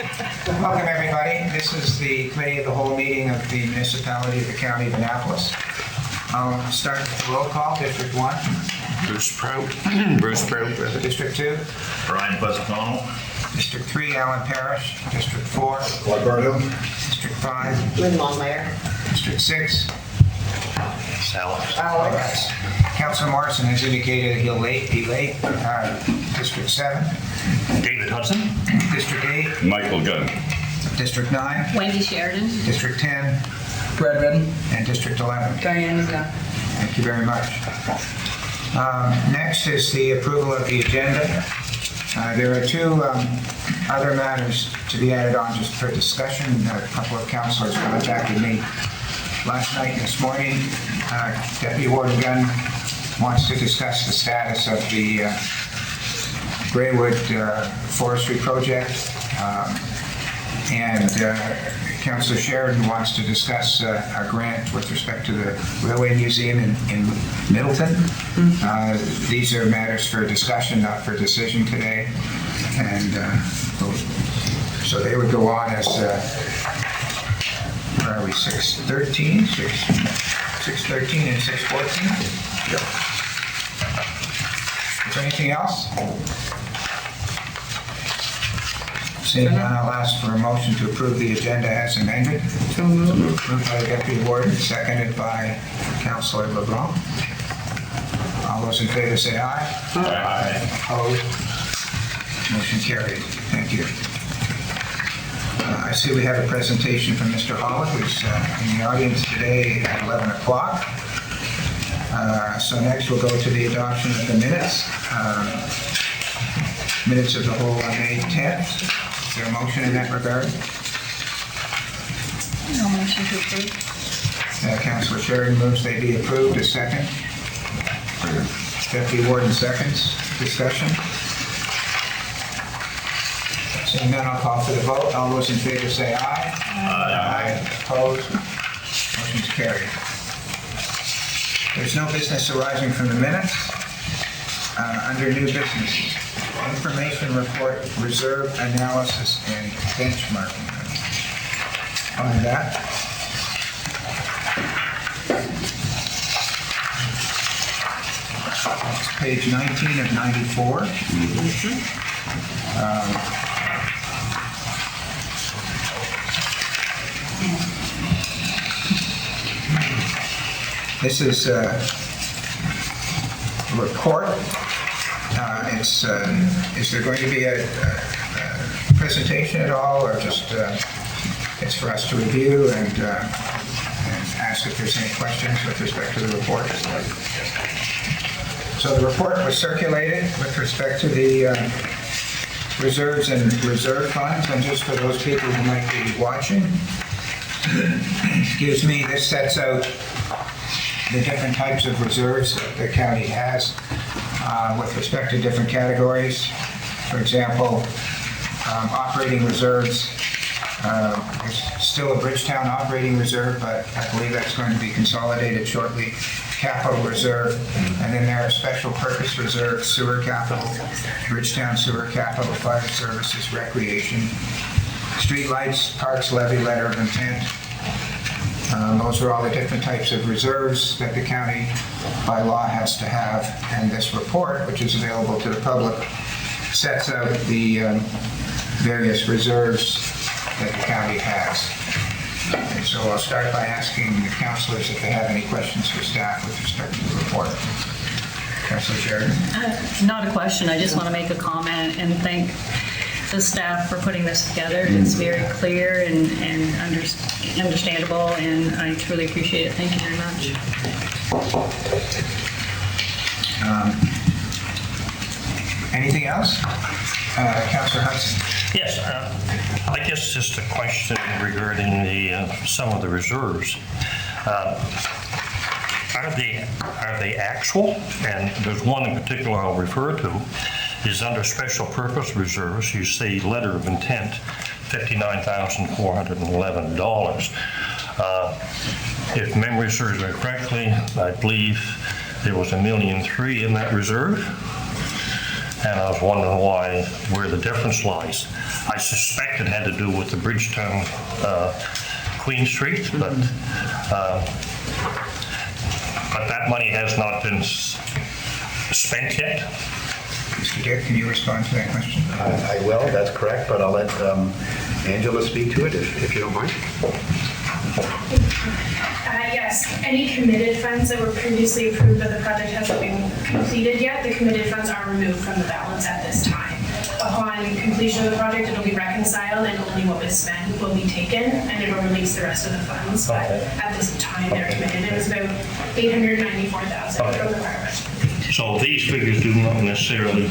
Welcome, everybody. This is the Committee of the Whole meeting of the Municipality of the County of Annapolis. I'll start with the roll call. District 1. Bruce Prout. Bruce Prout. District 2. Brian Buzzconnell. District 3, Alan Parrish. District 4. Claude Bardo. District 5. Lynn Longmire. District 6. Sal. All right. Councilor Morrison has indicated he'll be late. District 7. David Hudson. District 8. Michael Gunn. District 9. Wendy Sheridan. District 10. Brad Redden. And District 11. Diane Zell. Thank you very much. Next is the approval of the agenda. There are two other matters to be added on just for discussion. A couple of councilors contacted me last night and this morning. Deputy Warden Gunn wants to discuss the status of the Greywood Forestry Project. And Councillor Sheridan wants to discuss a grant with respect to the Railway Museum in Middleton. These are matters for discussion, not for decision today. And so they would go on as, where are we, 613? 613 and 614? Yep. Is there anything else? Seeing none, I'll ask for a motion to approve the agenda as amended. So moved. Moved by the Deputy Warden, seconded by Councillor LeBlanc. All those in favor say aye. Aye. Opposed? Motion carried. Thank you. I see we have a presentation from Mr. Holland, who's in the audience today at 11 o'clock. So next we'll go to the adoption of the minutes. Minutes of the whole on May 10th. Is there a motion in that regard? No motion to approve. Councillor Sheridan moves they be approved. A second. Deputy Warden seconds. Discussion. Seeing none, I'll call for the vote. All those in favor say aye. Aye. Opposed? Motion's carried. There's no business arising from the minutes. Under new business, information report, reserve analysis, and benchmarking. On that. It's page 19 of 94. This is a report. Is there going to be a presentation at all, or just it's for us to review and ask if there's any questions with respect to the report? So the report was circulated with respect to the reserves and reserve funds, and just for those people who might be watching, excuse me, this sets out the different types of reserves that the county has with respect to different categories. For example, operating reserves. There's still a Bridgetown operating reserve, but I believe that's going to be consolidated shortly. Capital reserve, and then there are special purpose reserves, sewer capital, Bridgetown sewer capital, fire services, recreation, street lights, parks levy, letter of intent. Those are all the different types of reserves that the county by law has to have, and this report, which is available to the public, sets out the various reserves that the county has. Okay, so I'll start by asking the councilors if they have any questions for staff with respect to the report. Councilor Sheridan. Not a question. I just want to make a comment and thank the staff for putting this together. It's very clear and understandable, and I truly appreciate it. Thank you very much. Anything else? Councilor Hudson. Yes, I guess just a question regarding some of the reserves. Are they actual? And there's one in particular I'll refer to is under special purpose reserves. You see letter of intent, $59,411. If memory serves me correctly, I believe there was $1.3 million in that reserve. and I was wondering where the difference lies. I suspect it had to do with the Bridgetown Queen Street, but that money has not been spent yet. Mr. Dick, can you respond to that question? I will, that's correct, but I'll let Angela speak to it if you don't mind. Yes, any committed funds that were previously approved but the project hasn't been completed yet, the committed funds are removed from the balance at this time. Upon completion of the project, it'll be reconciled and only what was spent will be taken and it'll release the rest of the funds. But at this time, they're committed. It was about $894,000 from the prior budget. So these figures do not necessarily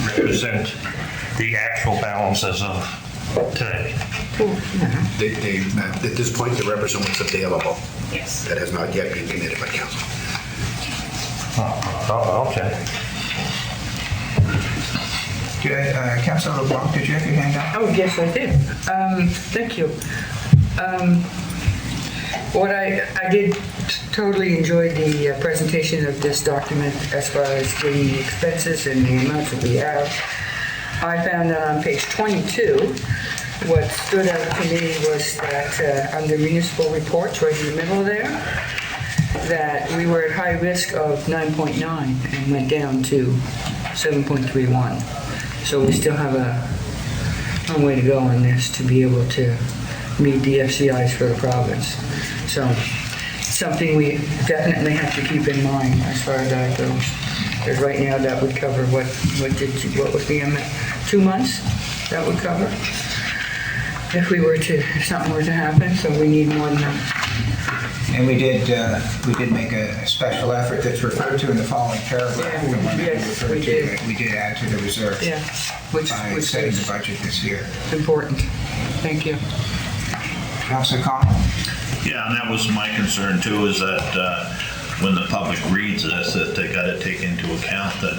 represent the actual balance as of today. At this point, they represent what's available. Yes. That has not yet been committed by council. Oh, okay. Councilor LeBlanc, did you have your hand up? Oh, yes, I did. Thank you. I did totally enjoy the presentation of this document as far as the expenses and the amounts that we have. I found that on page 22, what stood out to me was that under municipal reports, right in the middle there, that we were at high risk of 9.9 and went down to 7.31. So we still have a long way to go on this to be able to meet the FCIs for the province. So something we definitely have to keep in mind as far as that goes. Because right now that would cover what was the amount? 2 months that would cover if something were to happen. So we need more than that. And we did make a special effort that's referred to in the following paragraph. The one that you Yes, referred we to, did. that we did add to the reserve Yeah, which by setting the is budget this year. important. Thank you. Councilor Connell? Yeah, and that was my concern too, is that when the public reads this, that they gotta take into account that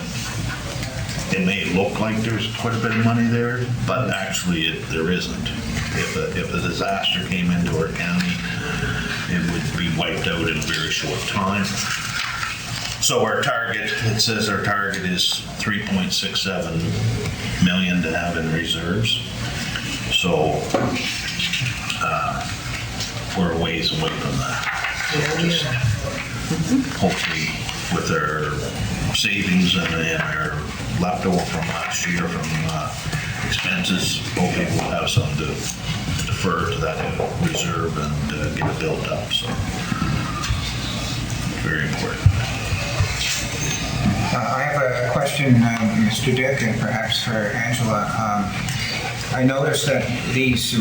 it may look like there's quite a bit of money there, but actually there isn't. If a disaster came into our county, it would be wiped out in a very short time. So our target, it says our target is 3.67 million to have in reserves. So we're a ways away from that. Just hopefully with our savings and our leftover from last year from expenses, hopefully we'll have some to defer to that reserve and get it built up. So very important. I have a question, Mr. Dick, and perhaps for Angela. I noticed that these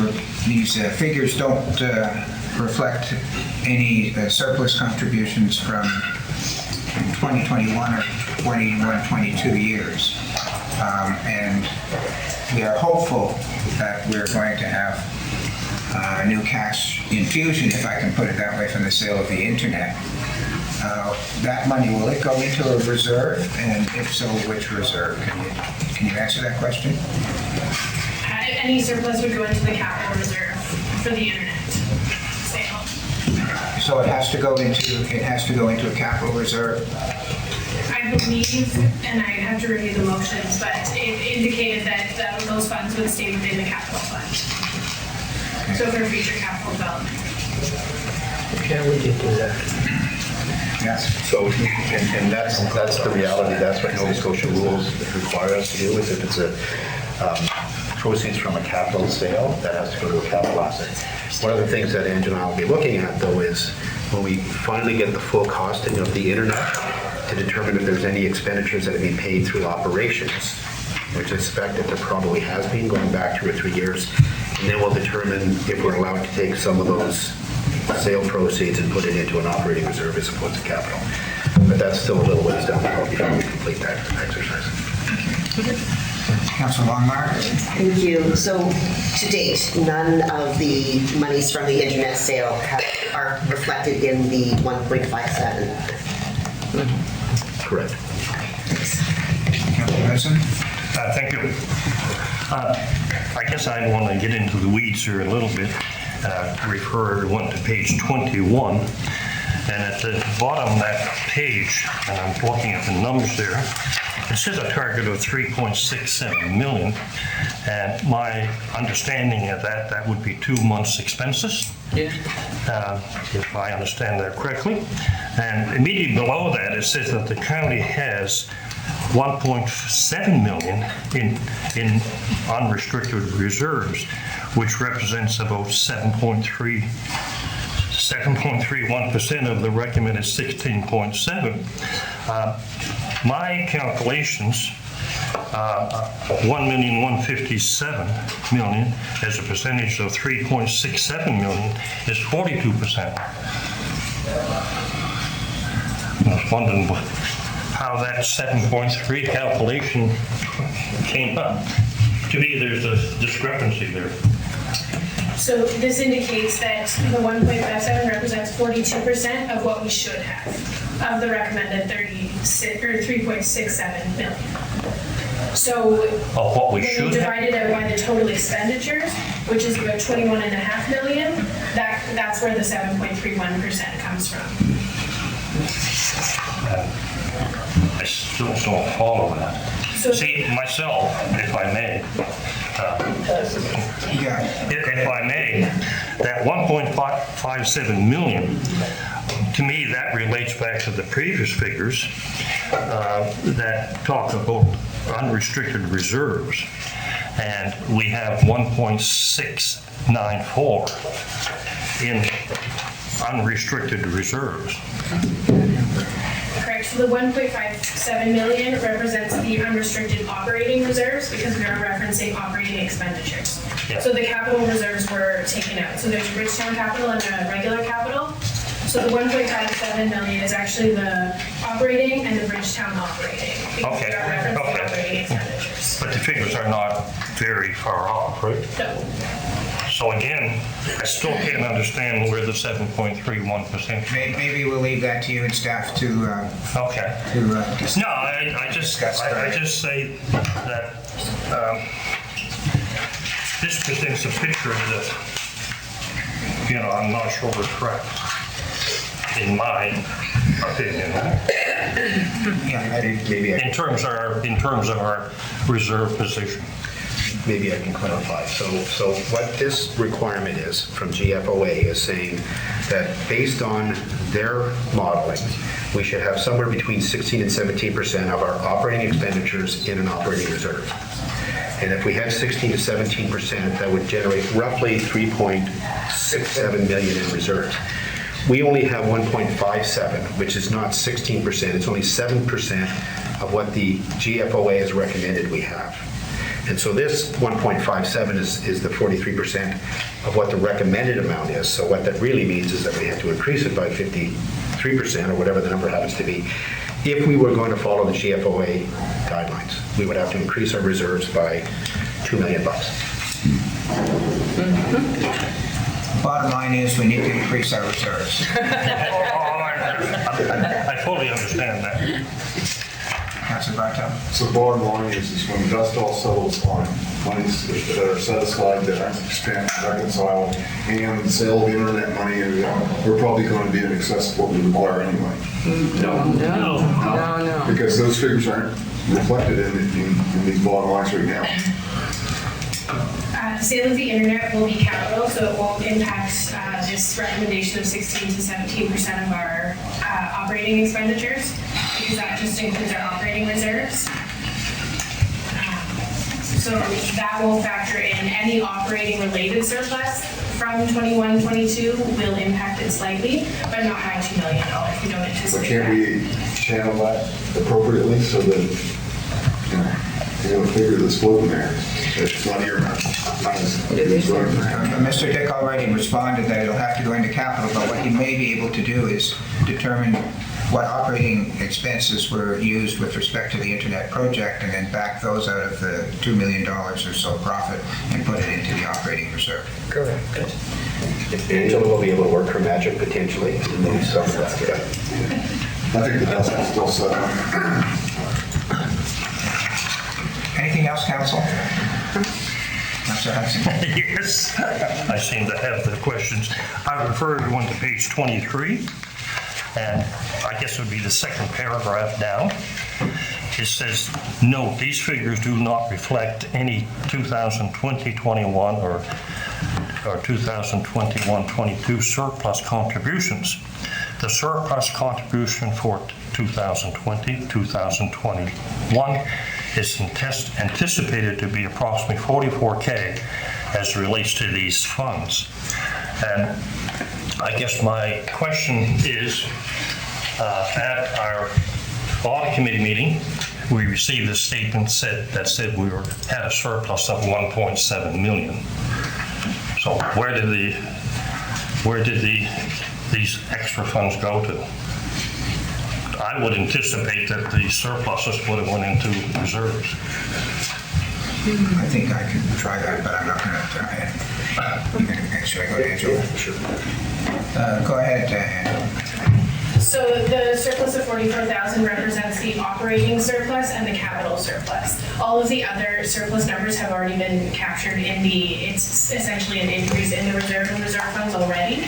figures don't reflect any surplus contributions from 2021 or 21-22 years. And we are hopeful that we're going to have a new cash infusion, if I can put it that way, from the sale of the internet. That money, will it go into a reserve? And if so, which reserve? Can you answer that question? Any surplus would go into the capital reserve for the internet sale. So it has to go into a capital reserve? I believe, and I have to review the motions, but it indicated that those funds would stay within the capital fund. So for future capital development. Yeah, we did do that. Yes. So, and that's the reality. That's what Nova Scotia rules require us to do, is if it's a proceeds from a capital sale, that has to go to a capital asset. One of the things that Angela and I will be looking at, though, is when we finally get the full costing of the internet, to determine if there's any expenditures that have been paid through operations, which I suspect that there probably has been going back 2 or 3 years, and then we'll determine if we're allowed to take some of those sale proceeds and put it into an operating reserve as opposed to capital. But that's still a little ways down the road before we complete that exercise. Councilor Longmire? Thank you. So to date, none of the monies from the internet sale are reflected in the 1.57. Correct. Councilor Hudson? Thank you. I guess I want to get into the weeds here a little bit. Refer everyone to page 21. And at the bottom of that page, and I'm looking at the numbers there, it says a target of 3.67 million. And my understanding of that, that would be 2 months' expenses, if I understand that correctly. And immediately below that, it says that the county has 1.7 million in unrestricted reserves, which represents about 7.31% of the recommended 16.7. My calculations, 1,157,000 as a percentage of 3.67 million is 42%. I was wondering how that 7.3 calculation came up. To me, there's a discrepancy there. So this indicates that the 1.57 represents 42% of what we should have, of the recommended 3.67 million. So Of what we when you should divide have? it out by the total expenditures, which is about 21.5 million, that's where the 7.31% comes from. I still don't follow that. So- See, myself, if I may, Yeah. if I may, that 1.57 million, to me, that relates back to the previous figures that talk about unrestricted reserves. And we have 1.694 in unrestricted reserves. Correct, so the 1.57 million represents the unrestricted operating reserves because we are referencing operating expenditures. Yeah. So the capital reserves were taken out. So there's Bridgetown capital and a regular capital. So the 1.57 million is actually the operating and the Bridgetown operating. Because we are referencing operating expenditures. But the figures are not very far off, right? No. So again, I still can't understand where the 7.31%. Maybe we'll leave that to you and staff to Okay. discuss. No, I just say that this presents a picture that, I'm not sure we're correct, in my opinion, Yeah, Maybe in terms of our reserve position. maybe I can clarify. So what this requirement is from GFOA is saying that based on their modeling, we should have somewhere between 16 and 17% of our operating expenditures in an operating reserve. And if we had 16 to 17%, that would generate roughly 3.67 million in reserves. We only have 1.57, which is not 16%, it's only 7% of what the GFOA has recommended we have. And so this 1.57 is the 43% of what the recommended amount is. So what that really means is that we have to increase it by 53% or whatever the number happens to be. If we were going to follow the GFOA guidelines, we would have to increase our reserves by $2 million. Bottom line is, we need to increase our reserves. I fully understand that. Councilor Bartow? So bottom line is when the dust all settles on monies that are set aside, that aren't spent, reconciled, and the sale of internet money, we're probably going to be in excess of what we require anyway. No. Because those figures aren't reflected in these bottom lines right now. The sale of the internet will be capital, so it won't impact this recommendation of 16 to 17% of our operating expenditures, because that just includes our operating reserves. So that will factor in any operating related surplus from 21-22 will impact it slightly, but not by $2 million. We don't But anticipate can't that. we channel that appropriately so that, the figure that's floating there, it's not earmarked? Mr. Dick already responded that it'll have to go into capital, but what he may be able to do is determine what operating expenses were used with respect to the internet project and then back those out of the $2 million or so profit and put it into the operating reserve. Correct. Angela will be able to work her magic potentially and move some of that. I think the dust is still settled. Anything else, Council? Councilor Hudson? Yes, I seem to have the questions. I refer everyone to page 23. And I guess it would be the second paragraph down. It says, note, these figures do not reflect any 2020-21 or 2021-22 surplus contributions. The surplus contribution for 2020-2021 is anticipated to be approximately $44K as it relates to these funds. And I guess my question is, at our audit committee meeting, we received a statement that said we had a surplus of 1.7 million. So where did these extra funds go to? I would anticipate that the surpluses would have went into reserves. I think I can try that, but I'm not going to try it. Should I go to Angela? Sure. Go ahead, Angela. So the surplus of 44,000 represents the operating surplus and the capital surplus. All of the other surplus numbers have already been captured it's essentially an increase in the reserve and reserve funds already.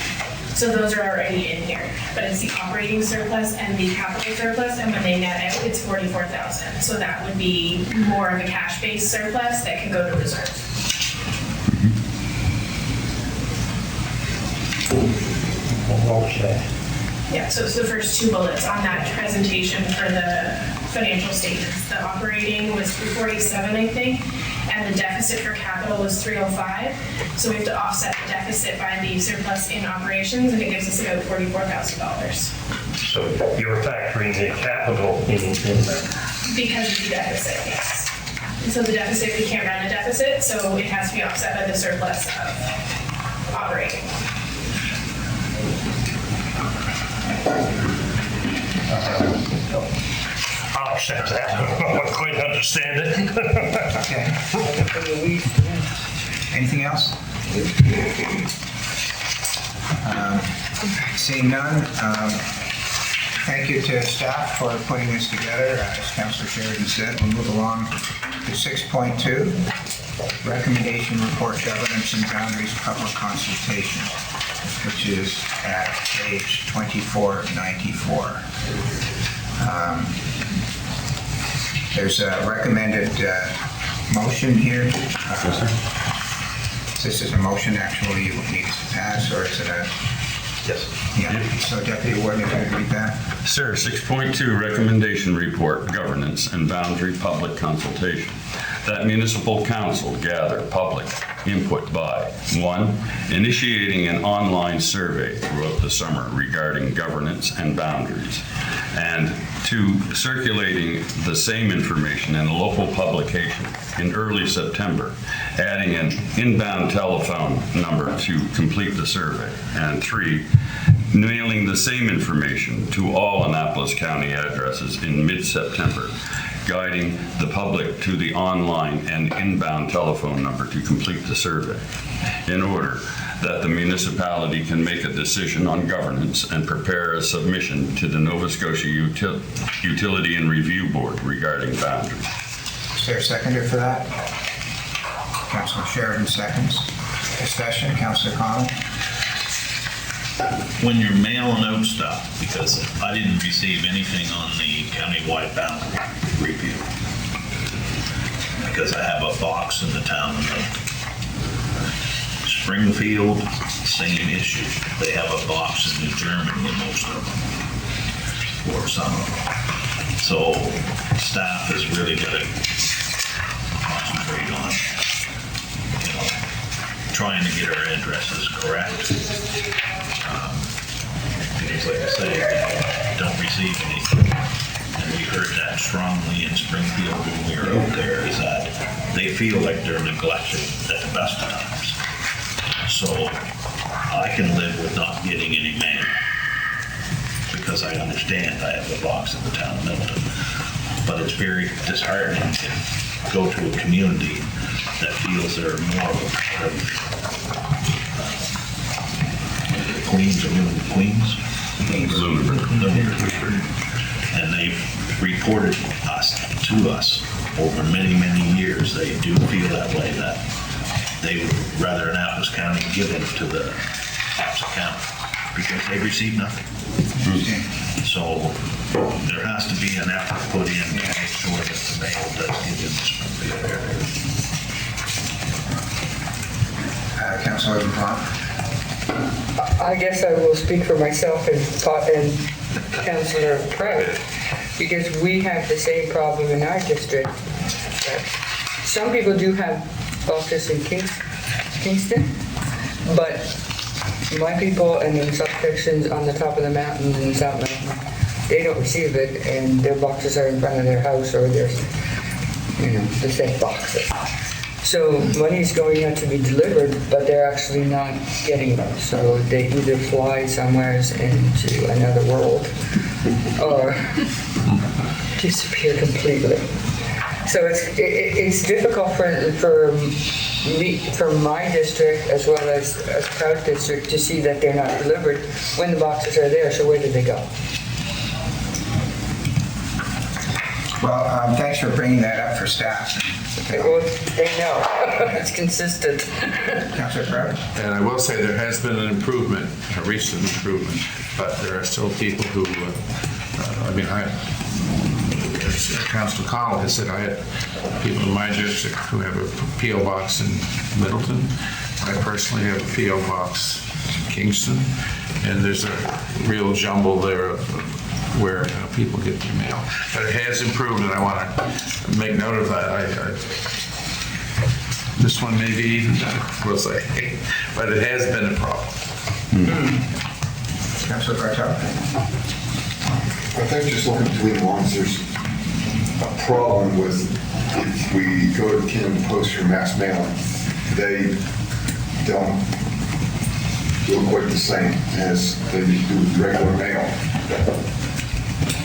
So those are already in here, but it's the operating surplus and the capital surplus, and when they net out, it's 44,000. So that would be more of a cash-based surplus that can go to reserve. Okay. Yeah, so it's the first two bullets on that presentation for the financial statements. The operating was 347, I think, and the deficit for capital was 305. So we have to offset the deficit by the surplus in operations, and it gives us about $44,000. So you're factoring the capital in there. Because of the deficit, yes. So the deficit, we can't run a deficit, so it has to be offset by the surplus of operating. I'll accept that. I don't quite understand it. Okay. Anything else? Seeing none, thank you to staff for putting this together. As Councillor Sheridan said, we'll move along to 6.2, recommendation report governance and boundaries public consultation, which is at page 2494. There's a recommended motion here. This is a motion actually you need to pass, or is it a? Yes. Yeah. So Deputy Warden, if you could read that. Sir, 6.2, recommendation report, governance and boundary public consultation. That municipal council gather public input by 1, initiating an online survey throughout the summer regarding governance and boundaries, and 2, circulating the same information in a local publication in early September, adding an inbound telephone number to complete the survey, and 3, mailing the same information to all Annapolis County addresses in mid-September, guiding the public to the online and inbound telephone number to complete the survey, in order that the municipality can make a decision on governance and prepare a submission to the Nova Scotia Utility and Review Board regarding boundaries. Is there a seconder for that? Councillor Sheridan seconds. Discussion, Councillor Cotw. When you're mailing out stuff, because I didn't receive anything on the countywide boundary review, because I have a box in the town of Milton. Springfield, same issue. They have a box in New Germany in most of them, or some of them. So staff has really got to concentrate on, trying to get our addresses correct. Because like I say, don't receive anything. And we heard that strongly in Springfield when we were out there, is that they feel like they're neglected at the best of times. So I can live with not getting any mail because I understand I have a box in the town of Milton. But it's very disheartening to go to a community that feels they're more of a part of Queens. And they've reported to us over many, many years. They do feel that way, that they would rather Annapolis County give it to the Apps account because they receive nothing. So there has to be an effort put in to make sure that the mail does get in the Springfield area. Councilor LeBlanc? I guess I will speak for myself and Councillor Prout, because we have the same problem in our district. Some people do have boxes in Kingston, but my people and in subsections on the top of the mountain in South Mountain, they don't receive it, and their boxes are in front of their house, or there's, the safe boxes. So money is going out to be delivered, but they're actually not getting them. So they either fly somewhere into another world or disappear completely. So it's difficult for me, for my district as well as Cotw district, to see that they're not delivered when the boxes are there. So where do they go? Well, thanks for bringing that up for staff. Well, they know. It's consistent. Councilor Prout? And I will say there has been an improvement, a recent improvement, but there are still people who, as Councilor Cotw has said, I had people in my district who have a P.O. box in Middleton. I personally have a P.O. box in Kingston, and there's a real jumble there of where people get their mail. But it has improved, and I want to make note of that. This one may be even better, we'll say, but it has been a problem. Councilor Cotw? I think just looking between lines, there's a problem with if we go to the Canada Post for mass mailing, they don't do it quite the same as they do with regular mail.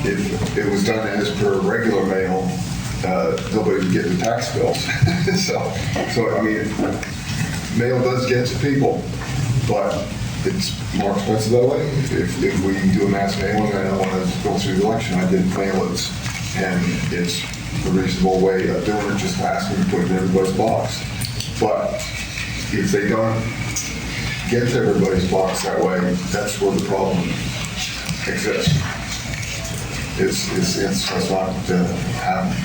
If it was done as per regular mail, nobody would get the tax bills. so I mean, mail does get to people, but it's more expensive that way. If we do a mass mailing, I don't want to go through the election, I did mail-ins, and it's a reasonable way of doing it, just asking to put it in everybody's box. But if they don't get to everybody's box that way, that's where the problem exists. It's not happen.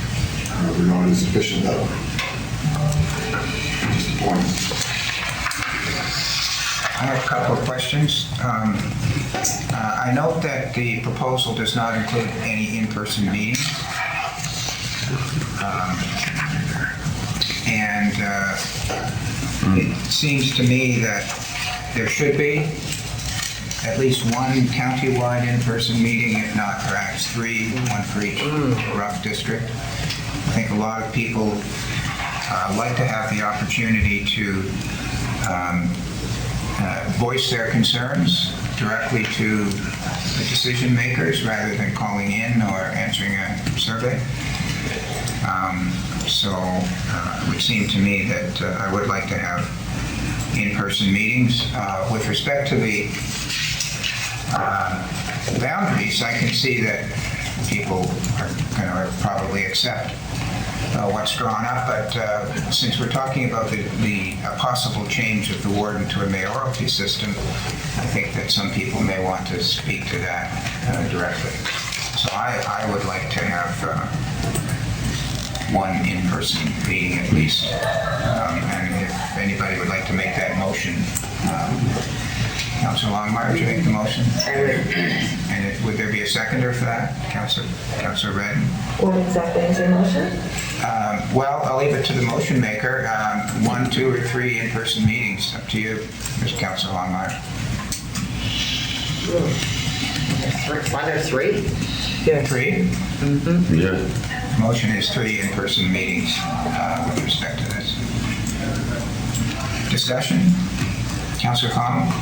We're not as efficient of it. Just a point. I have a couple of questions. I note that the proposal does not include any in-person meetings. It seems to me that there should be at least one county-wide in-person meeting, if not perhaps three, one for each rough district. I think a lot of people like to have the opportunity to voice their concerns directly to the decision makers rather than calling in or answering a survey. So it would seem to me that I would like to have in-person meetings. With respect to the boundaries, I can see that people are going to probably accept what's drawn up, but since we're talking about the possible change of the warden to a mayoralty system, I think that some people may want to speak to that directly. So I would like to have one in-person meeting at least, and if anybody would like to make that motion, Councilor Longmire, would you make the motion? And would there be a seconder for that? Councilor Redden? What exactly is your motion? Well, I'll leave it to the motion maker. 1, 2, or 3 in-person meetings. Up to you, Mr. Councilor Longmire. 1 or 3? Yeah. 3? Yeah. Motion is 3 in-person meetings with respect to this. Discussion? Councilor Cotw?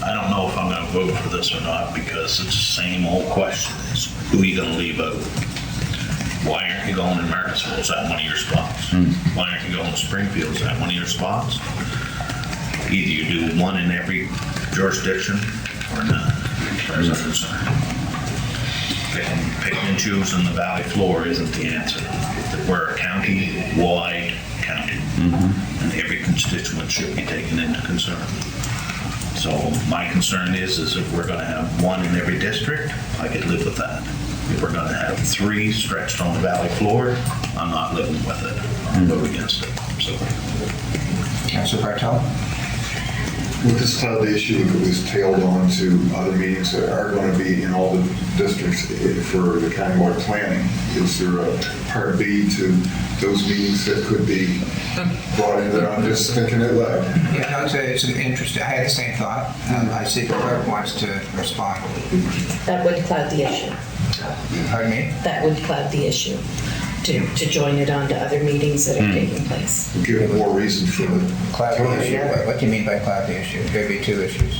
I don't know if I'm going to vote for this or not because it's the same old question. It's who are you going to leave out? Why aren't you going to Martinsville? Is that one of your spots? Why aren't you going to Springfield? Is that one of your spots? Either you do one in every jurisdiction or none, as far as I'm concerned. Picking and choosing the valley floor isn't the answer. We're a county-wide county, and every constituent should be taken into concern. So my concern is if we're gonna have one in every district, I could live with that. If we're gonna have 3 stretched on the valley floor, I'm not living with it. I'll vote against it, so. Councilor Bartel? With this cloud issue, if it was tailed on to other meetings that are going to be in all the districts for the countywide planning, is there a part B to those meetings that could be brought in there? I'm just thinking it loud. Yeah, no, it's interesting. I had the same thought. I see the clerk wants to respond. That would cloud the issue. Pardon me? That would cloud the issue, to join it on to other meetings that are taking place. Give it more reason for the Cloud the issue? What do you mean by cloud the issue? There'd be 2 issues.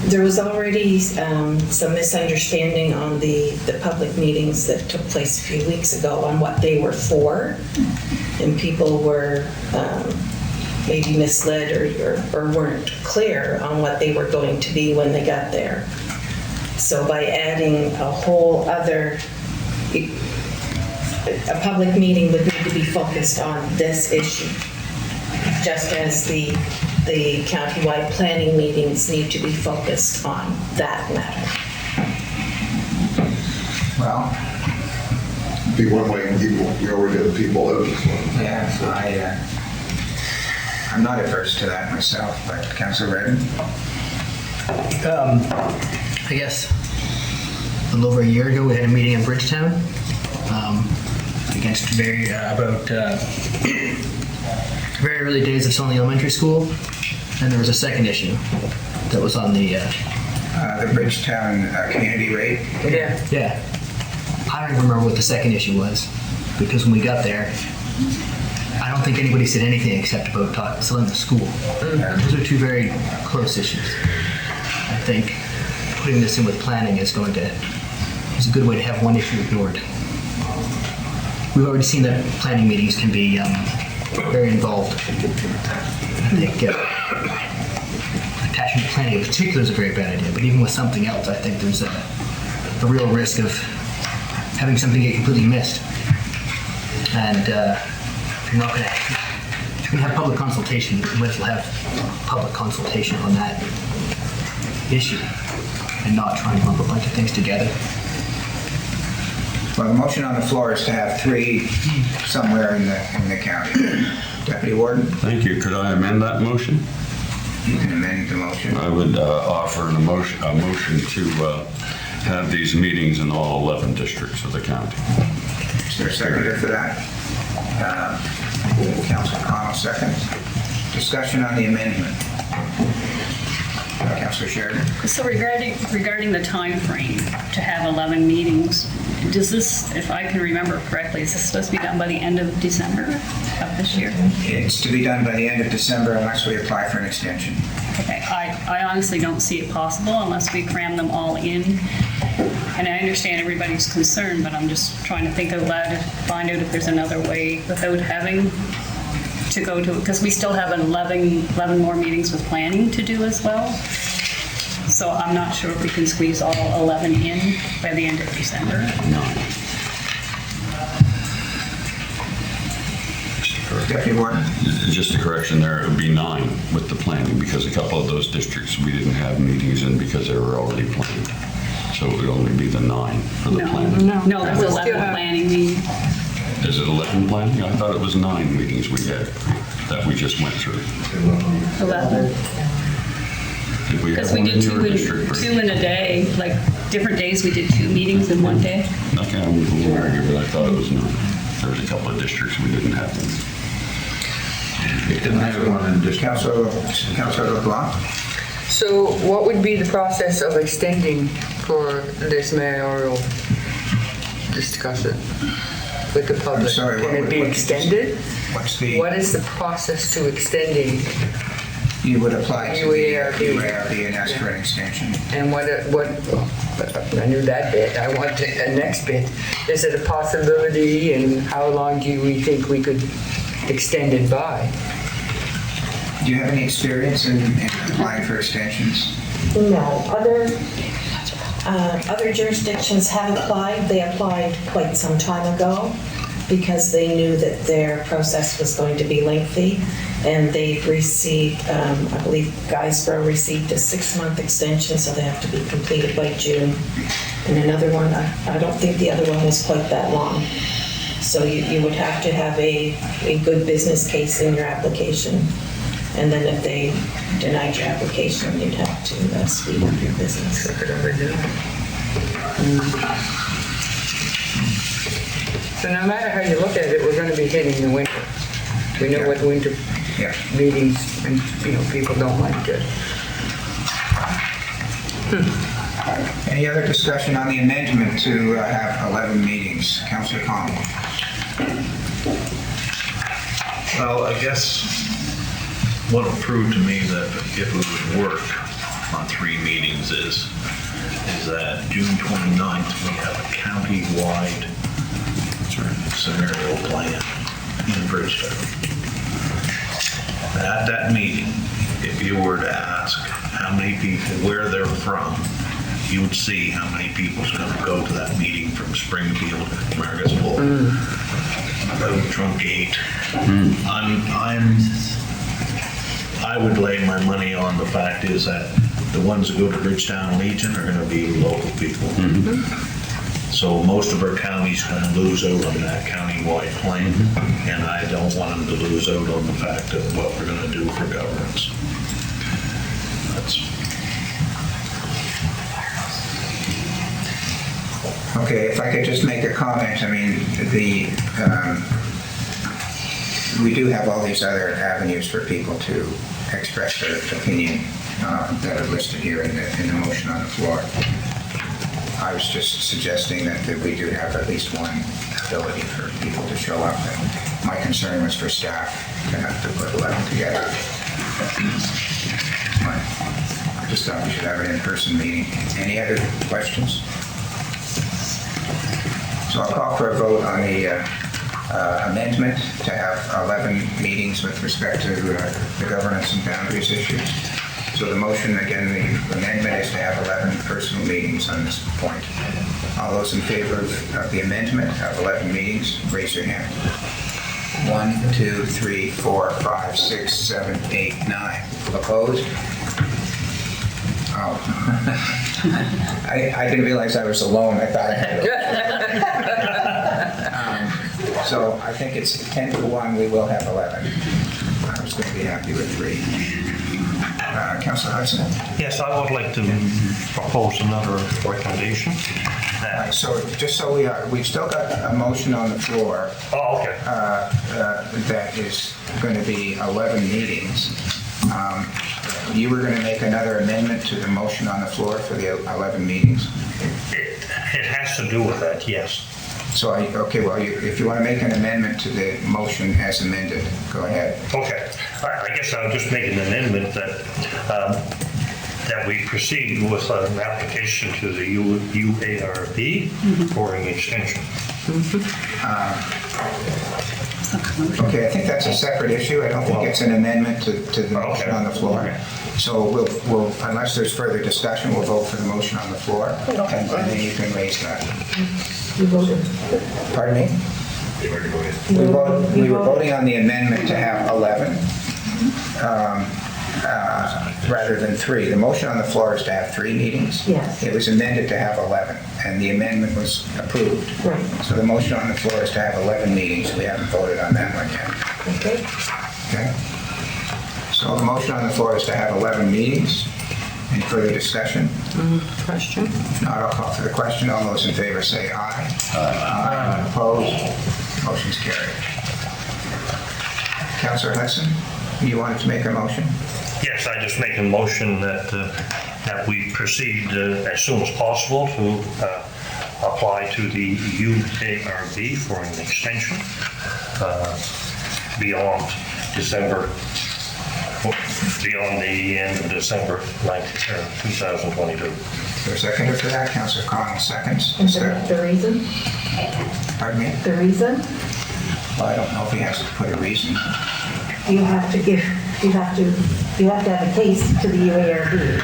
There was already some misunderstanding on the public meetings that took place a few weeks ago on what they were for, and people were maybe misled or weren't clear on what they were going to be when they got there. So by adding a whole other, a public meeting would need to be focused on this issue, just as the countywide planning meetings need to be focused on that matter. Well, be one way and people, we already get the people out as well. yeah, so I'm not averse to that myself, but Councilor Redden? I guess a little over a year ago, we had a meeting in Bridgetown against very early days of Sonley Elementary School, and there was a second issue that was on the Bridgetown community rate? Yeah. I don't even remember what the second issue was, because when we got there, I don't think anybody said anything except about selling the school. Those are 2 very close issues. I think putting this in with planning is a good way to have one issue ignored. We've already seen that planning meetings can be very involved. I think attaching to planning in particular is a very bad idea, but even with something else, I think there's a real risk of having something get completely missed. And if you're going to have public consultation, you might as well have public consultation on that issue and not trying to lump a bunch of things together. Well, the motion on the floor is to have 3 somewhere in the county. Deputy Warden? Thank you. Could I amend that motion? You can amend the motion. I would offer a motion to have these meetings in all 11 districts of the county. Is there a seconder for that? Councilor Connell seconds. Discussion on the amendment. Councilor Sheridan? So regarding the time frame to have 11 meetings, does this, if I can remember correctly, is this supposed to be done by the end of December of this year? It's to be done by the end of December unless we apply for an extension. Okay, I honestly don't see it possible unless we cram them all in. And I understand everybody's concern, but I'm just trying to think out loud to find out if there's another way without having to go to, because we still have 11 more meetings with planning to do as well. So I'm not sure if we can squeeze all 11 in by the end of December. Deputy Warden? Just a correction there, it would be 9 with the planning, because a couple of those districts we didn't have meetings in because they were already planned. So it would only be the 9 for the planning. No, that's 11 planning meetings. Is it 11 planning? I thought it was 9 meetings we had that we just went through. 11. Did we have Because we one did in your district? two in a day, like different days we did 2 meetings in one day. Okay, I won't argue, but I thought it was 9. There was a couple of districts we didn't have them. Didn't have one in district. Councilor LeBlanc? So what would be the process of extending for this mayoral discussion with the public? I'm sorry, Can it be extended? What is the process to extending? You would apply to the UARB. UARB and ask for an extension. And what, I knew that bit, I want the next bit. Is it a possibility, and how long do we think we could extend it by? Do you have any experience in applying for extensions? No, other jurisdictions have applied. They applied quite some time ago. because they knew that their process was going to be lengthy. And they've received, I believe Guysborough received a 6-month extension, so they have to be completed by June. And another one, I don't think the other one was quite that long. So you would have to have a good business case in your application. And then if they denied your application, you'd have to speed up your business. So no matter how you look at it, we're going to be hitting the winter. We know what winter meetings and, people don't like it. Any other discussion on the amendment to have 11 meetings? Councillor Connell. Well, I guess what will prove to me that if it would work on 3 meetings is that June 29th, we have a county-wide scenario plan in Bridgetown. At that meeting, if you were to ask how many people, where they're from, you would see how many people's going to go to that meeting from Springfield, Margarettsville, Trunkgate. I would lay my money on the fact is that the ones that go to Bridgetown Legion are going to be local people. So most of our county's going to lose out on that county-wide plan, and I don't want them to lose out on the fact of what we're going to do for governance. Okay, if I could just make a comment, I mean, we do have all these other avenues for people to express their opinion that are listed here in the motion on the floor. I was just suggesting that we do have at least one ability for people to show up. And my concern was for staff to have to put 11 together. I just thought we should have an in-person meeting. Any other questions? So I'll call for a vote on the amendment to have 11 meetings with respect to the governance and boundaries issues. So the motion, again, the amendment is to have 11 personal meetings on this point. All those in favor of the amendment of 11 meetings, raise your hand. 1, 2, 3, 4, 5, 6, 7, 8, 9. Opposed? Oh. I didn't realize I was alone. I thought I had it. So I think it's 10 to 1. We will have 11. I was going to be happy with 3. Councillor Hudson. Yes, I would like to propose another recommendation. So just so we've still got a motion on the floor. Oh, okay. That is going to be 11 meetings. You were going to make another amendment to the motion on the floor for the 11 meetings? It has to do with that, yes. So, if you want to make an amendment to the motion as amended, go ahead. Okay. I guess I'll just make an amendment that we proceed with an application to the UARB for an extension. Okay, I think that's a separate issue. I don't think it's an amendment to the motion on the floor. Okay. So we'll, unless there's further discussion, we'll vote for the motion on the floor, and then you can raise that. You voted. Pardon me? We were voting on the amendment to have 11 rather than 3. The motion on the floor is to have 3 meetings. Yes. It was amended to have 11, and the amendment was approved. Right. So the motion on the floor is to have 11 meetings. We haven't voted on that one yet. Okay. Okay? So the motion on the floor is to have 11 meetings. Any further discussion? Question? If not, I'll call for the question. All those in favor say aye. Aye. Opposed? Motion's carried. Councillor Hudson, you wanted to make a motion? Yes, I just make a motion that we proceed as soon as possible to apply to the UARB for an extension beyond the end of December 2022. Is there a seconder for that? Councillor Connell seconds. And the reason? Pardon me? The reason? Well, I don't know if he has to put a reason. You have to give you have to have a case to the UARB.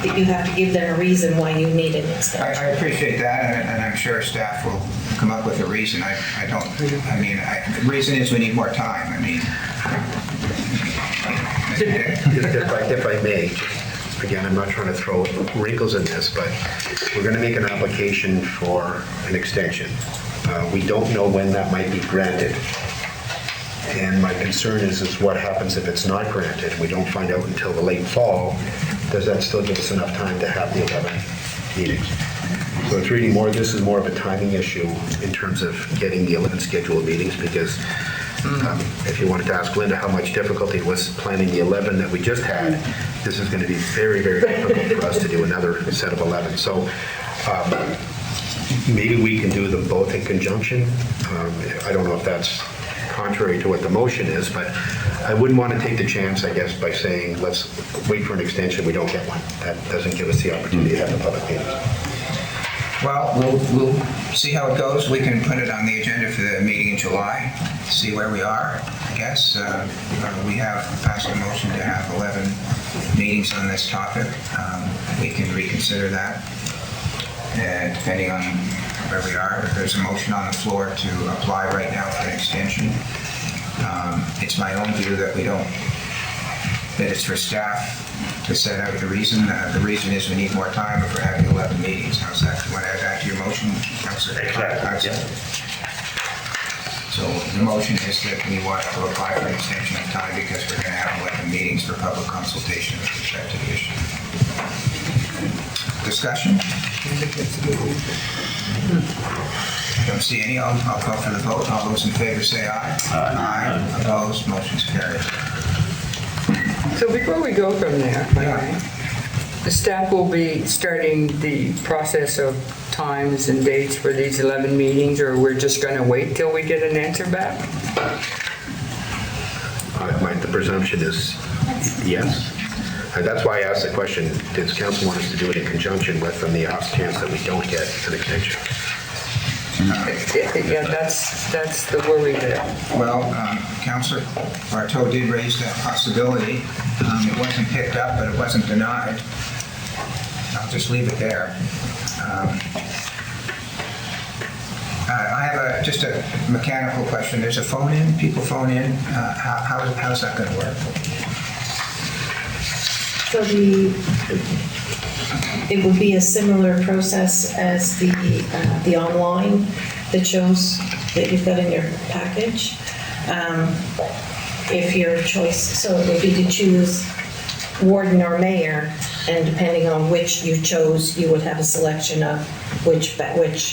That you have to give them a reason why you need an I extension. appreciate that, and I'm sure staff will come up with a reason. The reason is we need more time. If I may, again, I'm not trying to throw wrinkles in this, but we're going to make an application for an extension. We don't know when that might be granted. And my concern is what happens if it's not granted? We don't find out until the late fall. Does that still give us enough time to have the 11 meetings? So it's really this is more of a timing issue in terms of getting the 11 scheduled meetings, because if you wanted to ask Linda how much difficulty was planning the 11 that we just had, this is going to be very, very difficult for us to do another set of 11. So maybe we can do them both in conjunction. I don't know if that's contrary to what the motion is, but I wouldn't want to take the chance, I guess, by saying, let's wait for an extension, we don't get one. That doesn't give us the opportunity to have the public meetings. Well, we'll see how it goes. We can put it on the agenda for the meeting in July, see where we are, I guess. We have passed a motion to have 11 meetings on this topic. We can reconsider that, and depending on where we are. If there's a motion on the floor to apply right now for an extension, it's my own view that it's for staff to set out the reason. The reason is we need more time if we're having 11 meetings. How's that? You want to add that to your motion, Councilor? Exactly. Yeah. So the motion is that we want to apply for an extension of time because we're going to have 11 meetings for public consultation with respect to the issue. Discussion? I don't see any. I'll call for the vote. All those in favor say aye. Aye. Opposed? Motion's carried. So before we go from there, the staff will be starting the process of times and dates for these 11 meetings, or we're just going to wait till we get an answer back? The presumption is yes. And that's why I asked the question, does council want us to do it in conjunction with, on the off chance that we don't get an extension? Yeah, that's the worry there. Well, Councillor Bartow did raise that possibility. It wasn't picked up, but it wasn't denied. I'll just leave it there. I have just a mechanical question. There's a phone in, people phone in. How's that going to work? So it would be a similar process as the online that shows that you've got in your package. If your choice, so it would be to choose warden or mayor, and depending on which you chose, you would have a selection of what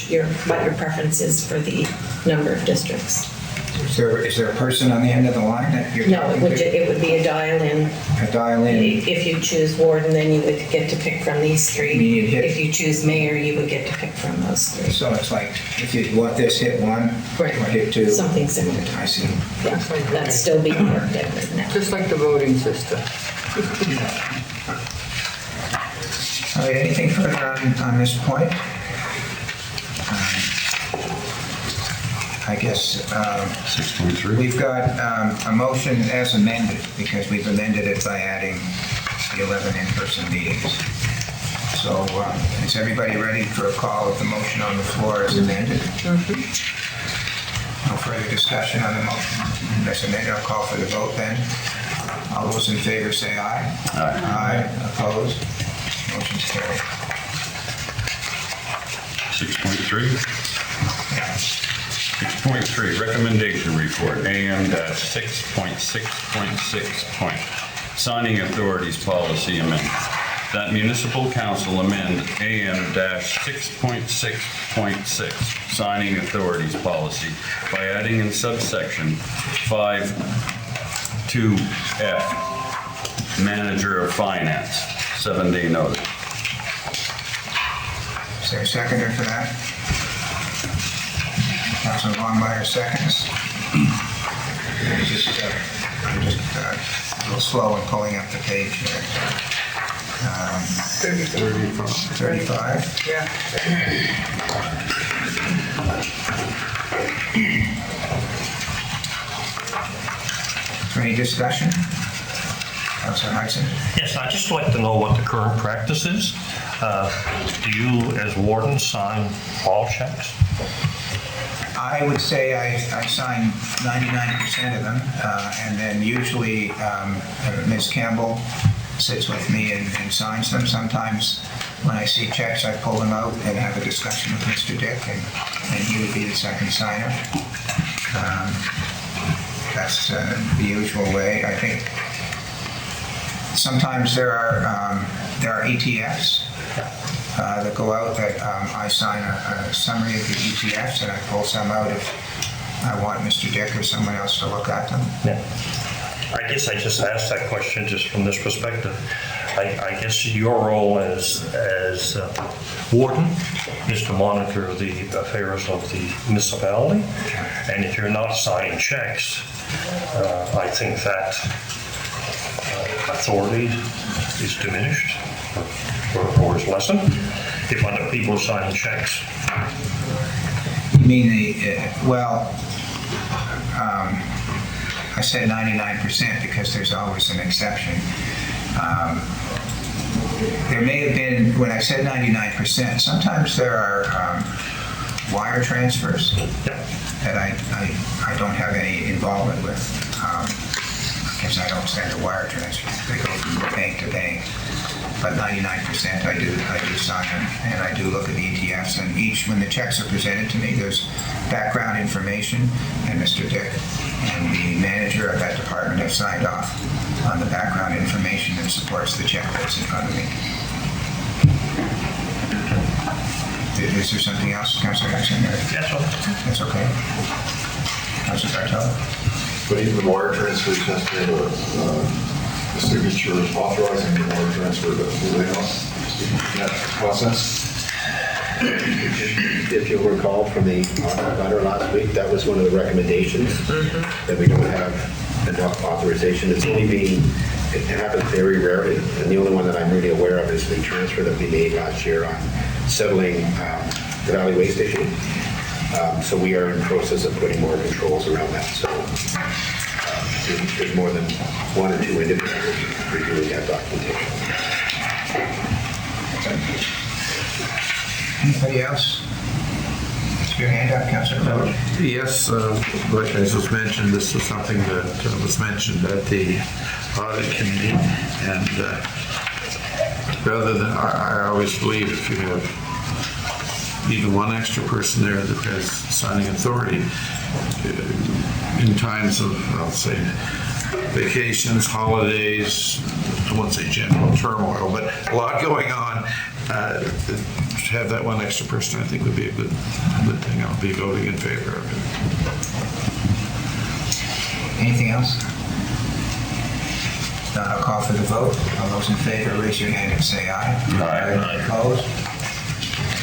your preference is for the number of districts. Is there a person on the end of the line that you're No, talking to? it would be a dial-in. A dial-in? If you choose warden, then you would get to pick from these three. You'd hit- If you choose mayor, you would get to pick from those three. So it's like, if you want this, hit 1, Right. or hit 2. Something similar. I see. Yeah, that's still being worked out right now. Just like the voting system. All right, anything further on this point? I guess 6.3. we've got a motion as amended, because we've amended it by adding the 11 in-person meetings. So is everybody ready for a call of the motion on the floor as amended? No further discussion on the motion. As amended, I'll call for the vote then. All those in favor say aye. Aye. Aye. Opposed? Motion's carried. 6.3. 6.3, recommendation report, AM-6.6.6. Signing authorities policy amendment. That municipal council amend AM-6.6.6, signing authorities policy, by adding in subsection 5(2)F, manager of finance, 7-day notice. Is there a seconder for that? Councilor Longmire seconds. I'm just a little slow in pulling up the page here. 35. Yeah. Any discussion? Councilor Hudson? Yes, I'd just like to know what the current practice is. Do you, as warden, sign all checks? I would say I sign 99% of them, and then usually Ms. Campbell sits with me and signs them. Sometimes when I see checks, I pull them out and have a discussion with Mr. Dick, and he would be the second signer. That's the usual way. I think sometimes there are ETFs that go out that I sign a summary of the ETFs, and I pull some out if I want Mr. Dick or someone else to look at them. Yeah. I guess I just asked that question just from this perspective. I guess your role as warden is to monitor the affairs of the municipality, and if you're not signing checks, I think that authority is diminished or is lessened if other people are signing checks. You mean I said 99% because there's always an exception. There may have been, when I said 99%, sometimes there are wire transfers that I don't have any involvement with because I don't send a wire transfer. They go from bank to bank. But 99% I do sign them, and I do look at the ETFs, and when the checks are presented to me, there's background information, and Mr. Dick and the manager of that department have signed off on the background information that supports the check that's in front of me. Is there something else, Councilor Hudson? That's okay. Councilor Cotw? But even the wire transfers has to have a signature authorizing the wire transfer, but do they not that process? If you'll recall from the letter last week, that was one of the recommendations, that we don't have enough authorization. It's only it happens very rarely, and the only one that I'm really aware of is the transfer that we made last year on settling the Valley Waste issue. So we are in the process of putting more controls around that. So there's more than one or two individuals reviewing that documentation. Anybody else? Keep your hand up, Councilor Roach. Yes, like I just mentioned, this was something that was mentioned at the audit committee, and rather than, I always believe if you have even one extra person there that has signing authority, in times of, I'll say, vacations, holidays, I won't say general turmoil, but a lot going on, to have that one extra person, I think would be a good thing. I'll be voting in favor of it. Anything else? Not, I'll call for the vote. All those in favor, raise your hand and say aye. Aye. Opposed?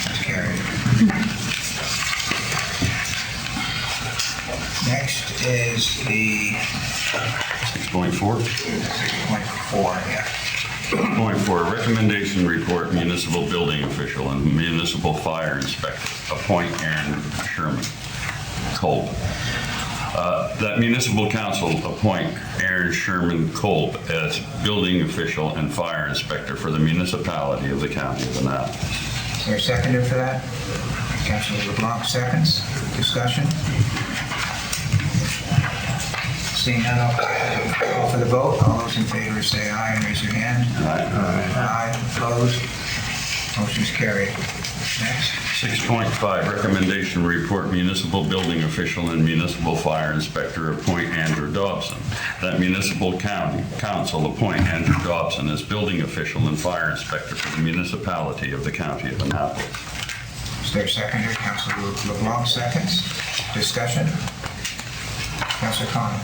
It's carried. Next is the 6.4. 6.4, yeah. Point 4, recommendation report, municipal building official and municipal fire inspector. Appoint Aaron Sherman Kolb. That municipal council appoint Aaron Sherman Kolb as building official and fire inspector for the municipality of the county of Annapolis. Is there a seconder for that? Councilor LeBlanc seconds. Discussion? Seeing none, I'll call for the vote. All those in favor say aye and raise your hand. Aye. Aye. Opposed? Motion's carried. Next. 6.5, recommendation report, municipal building official and municipal fire inspector appoint Andrew Dobson. That municipal council appoint Andrew Dobson as building official and fire inspector for the municipality of the county of Annapolis. Is there a seconder? Councilor LeBlanc seconds. Discussion? Councilor Connell.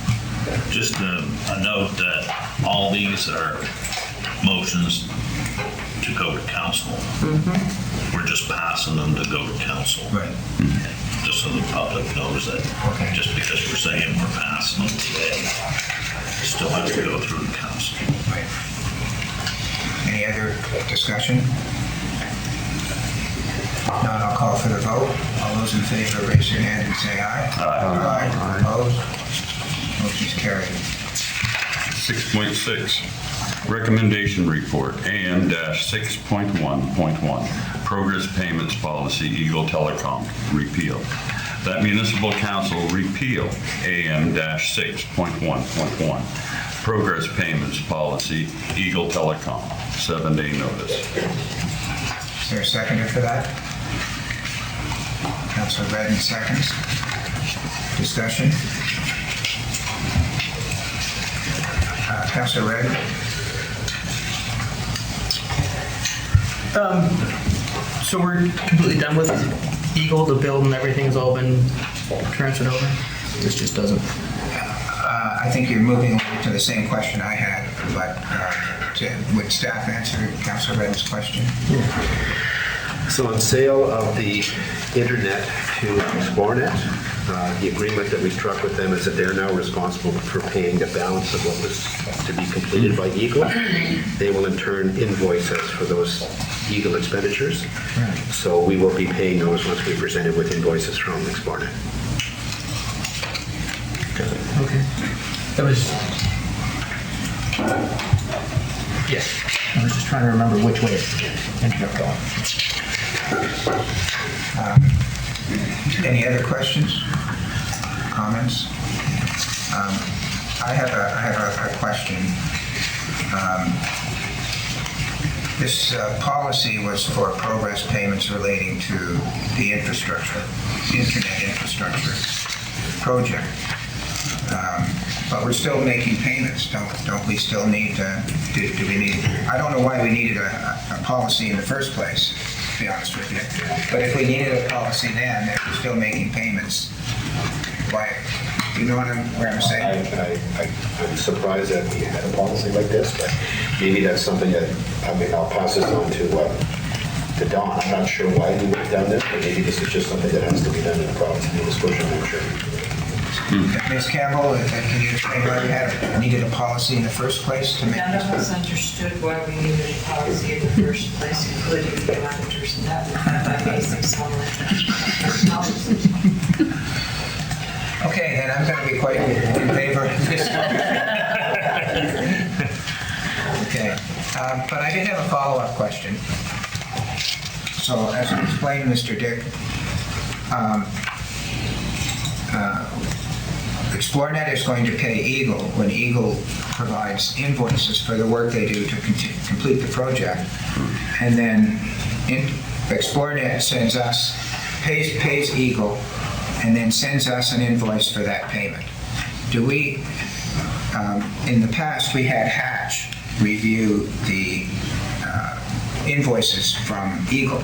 Just a note that all these are motions to go to council. We're just passing them to go to council. Right. Just so the public knows that just because we're saying we're passing them today, it still has to go through the council. Right. Any other discussion? None, I'll call for the vote. All those in favor, raise your hand and say aye. Aye. Opposed? Motion's carried. 6.6, Recommendation Report, AM-6.1.1, Progress Payments Policy, Eagle Telecom, repeal. That Municipal Council repeal AM-6.1.1, Progress Payments Policy, Eagle Telecom, 7-day notice. Is there a seconder for that? Councilor Redden seconds. Discussion? Councilor Redden? So we're completely done with Eagle, the build and everything's all been transferred over? This just doesn't. I think you're moving to the same question I had, but would staff answer Councilor Redden's question? So on sale of the internet to Xplornet, the agreement that we struck with them is that they're now responsible for paying the balance of what was to be completed by Eagle. They will in turn invoice us for those Eagle expenditures. So we will be paying those once we present it with invoices from Xplornet. Okay. That was. Yes. I was just trying to remember which way it ended up going. Any other questions? Comments? I have a question. This policy was for progress payments relating to the infrastructure, internet infrastructure project. But we're still making payments, don't we still need to, do we need, I don't know why we needed a policy in the first place, to be honest with you. But if we needed a policy then, that we're still making payments, why, you know what I'm saying? I'm surprised that we had a policy like this, but maybe that's something that, I'll pass this on to Don. I'm not sure why we would have done this, but maybe this is just something that has to be done in the province of Nova Scotia, I'm sure. Ms. Campbell, can you explain why we needed a policy in the first place to make None this? of us understood why we needed a policy in the first place, including the auditors, and that by basic knowledge. Okay, then I'm going to be quite in favor of this. Okay, but I did have a follow-up question. So as I explained, Mr. Dick, Xplornet is going to pay Eagle when Eagle provides invoices for the work they do to complete the project. And then Xplornet sends us, pays Eagle, and then sends us an invoice for that payment. Do we, in the past, we had Hatch review the invoices from Eagle.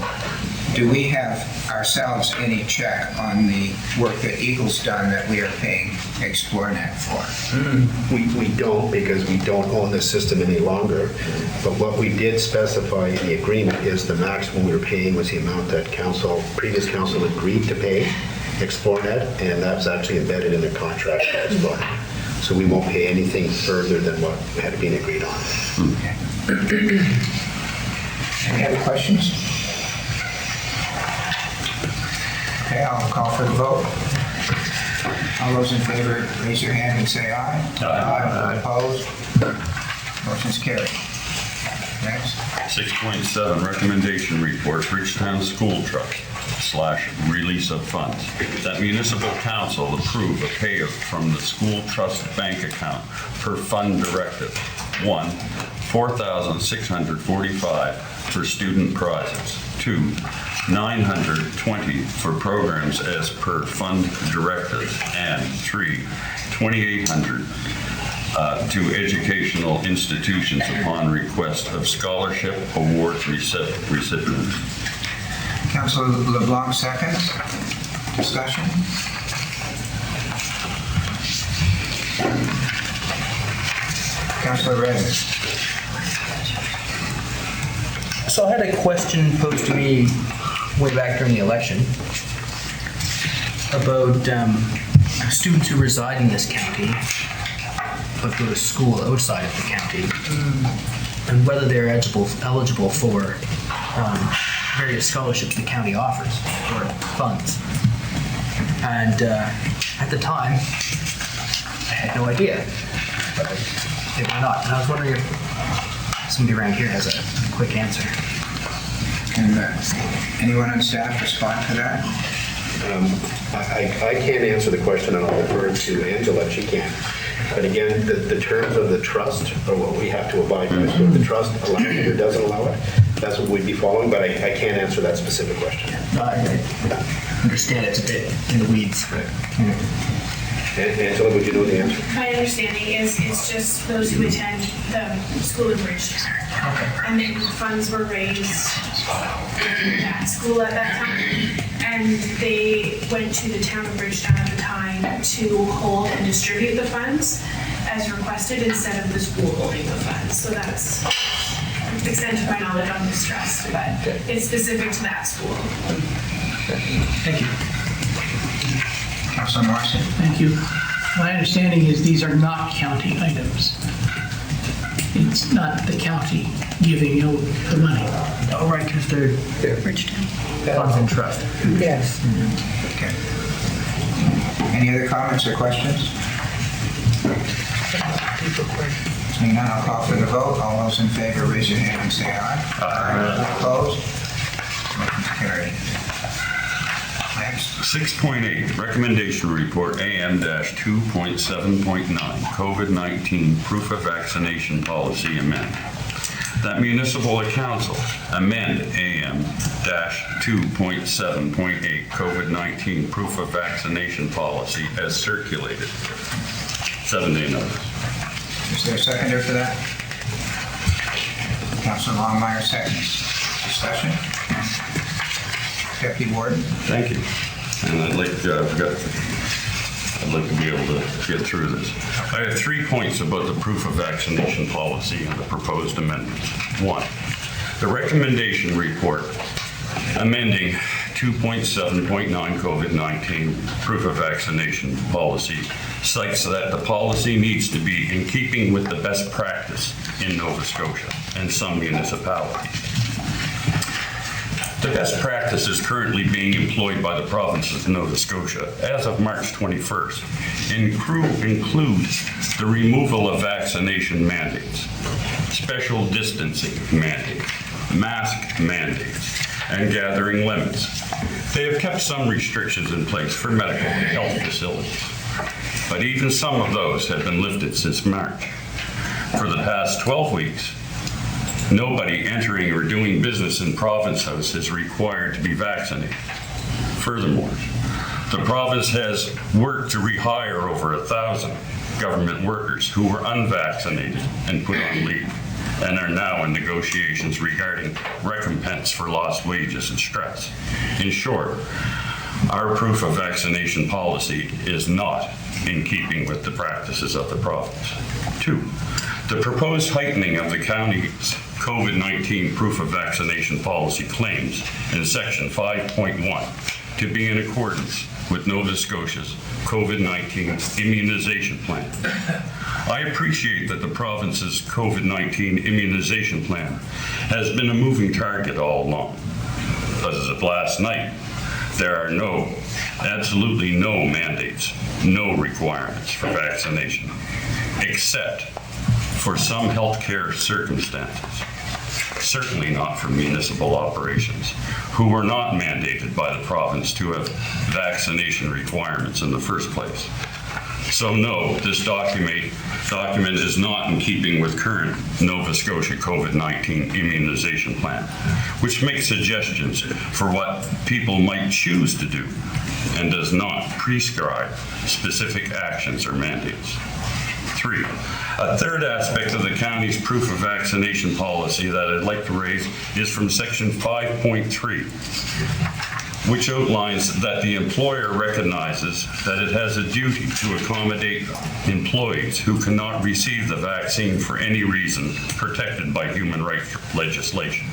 Do we have ourselves any check on the work that Eagle's done that we are paying Xplornet for? We don't, because we don't own the system any longer. But what we did specify in the agreement is the maximum we were paying was the amount that previous council agreed to pay Xplornet, and that's actually embedded in the contract with Xplornet. So we won't pay anything further than what had been agreed on. Okay. Any other questions? Okay, I'll call for the vote. All those in favor, raise your hand and say aye. Aye. Opposed? Motion's carried. Next. 6.7, Recommendation Report, Bridgetown School Trust / release of funds. That Municipal Council approve a payout from the school trust bank account per fund directive. 1, $4,645 for student prizes. 2, $920 for programs as per fund directive. And 3, $2,800 to educational institutions upon request of scholarship award recipients. Councilor LeBlanc seconds. Discussion? Councilor Redden. So I had a question posed to me way back during the election about students who reside in this county but go to school outside of the county and whether they're eligible for various scholarships the county offers or funds. And at the time, I had no idea whether they were not. And I was wondering if somebody around here has a quick answer. Can anyone on staff respond to that? I can't answer the question, and I'll defer to Angela if she can. But again, the terms of the trust are what we have to abide by. So if the trust allows it or doesn't allow it, that's what we'd be following, but I can't answer that specific question. I understand it's a bit in the weeds, but. Angela, would you know the answer? My understanding is it's just those who attend the school in Bridgetown. And then funds were raised at school at that time. And they went to the town of Bridgetown at the time to hold and distribute the funds as requested instead of the school holding the funds. So that's the extent of my knowledge on this trust, but it's specific to that school. Thank you. Councilor Morrison? Thank you. My understanding is these are not county items. It's not the county giving out the money. Oh, right, because they're Bridgetown. funds and trust. Yes. Okay. Any other comments or questions? Seeing none, I'll call for the vote. All those in favor, raise your hand and say aye. Aye. Opposed? Motion's carried. Next. 6.8, recommendation report AM-2.7.9, COVID-19 proof of vaccination policy amendment. That municipal council amend AM-2.7.8 COVID-19 proof of vaccination policy as circulated. 7-day notice. Is there a seconder for that? Councilor Longmire seconds. Discussion? Deputy Warden? Thank you. And I'd like to be able to get through this. I have 3 points about the proof of vaccination policy and the proposed amendments. 1, the recommendation report amending 2.7.9 COVID-19 proof of vaccination policy cites that the policy needs to be in keeping with the best practice in Nova Scotia and some municipalities. The best practice is currently being employed by the province of Nova Scotia as of March 21st. Includes the removal of vaccination mandates, special distancing mandates, mask mandates, and gathering limits. They have kept some restrictions in place for medical and health facilities, but even some of those have been lifted since March. For the past 12 weeks, nobody entering or doing business in Province House is required to be vaccinated. Furthermore, the province has worked to rehire over 1,000 government workers who were unvaccinated and put on leave, and are now in negotiations regarding recompense for lost wages and stress. In short, our proof of vaccination policy is not in keeping with the practices of the province. 2, the proposed heightening of the county's COVID-19 proof of vaccination policy claims in section 5.1 to be in accordance with Nova Scotia's COVID-19 immunization plan. I appreciate that the province's COVID-19 immunization plan has been a moving target all along. But as of last night, there are absolutely no mandates, no requirements for vaccination, except for some healthcare circumstances. Certainly not for municipal operations, who were not mandated by the province to have vaccination requirements in the first place. So no, this document is not in keeping with current Nova Scotia COVID-19 immunization plan, which makes suggestions for what people might choose to do and does not prescribe specific actions or mandates. 3, a third aspect of the county's proof of vaccination policy that I'd like to raise is from section 5.3, which outlines that the employer recognizes that it has a duty to accommodate employees who cannot receive the vaccine for any reason protected by human rights legislation.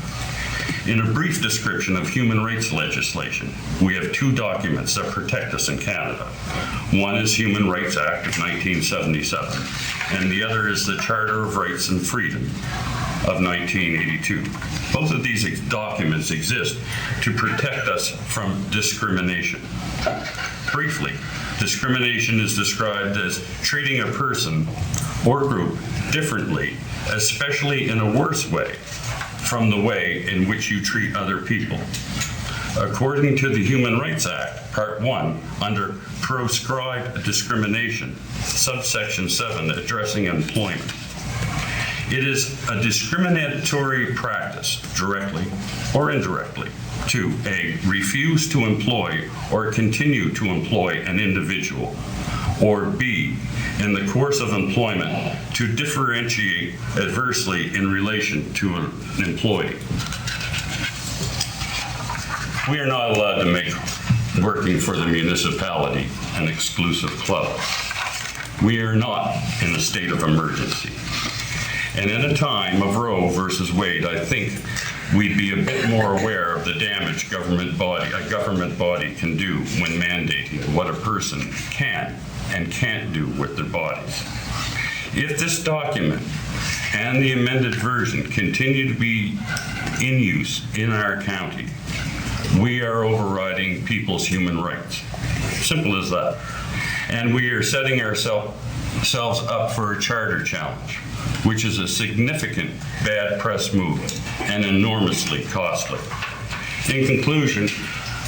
In a brief description of human rights legislation, we have 2 documents that protect us in Canada. One is Human Rights Act of 1977, and the other is the Charter of Rights and Freedom of 1982. Both of these documents exist to protect us from discrimination. Briefly, discrimination is described as treating a person or group differently especially in a worse way, from the way in which you treat other people. According to the Human Rights Act, Part 1, under proscribed discrimination, subsection 7, addressing employment. It is a discriminatory practice, directly or indirectly, to A, refuse to employ or continue to employ an individual, or B, in the course of employment, to differentiate adversely in relation to an employee. We are not allowed to make working for the municipality an exclusive club. We are not in a state of emergency. And in a time of Roe versus Wade, I think we'd be a bit more aware of the damage a government body can do when mandating what a person can and can't do with their bodies. If this document and the amended version continue to be in use in our county, we are overriding people's human rights. Simple as that. And we are setting ourselves up for a charter challenge, which is a significant bad press move and enormously costly. In conclusion,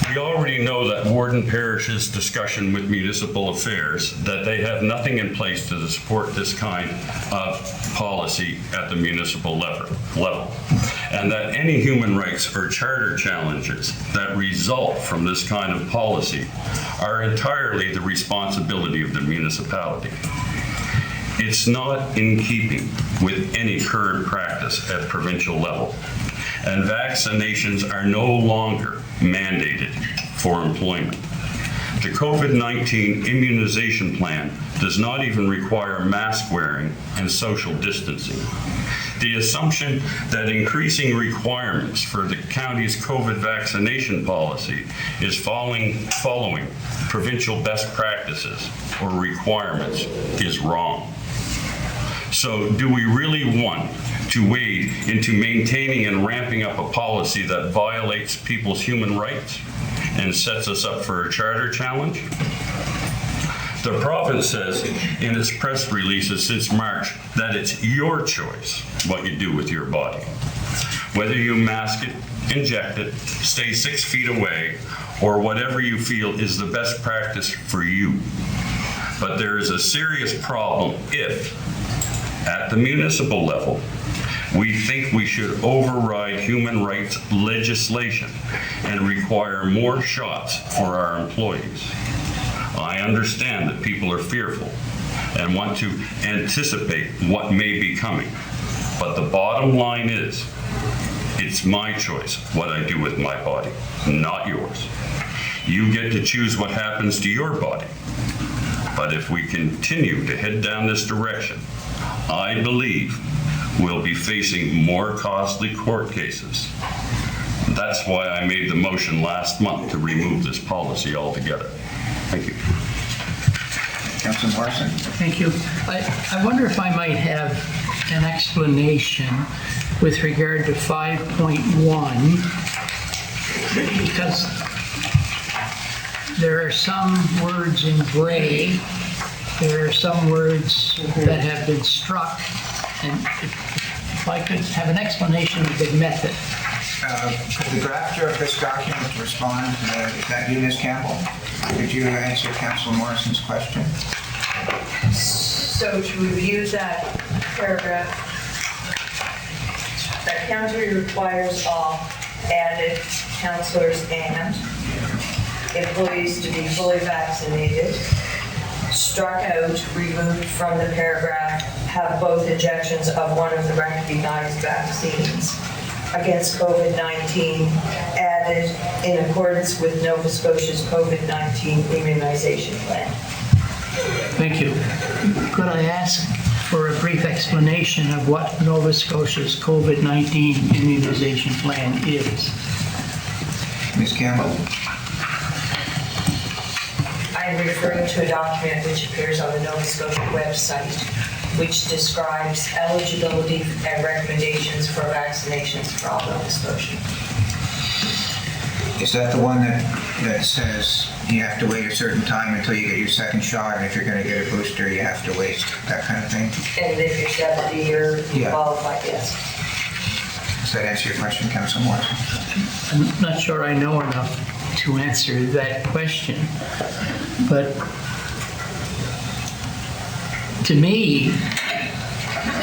we already know that Warden Parish's discussion with municipal affairs that they have nothing in place to support this kind of policy at the municipal level, and that any human rights or charter challenges that result from this kind of policy are entirely the responsibility of the municipality. It's not in keeping with any current practice at provincial level, and vaccinations are no longer mandated for employment. The COVID-19 immunization plan does not even require mask wearing and social distancing. The assumption that increasing requirements for the county's COVID vaccination policy is following provincial best practices or requirements is wrong. So do we really want to wade into maintaining and ramping up a policy that violates people's human rights and sets us up for a charter challenge? The province says in its press releases since March that it's your choice what you do with your body. Whether you mask it, inject it, stay 6 feet away, or whatever you feel is the best practice for you. But there is a serious problem if, at the municipal level, we think we should override human rights legislation and require more shots for our employees. I understand that people are fearful and want to anticipate what may be coming, but the bottom line is, it's my choice what I do with my body, not yours. You get to choose what happens to your body. But if we continue to head down this direction, I believe we'll be facing more costly court cases. That's why I made the motion last month to remove this policy altogether. Thank you. Councilor Morrison? Thank you. I wonder if I might have an explanation with regard to 5.1, because there are some words in gray, there are some words that have been struck, and if I could have an explanation of the method. Could the drafter of this document respond? Is that you, Ms. Campbell? Could you answer Councilor Morrison's question? So to review that paragraph, that county requires all added counselors and employees to be fully vaccinated, struck out, removed from the paragraph, have both injections of one of the recognized vaccines against COVID-19 added in accordance with Nova Scotia's COVID-19 immunization plan. Thank you. Could I ask for a brief explanation of what Nova Scotia's COVID-19 immunization plan is? Ms. Campbell? I'm referring to a document which appears on the Nova Scotia website, which describes eligibility and recommendations for vaccinations for all Nova Scotia. Is that the one that says you have to wait a certain time until you get your second shot, and if you're gonna get a booster, you have to wait, that kind of thing? And if you're 70, you're Yeah. qualified, yes. Does that answer your question, Councilor Moore? I'm not sure I know enough to answer that question, but to me,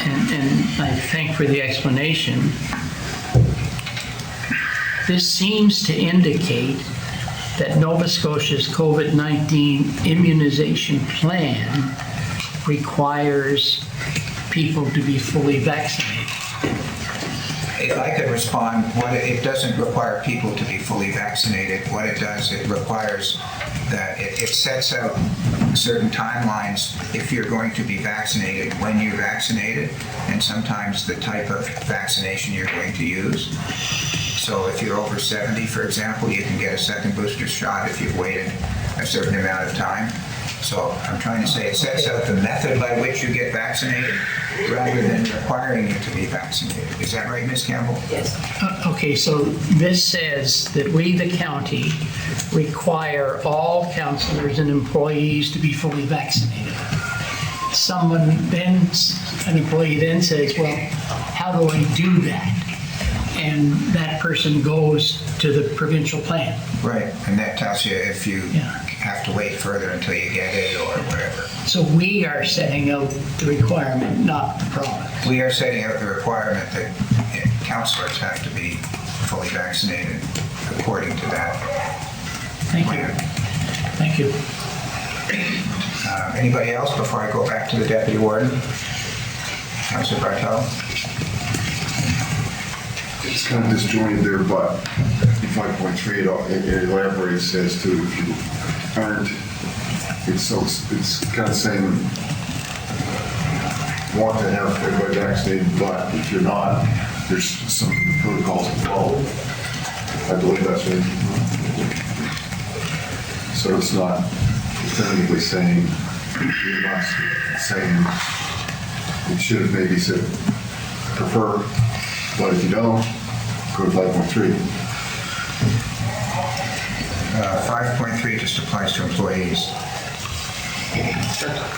and I thank for the explanation, this seems to indicate that Nova Scotia's COVID-19 immunization plan requires people to be fully vaccinated. If I could respond, it doesn't require people to be fully vaccinated. What it does, it requires that it sets out certain timelines if you're going to be vaccinated, when you're vaccinated, and sometimes the type of vaccination you're going to use. So if you're over 70, for example, you can get a second booster shot if you've waited a certain amount of time. So I'm trying to say it sets out the method by which you get vaccinated rather than requiring you to be vaccinated. Is that right, Ms. Campbell? Yes. Okay, so this says that we, the county, require all councillors and employees to be fully vaccinated. An employee then says, well, how do I do that? And that person goes to the provincial plan. Right, and that tells you if you Yeah. have to wait further until you get it or whatever. So we are setting out the requirement, not the province. We are setting out the requirement that councillors have to be fully vaccinated according to that. Thank you. plan. Thank you. Anybody else before I go back to the deputy warden? Councillor Bartel? It's kind of disjointed there, but in 5.3, it elaborates as to if you aren't, it's kind of saying, want to have everybody vaccinated, but if you're not, there's some protocols involved. I believe that's right. So it's not definitively saying, you're not saying, it should have maybe said prefer, but if you don't, go to 5.3. 5.3 just applies to employees.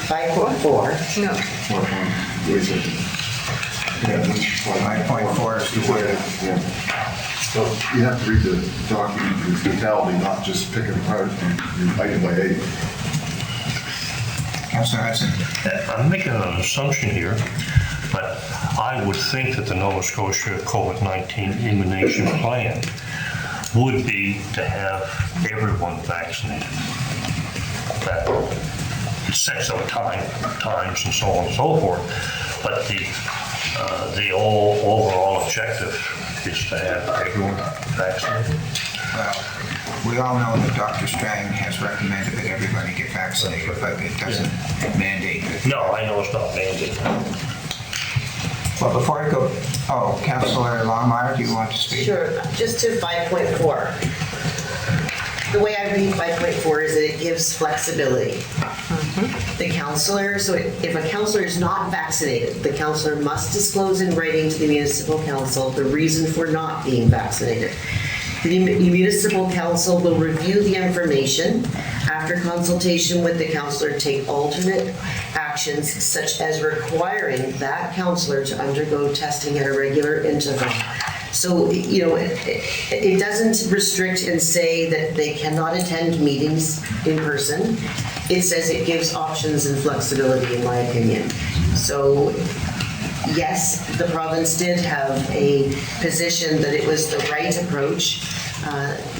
5.4. No. 5.4 is the word. Yeah. So you have to read the document in totality, not just pick it apart item by item. Councillor Hudson? I'm making an assumption here, but I would think that the Nova Scotia COVID-19 immunization plan would be to have everyone vaccinated. That it sets out times and so on and so forth, but the overall objective is to have everyone vaccinated. Well, we all know that Dr. Strang has recommended that everybody get vaccinated, but it doesn't mandate it. No, I know it's not mandated. Well, before I go, Councillor Longmire, do you want to speak? Sure, just to 5.4. The way I read 5.4 is that it gives flexibility. The counselor, so if a counselor is not vaccinated, the counselor must disclose in writing to the municipal council the reason for not being vaccinated. The municipal council will review the information. After consultation with the counselor, take alternate actions such as requiring that counselor to undergo testing at a regular interval. So, it doesn't restrict and say that they cannot attend meetings in person. It says it gives options and flexibility, in my opinion. So, yes, the province did have a position that it was the right approach.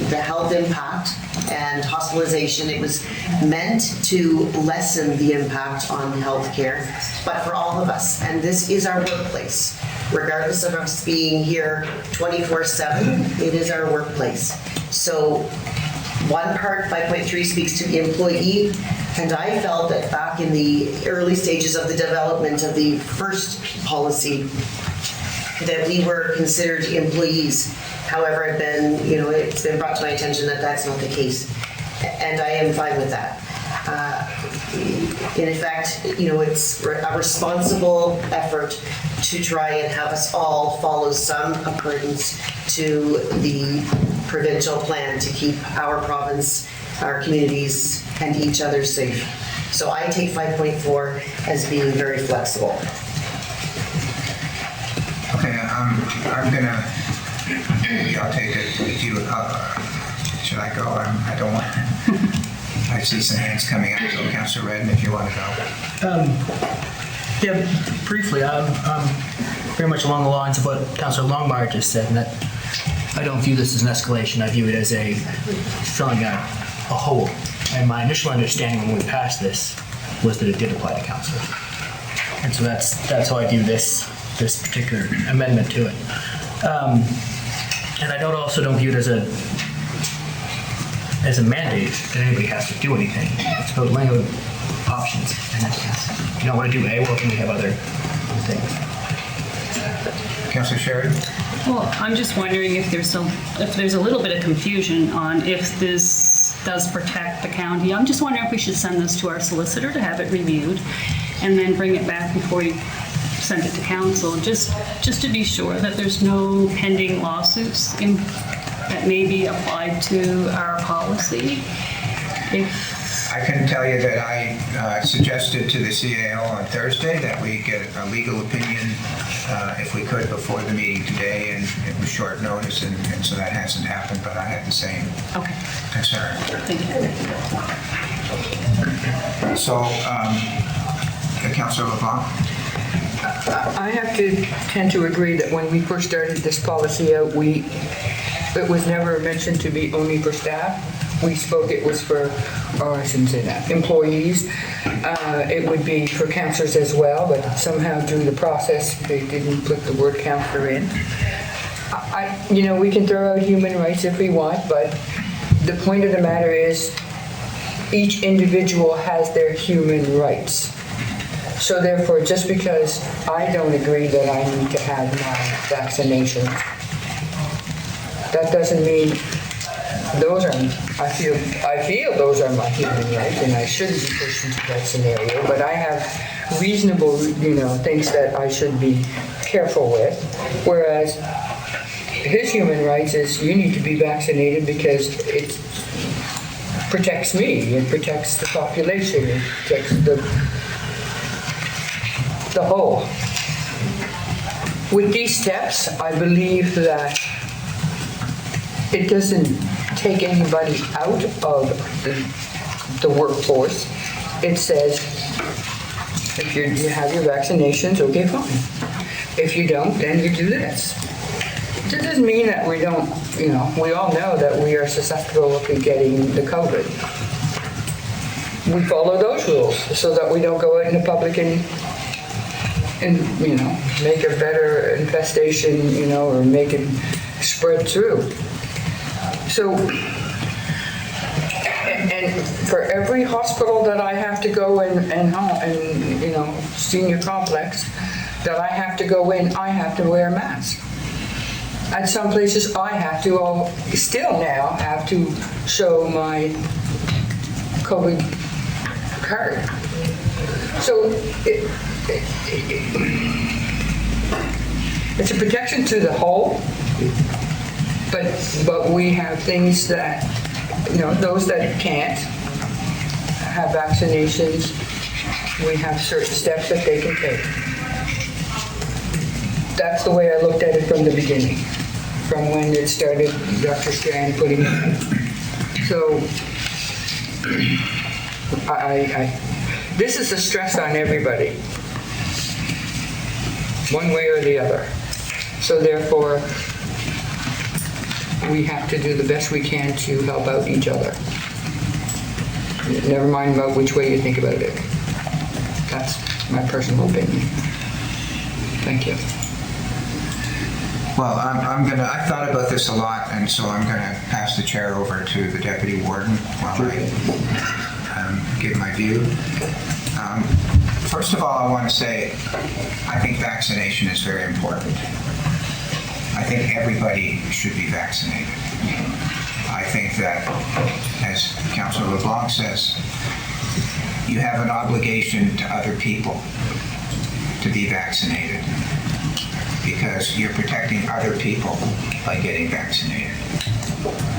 The health impact and hospitalization, it was meant to lessen the impact on healthcare, but for all of us. And this is our workplace. Regardless of us being here 24/7, it is our workplace. So one part, 5.3, speaks to the employee, and I felt that back in the early stages of the development of the first policy, that we were considered employees. However, it's been brought to my attention that that's not the case, and I am fine with that. in effect, it's a responsible effort to try and have us all follow some accordance to the provincial plan to keep our province, our communities, and each other safe. So I take 5.4 as being very flexible. Okay, I'm gonna, I'll take it with you. Should I go? I don't want, I see some hands coming up, so Councillor Redden, if you want to go. Yeah, briefly, I'm very much along the lines of what Councillor Longmire just said, and that I don't view this as an escalation. I view it as a filling a hole. And my initial understanding when we passed this was that it did apply to councillors. And so that's how I view this particular amendment to it. And I also don't view it as a mandate that anybody has to do anything. It's about laying out options. And if you don't want to do A, well, then we have other things. Councillor Sheridan? Well, I'm just wondering if there's a little bit of confusion on if this does protect the county. I'm just wondering if we should send this to our solicitor to have it reviewed and then bring it back before we send it to council, just to be sure that there's no pending lawsuits that may be applied to our policy. I can tell you that I suggested to the CAO on Thursday that we get a legal opinion if we could before the meeting today, and it was short notice, and so that hasn't happened, but I had the same concern. Thank you. So, Councillor LeBlanc? I have to tend to agree that when we first started this policy out, it was never mentioned to be only for staff. We spoke it was for, I shouldn't say that, employees. It would be for councillors as well, but somehow during the process, they didn't put the word councillor in. We can throw out human rights if we want, but the point of the matter is each individual has their human rights. So therefore, just because I don't agree that I need to have my vaccinations, that doesn't mean those are, I feel those are my human rights, and I shouldn't be pushed into that scenario, but I have reasonable, things that I should be careful with, whereas his human rights is you need to be vaccinated because it protects me, it protects the population, it protects the whole. With these steps, I believe that it doesn't take anybody out of the workforce. It says, if you have your vaccinations, okay, fine. If you don't, then you do this. It doesn't mean that we don't, we all know that we are susceptible to getting the COVID. We follow those rules so that we don't go out in the public and make a better infestation, or make it spread through. So, and for every hospital that I have to go in and senior complex that I have to go in, I have to wear a mask. At some places, I have to still now have to show my COVID card. So it's a protection to the whole, but we have things that, those that can't have vaccinations, we have certain steps that they can take. That's the way I looked at it from the beginning, from when it started, Dr. Strand putting it in. So, this is a stress on everybody, one way or the other. So therefore, we have to do the best we can to help out each other. Never mind about which way you think about it. That's my personal opinion. Thank you. Well, I thought about this a lot, and so I'm gonna pass the chair over to the deputy warden while I give my view. First of all, I want to say, I think vaccination is very important. I think everybody should be vaccinated. I think that, as Councillor LeBlanc says, you have an obligation to other people to be vaccinated because you're protecting other people by getting vaccinated.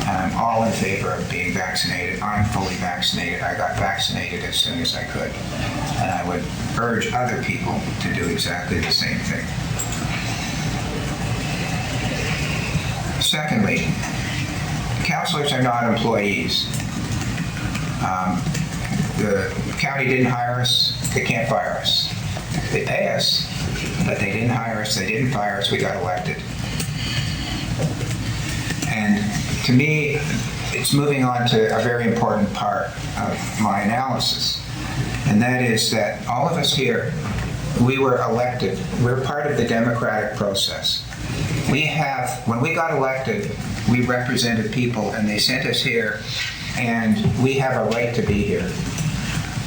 And I'm all in favor of being vaccinated. I'm fully vaccinated. I got vaccinated as soon as I could. And I would urge other people to do exactly the same thing. Secondly, counselors are not employees. The county didn't hire us, they can't fire us. They pay us, but they didn't hire us, they didn't fire us, we got elected. And to me, it's moving on to a very important part of my analysis. And that is that all of us here, we were elected. We're part of the democratic process. When we got elected, we represented people and they sent us here, and we have a right to be here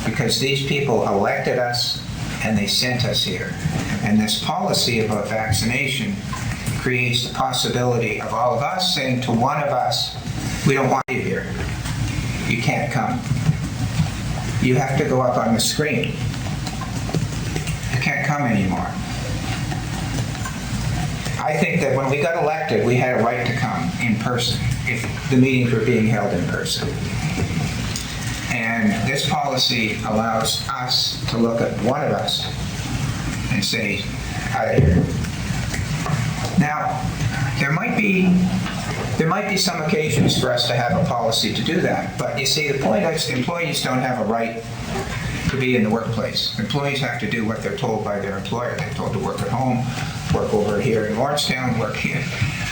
because these people elected us and they sent us here. And this policy about vaccination creates the possibility of all of us saying to one of us, we don't want you here. You can't come. You have to go up on the screen. You can't come anymore. I think that when we got elected, we had a right to come in person if the meetings were being held in person. And this policy allows us to look at one of us and say, out of here. Now, there might be some occasions for us to have a policy to do that, but you see, the point is employees don't have a right to be in the workplace. Employees have to do what they're told by their employer. They're told to work at home, work over here in Lawrencetown, work here.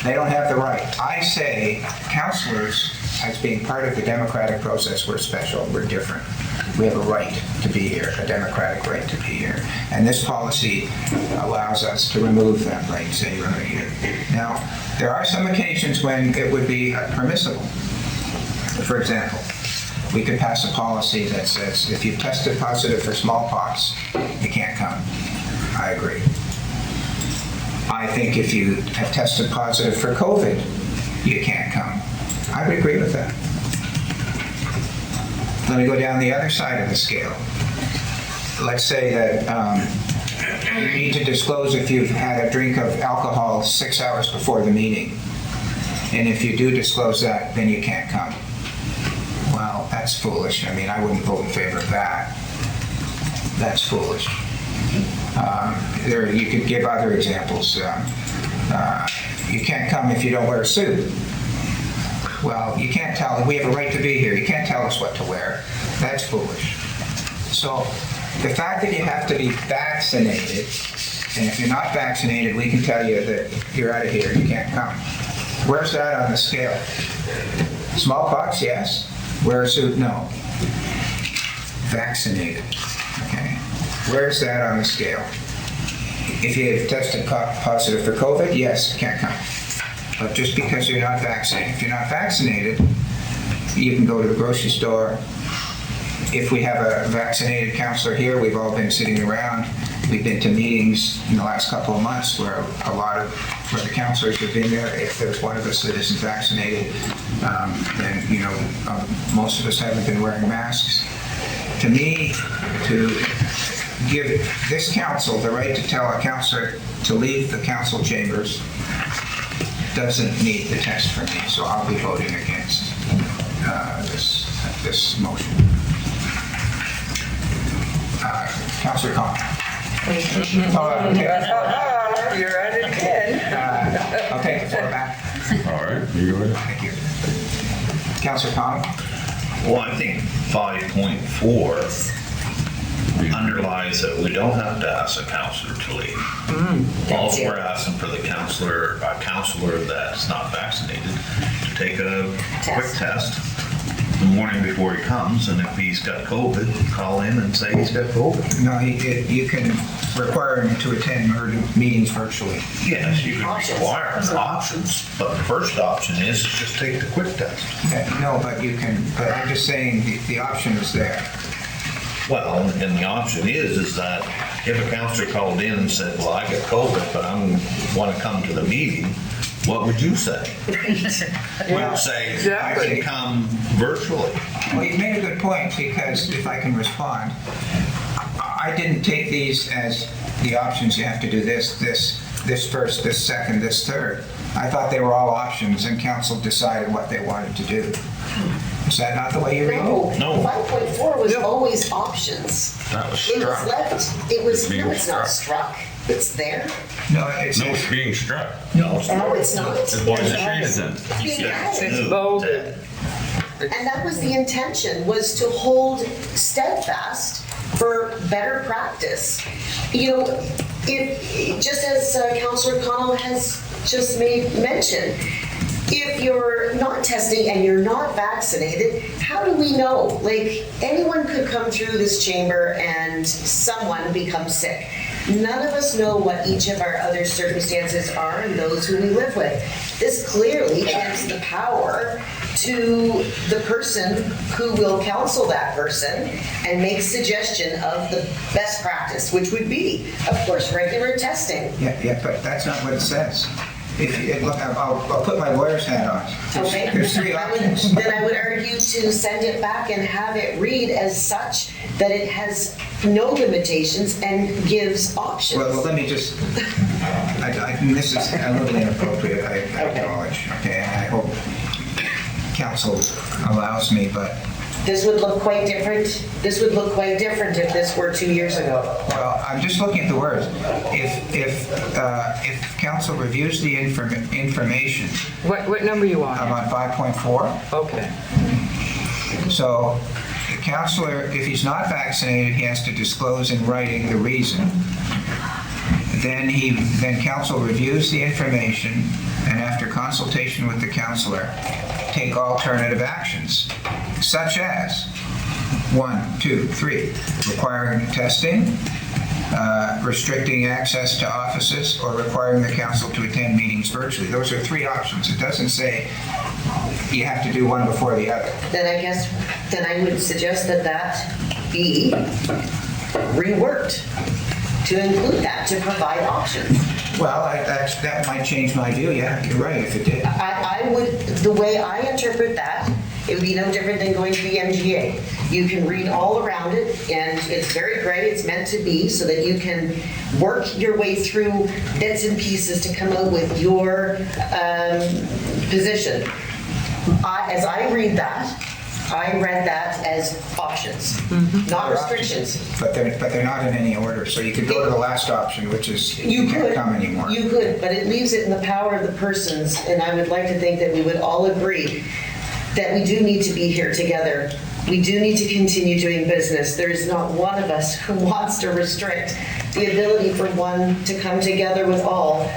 They don't have the right. I say counselors, as being part of the democratic process, we're special, we're different. We have a right to be here, a democratic right to be here. And this policy allows us to remove that right, say right here. Now, there are some occasions when it would be permissible. For example, we could pass a policy that says if you've tested positive for smallpox, you can't come. I agree. I think if you have tested positive for COVID, you can't come. I would agree with that. Let me go down the other side of the scale. Let's say that you need to disclose if you've had a drink of alcohol 6 hours before the meeting. And if you do disclose that, then you can't come. Well, that's foolish. I mean, I wouldn't vote in favor of that. That's foolish. You could give other examples. You can't come if you don't wear a suit. Well, you can't tell, we have a right to be here. You can't tell us what to wear. That's foolish. So the fact that you have to be vaccinated, and if you're not vaccinated, we can tell you that you're out of here, you can't come. Where's that on the scale? Smallpox, yes. Wear a suit, no. Vaccinated, okay. Where's that on the scale? If you have tested positive for COVID, yes, you can't come. But just because you're not vaccinated. If you're not vaccinated, you can go to the grocery store. If we have a vaccinated counselor here, we've all been sitting around. We've been to meetings in the last couple of months where the counselors have been there. If there's one of us that isn't vaccinated, then most of us haven't been wearing masks. To me, to give this council the right to tell a counselor to leave the council chambers doesn't meet the test for me, so I'll be voting against this motion. Councillor Cotw. You're at it again. I'll take the floor back. All right, you go ahead. Thank you. Councillor Cotw. Well, I think 5.4 underlies that we don't have to ask a counselor to leave. Also, we're asking for a counselor that's not vaccinated to take a quick test the morning before he comes, and if he's got COVID, call in and say he's got COVID. No, you can require him to attend meetings virtually. Yes, you can require options, but the first option is just take the quick test. No, but you can, but I'm just saying the option is there. Well, and the option is that if a counselor called in and said, well, I got COVID, but I want to come to the meeting, what would you say? We would say, I can come virtually. Well, you made a good point, because if I can respond, I didn't take these as the options. You have to do this first, this second, this third. I thought they were all options, and council decided what they wanted to do. Is that not the way you read it? No. 5.4 was always options. That was It was struck. left, no, it's not struck. It's there. No, it's No, it's being struck. No. No, it's not. Why is it shaded then? It's being added. It's bolded. And that was the intention, was to hold steadfast for better practice. You know, if, just as Councillor Cotw has just made mention, if you're not testing and you're not vaccinated, how do we know? Like, anyone could come through this chamber and someone become sick. None of us know what each of our other circumstances are and those who we live with. This clearly gives the power to the person who will counsel that person and make suggestion of the best practice, which would be, of course, regular testing. Yeah, but that's not what it says. Look, I'll put my lawyer's hat on. Okay. There's three options. Then I would argue to send it back and have it read as such that it has no limitations and gives options. Well, let me just, this is a little inappropriate, I acknowledge, okay, and I hope council allows me, but. This would look quite different. This would look quite different if this were 2 years ago. Well, I'm just looking at the words. If council reviews the information. What number you on? I'm on 5.4. Okay. So the counselor, if he's not vaccinated, he has to disclose in writing the reason. Then council reviews the information, and after consultation with the counselor, take alternative actions, such as 1, 2, 3, requiring testing, restricting access to offices, or requiring the council to attend meetings virtually. Those are three options. It doesn't say you have to do one before the other. Then I would suggest that be reworked to include that, to provide options. Well, that might change my view. Yeah, you're right, if it did. I would, the way I interpret that, it would be no different than going to the MGA. You can read all around it, and it's very great. It's meant to be so that you can work your way through bits and pieces to come out with your position. As I read that, I read that as options, not restrictions. But they're not in any order, so you could go to the last option, which is you can't come anymore. You could, but it leaves it in the power of the persons, and I would like to think that we would all agree that we do need to be here together. We do need to continue doing business. There is not one of us who wants to restrict the ability for one to come together with all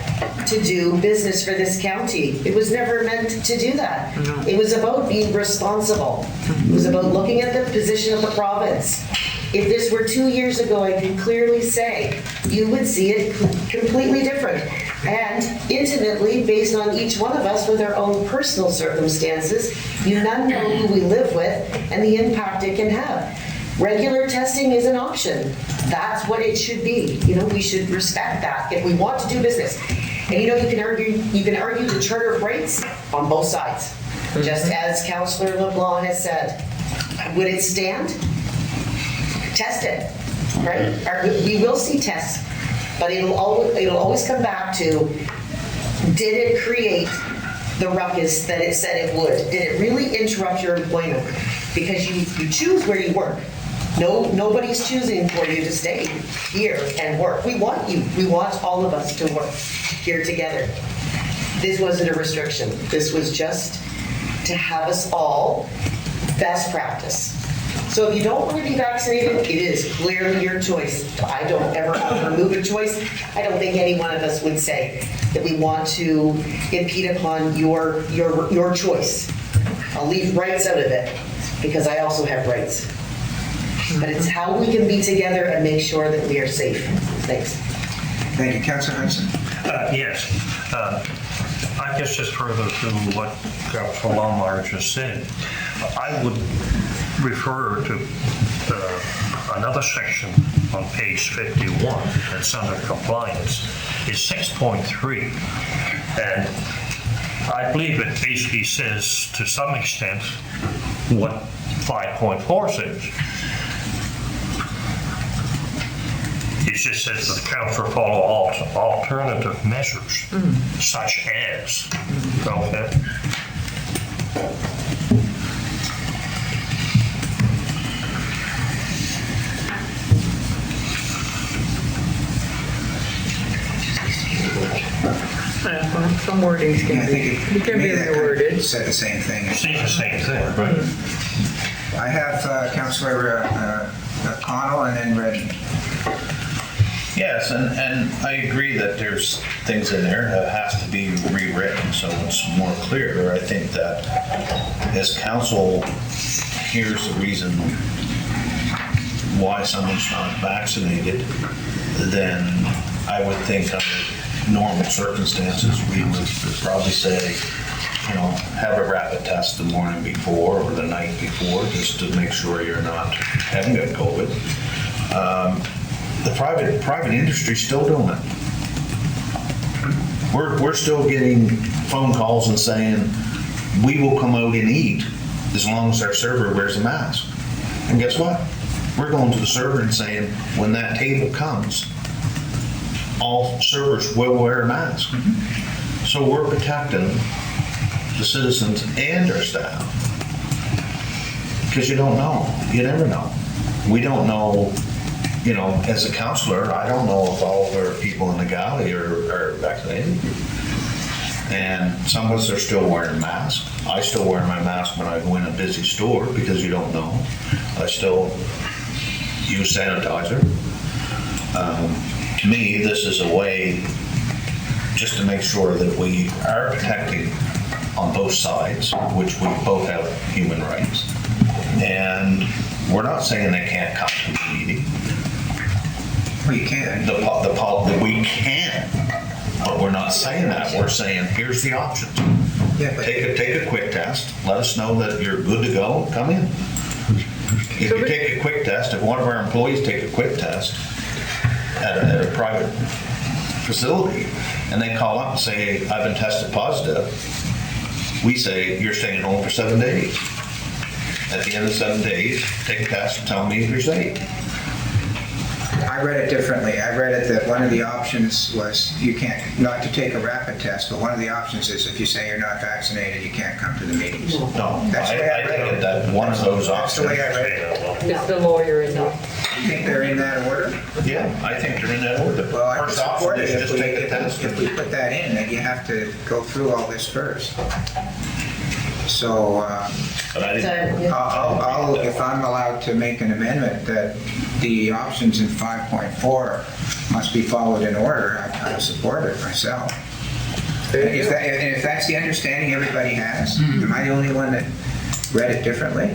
to do business for this county. It was never meant to do that. It was about being responsible. It was about looking at the position of the province. If this were 2 years ago, I can clearly say you would see it completely different. And intimately, based on each one of us with our own personal circumstances, you none know who we live with and the impact it can have. Regular testing is an option. That's what it should be. You know, we should respect that if we want to do business. And you know, you can argue the Charter of Rights on both sides. Just as Councillor LeBlanc has said, would it stand? Test it, right? We will see tests, but it'll always come back to, did it create the ruckus that it said it would? Did it really interrupt your employment? Because you choose where you work. Nobody's choosing for you to stay here and work. We want you. We want all of us to work here together. This wasn't a restriction. This was just to have us all best practice. So if you don't want to be vaccinated, it is clearly your choice. I don't ever remove a choice. I don't think any one of us would say that we want to impede upon your choice. I'll leave rights out of it because I also have rights. But it's how we can be together and make sure that we are safe. Thanks. Thank you. Councillor Hudson. Yes. I guess just further to what Councillor Lomar just said, I would refer to another section on page 51 that's under compliance. It's 6.3. And I believe it basically says, to some extent, what 5.4 says. It just says that the council follow all alternative measures, such as. Okay. Some wordings I can think be, it can be maybe that kind of reworded. said the same thing. It seems the same thing, right? I have Councillor Connell and then Redden. Yes, and I agree that there's things in there that has to be rewritten so it's more clear. I think that as council hears the reason why someone's not vaccinated, then I would think under normal circumstances, we would probably say, you know, have a rapid test the morning before or the night before, just to make sure you're not having got COVID. The private industry's still doing it. We're still getting phone calls and saying, we will come out and eat as long as our server wears a mask. And guess what? We're going to the server and saying, when that table comes, all servers will wear a mask. So we're protecting the citizens and our staff. Because you don't know. You never know. We don't know, you know, as a counselor, I don't know if all of our people in the galley are vaccinated. And some of us are still wearing masks. I still wear my mask when I go in a busy store because you don't know. I still use sanitizer. To me, this is a way just to make sure that we are protecting on both sides, which we both have human rights. And we're not saying they can't come to the meeting. We can. We can, but we're not saying that. We're saying, here's the options. Yeah, but Take a quick test. Let us know that you're good to go. Come in. If you take a quick test, if one of our employees take a quick test at a private facility, and they call up and say, I've been tested positive, we say, you're staying home for 7 days. At the end of 7 days, take a test and tell me if you're safe. I read it differently. I read it that one of the options was you can't, not to take a rapid test, but one of the options is if you say you're not vaccinated, you can't come to the meetings. No, That's the way I read think it. that one of those That's the options. way I read it. Is the lawyer in there? You think they're in that order? Yeah, I think they're in that order. Well, I would First support option it is if just take the test. we put that in, that you have to go through all this first. So, But I didn't. I'll, if I'm allowed to make an amendment that the options in 5.4 must be followed in order, I support it myself. Is that, and if that's the understanding everybody has, am I the only one that read it differently?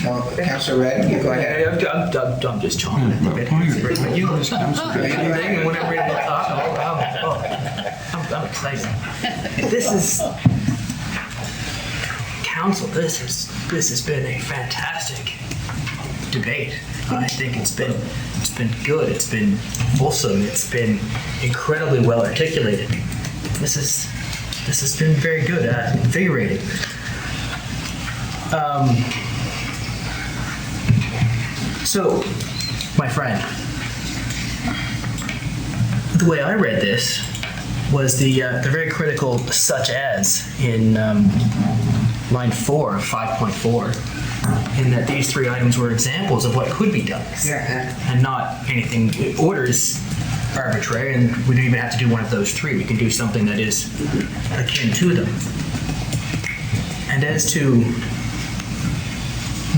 Well, Councilor Redden, you go ahead. I'm just chomping at the bit. You anything, and whenever ready to talk, I'm excited. This is council. This has been a fantastic debate. I think it's been good. It's been fulsome. It's been incredibly well articulated. This has been very good. Invigorating. So, my friend, the way I read this was the very critical "such as" in line 4 of 5.4, in that these three items were examples of what could be done, and not anything. Order is arbitrary, and we don't even have to do one of those three. We can do something that is akin to them. And as to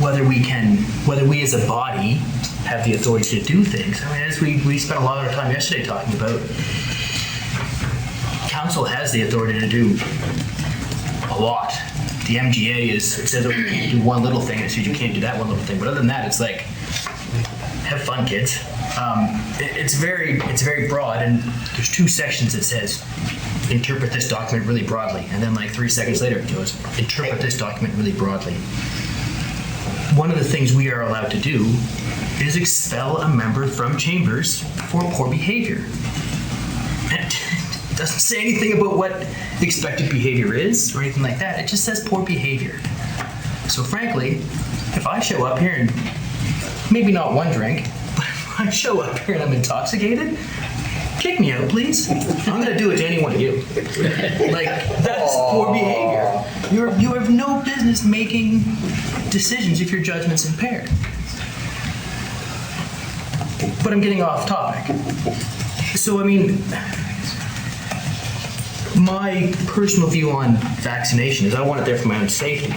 whether we as a body have the authority to do things. I mean, as we spent a lot of our time yesterday talking about, council has the authority to do a lot. The MGA it says, oh, you can't do one little thing, it says you can't do that one little thing. But other than that, it's like, have fun, kids. It's very broad, and there's two sections that says, interpret this document really broadly. And then like 3 seconds later, it goes, interpret this document really broadly. One of the things we are allowed to do is expel a member from chambers for poor behavior. And it doesn't say anything about what expected behavior is or anything like that. It just says poor behavior. So frankly, if I show up here and maybe not one drink, but if I show up here and I'm intoxicated, kick me out, please. I'm gonna do it to any one of you. Like, that's poor behavior. You have no business making decisions if your judgment's impaired. But I'm getting off topic. So, I mean, my personal view on vaccination is I want it there for my own safety.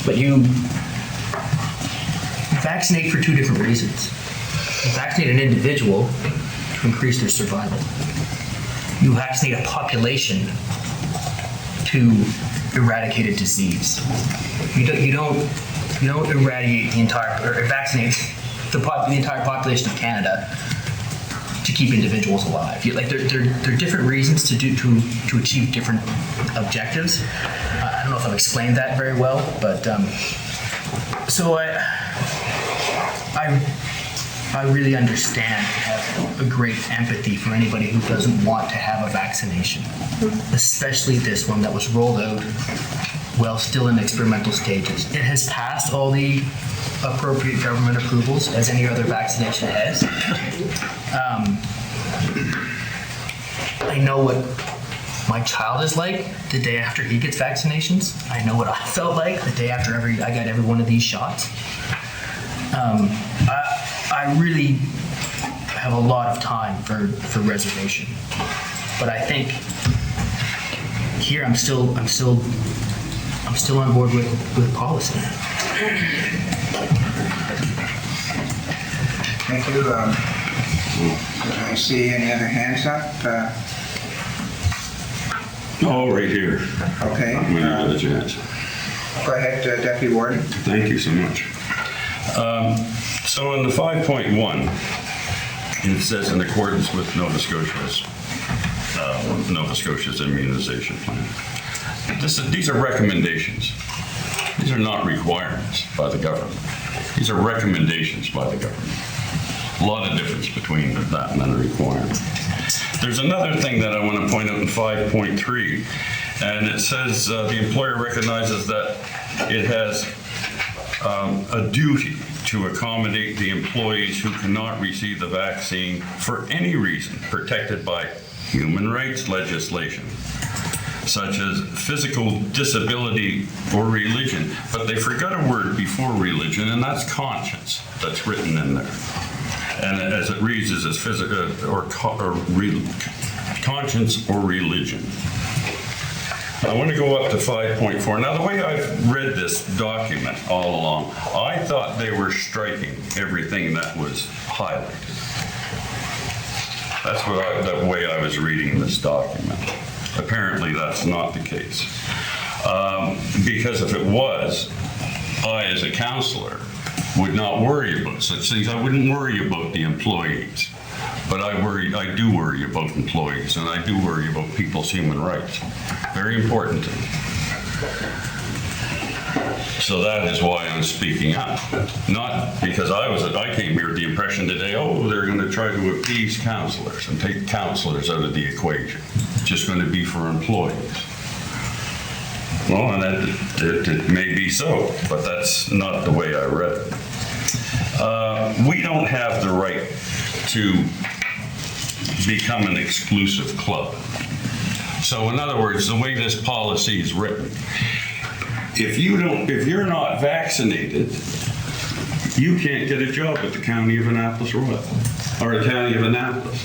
But you vaccinate for two different reasons. You vaccinate an individual to increase their survival. You vaccinate a population to eradicate a disease. You don't eradicate the entire, or vaccinate the entire population of Canada to keep individuals alive. Like there are different reasons to achieve different objectives. I don't know if I've explained that very well, but so I really understand and have a great empathy for anybody who doesn't want to have a vaccination, especially this one that was rolled out while still in experimental stages. It has passed all the appropriate government approvals as any other vaccination has. I know what my child is like the day after he gets vaccinations. I know what I felt like the day after I got every one of these shots. I really have a lot of time for reservation, but I think here I'm still on board with policy. Thank you. Do I see any other hands up? Oh, right here. Okay. When you get a chance. Go ahead, Deputy Warden. Thank you so much. So in the 5.1, it says in accordance with Nova Scotia's immunization plan. These are recommendations. These are not requirements by the government. These are recommendations by the government. A lot of difference between that and a requirement. There's another thing that I want to point out in 5.3, and it says the employer recognizes that it has a duty to accommodate the employees who cannot receive the vaccine for any reason protected by human rights legislation, such as physical disability or religion. But they forgot a word before religion, and that's conscience. That's written in there. And as it reads, is as physical conscience or religion. I want to go up to 5.4. Now, the way I've read this document all along, I thought they were striking everything that was highlighted. That's the way I was reading this document. Apparently, that's not the case. Because if it was, I, as a counselor, would not worry about such things. I wouldn't worry about the employees. But I do worry about employees, and I do worry about people's human rights. Very important to me. So that is why I'm speaking up. Not because I came here with the impression today, oh, they're going to try to appease counselors and take counselors out of the equation. It's just going to be for employees. Well, and it may be so, but that's not the way I read it. We don't have the right to become an exclusive club. So in other words, the way this policy is written, if you're not vaccinated, you can't get a job at the County of Annapolis Royal or the County of Annapolis.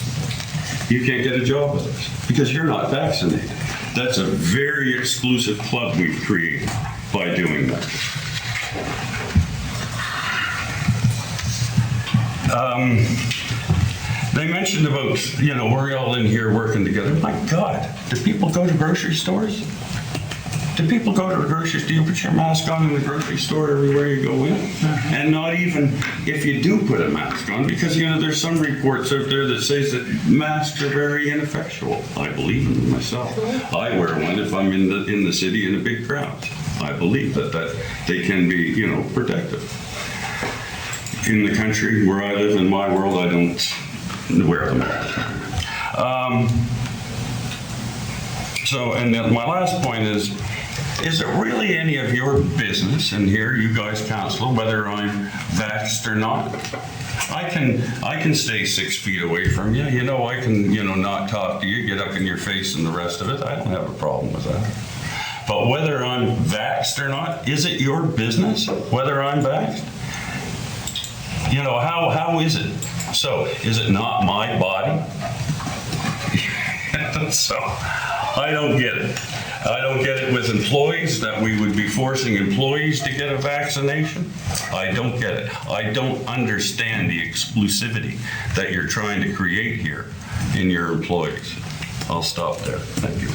You can't get a job with us because you're not vaccinated. That's a very exclusive club we've created by doing that. They mentioned about, we're all in here working together. My God, do people go to grocery stores? Do people go to a grocery store? Do you put your mask on in the grocery store everywhere you go in? And not even if you do put a mask on, because, there's some reports out there that says that masks are very ineffectual. I believe in them myself. I wear one if I'm in the city in a big crowd. I believe that they can be, protective. In the country where I live, in my world, I don't wear them all the time. And then my last point is, is it really any of your business in here, you guys council, whether I'm vaxxed or not? I can stay 6 feet away from you. You know, I can, not talk to you, get up in your face and the rest of it. I don't have a problem with that. But whether I'm vaxxed or not, is it your business whether I'm vaxxed? How is it? So, is it not my body? So, I don't get it. I don't get it with employees, that we would be forcing employees to get a vaccination. I don't get it. I don't understand the exclusivity that you're trying to create here in your employees. I'll stop there. Thank you.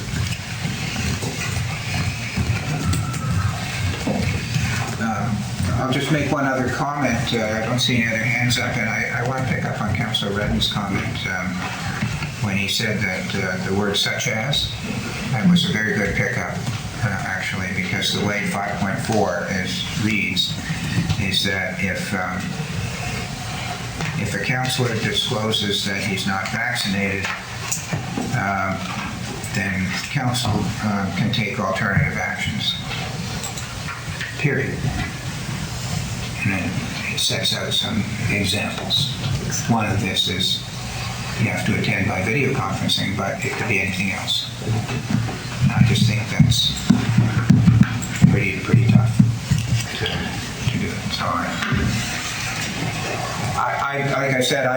I'll just make one other comment. I don't see any other hands up, and I want to pick up on Councillor Redden's comment when he said that the word "such as," that was a very good pickup, actually, because the way 5.4 reads is that if a councillor discloses that he's not vaccinated, then council can take alternative actions. Period. And then it sets out some examples. One of this is you have to attend by video conferencing, but it could be anything else. I just think that's pretty tough to do it. So like I said,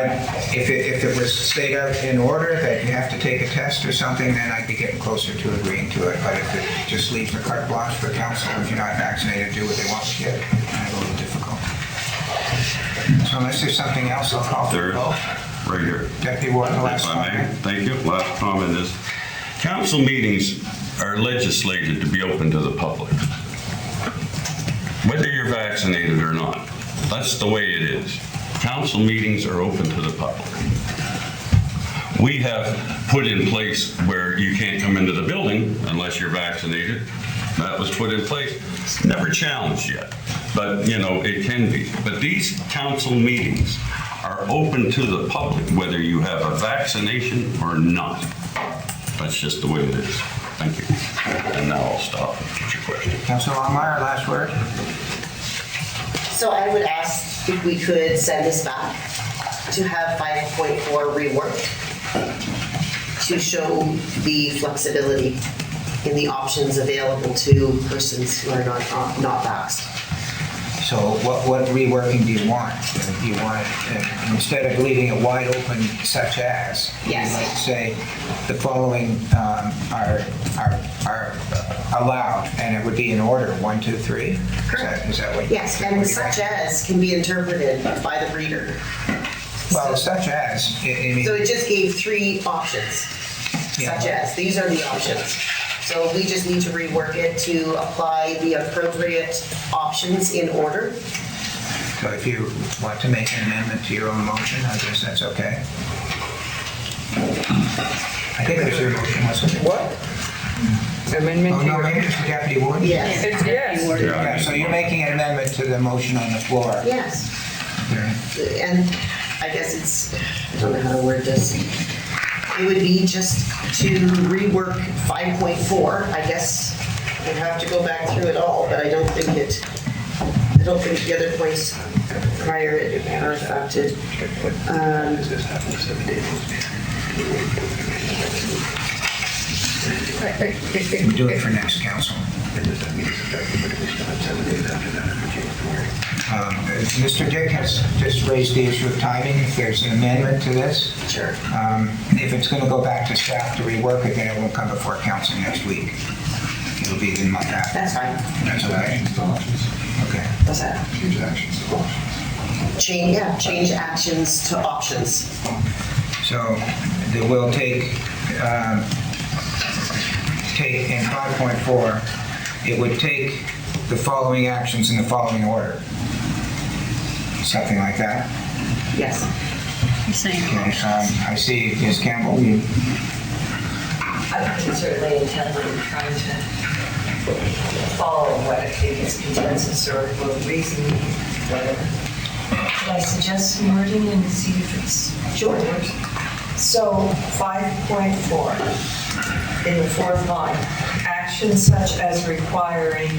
if it was stayed out in order that you have to take a test or something, then I'd be getting closer to agreeing to it. But if it just leaves a carte blanche for council, if you're not vaccinated, do what they want to get, it's a little difficult. So unless there's something else, I'll call for a vote. Right here. Deputy Warden, last If I may. comment. Thank you. Last comment is, council meetings are legislated to be open to the public, whether you're vaccinated or not. That's the way it is. Council meetings are open to the public. We have put in place where you can't come into the building unless you're vaccinated. That was put in place. Never challenged yet, but it can be. But these council meetings are open to the public whether you have a vaccination or not. That's just the way it is. Thank you. And now I'll stop and get your question. Councillor Longmire, last word. So I would ask if we could send this back to have 5.4 reworked to show the flexibility in the options available to persons who are not vaxxed. So what reworking do you want? Do you want, instead of leaving it wide open, such as, Yes. you might say the following are allowed, and it would be in order, 1, 2, 3? Correct. Is that what? Yes, and such as can be interpreted by the reader. Well, such as, I mean. So it just gave 3 options, Yeah. such as, these are the options. So we just need to rework it to apply the appropriate options in order. So if you want to make an amendment to your own motion, I guess that's okay. I think it was your motion, wasn't it? What? Amendment Oh, to no, your... maybe it's the deputy warden? Yes. It's yes. Yeah, so you're making an amendment to the motion on the floor. Yes. Okay. And I guess it's, I don't know how to word this. It would be just to rework 5.4. I guess we'd have to go back through it all, but I don't think the other points prior are affected. We'll do it for next council. Mr. Dick has just raised the issue of timing. If there's an amendment to this, Sure. If it's going to go back to staff to rework it, then it won't come before council next week. It'll be the month after. That's fine. That's okay. Okay. What's that? Change actions to options. Change actions to options. So they will take in 5.4, it would take the following actions in the following order. Something like that. Yes. You're saying Okay, I see Ms. Campbell, you, I can certainly intend on trying to follow what I think is consensus or reason, whatever. Can I suggest some wording and see if it's Sure. So 5.4, in the 4th line, actions such as requiring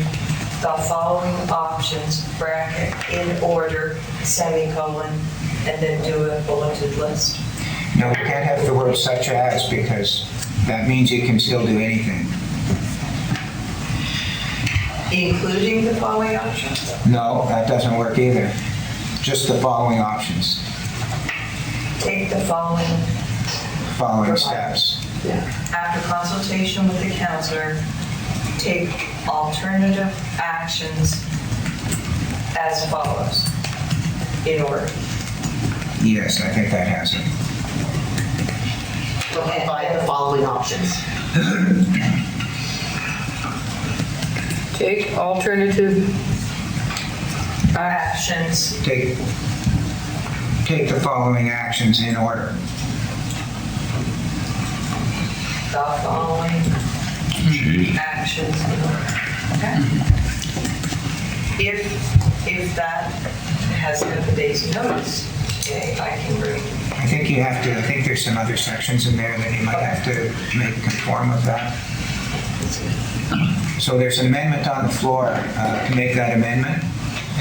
the following options, bracket, in order, semicolon, and then do a bulleted list. No, you can't have the word such as, because that means you can still do anything. Including the following options? No, that doesn't work either. Just the following options, Take the following, following steps. after consultation with the counselor, take alternative actions as follows, in order. Yes, I think that has it. So provide the following options. Take alternative Actions Take the following actions in order. the following actions in order. Okay. If that has enough a day's notice, okay, I can bring. I think there's some other sections in there that you might have to make conform with that. So there's an amendment on the floor to make that amendment.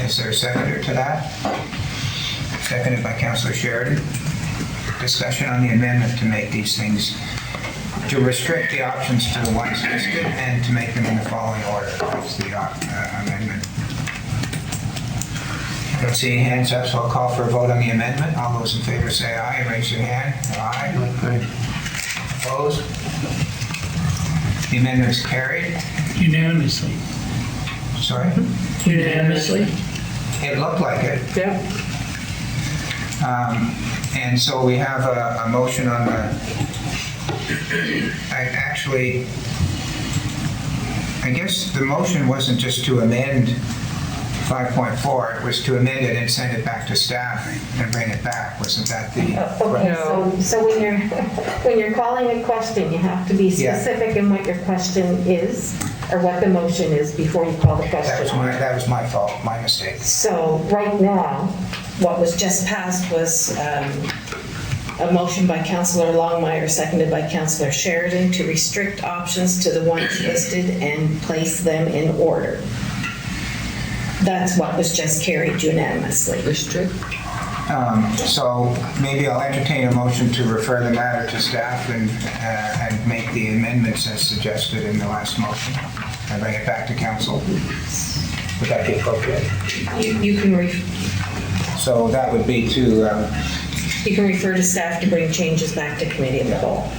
Is there a seconder to that? Seconded by Councillor Sheridan. Discussion on the amendment to make these things, to restrict the options to the ones listed and to make them in the following order. That's the amendment. I don't see any hands up, so I'll call for a vote on the amendment. All those in favor say aye. Raise your hand. Aye. Opposed? The amendment is carried. Unanimously. Sorry? Unanimously? It looked like it. Yeah. And so we have a motion on the, I guess the motion wasn't just to amend 5.4, it was to amend it and send it back to staff and bring it back. Wasn't that the? Okay, so when you're calling a question, you have to be Yeah. specific in what your question is, or what the motion is before you call the question. That was my fault, my mistake. So right now, What was just passed was a motion by Councillor Longmire, seconded by Councillor Sheridan, to restrict options to the ones listed and place them in order. That's what was just carried unanimously. Restrict? So maybe I'll entertain a motion to refer the matter to staff and make the amendments as suggested in the last motion and bring it back to council. Would that be appropriate? You can So that would be to, you can refer to staff to bring changes back to committee of the whole.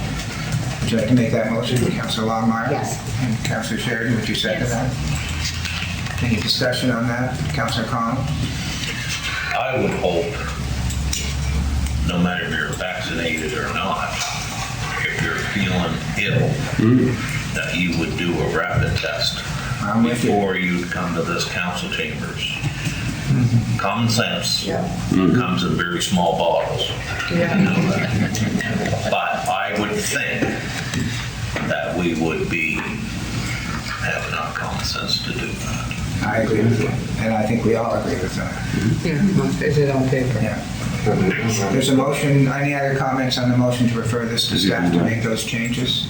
would you like to make that motion, Councillor Longmire? Yes. And Councillor Sheridan, would you second that? Any discussion on that? Councillor Connell? I would hope, no matter if you're vaccinated or not, if you're feeling ill, that you would do a rapid test before you come to this council chambers. Common sense comes in very small bottles. You know that. But I would think that we would have enough common sense to do that. I agree with you, and I think we all agree with that. Yeah, is it on paper? Yeah. There's a motion, any other comments on the motion to refer this to staff to make those changes?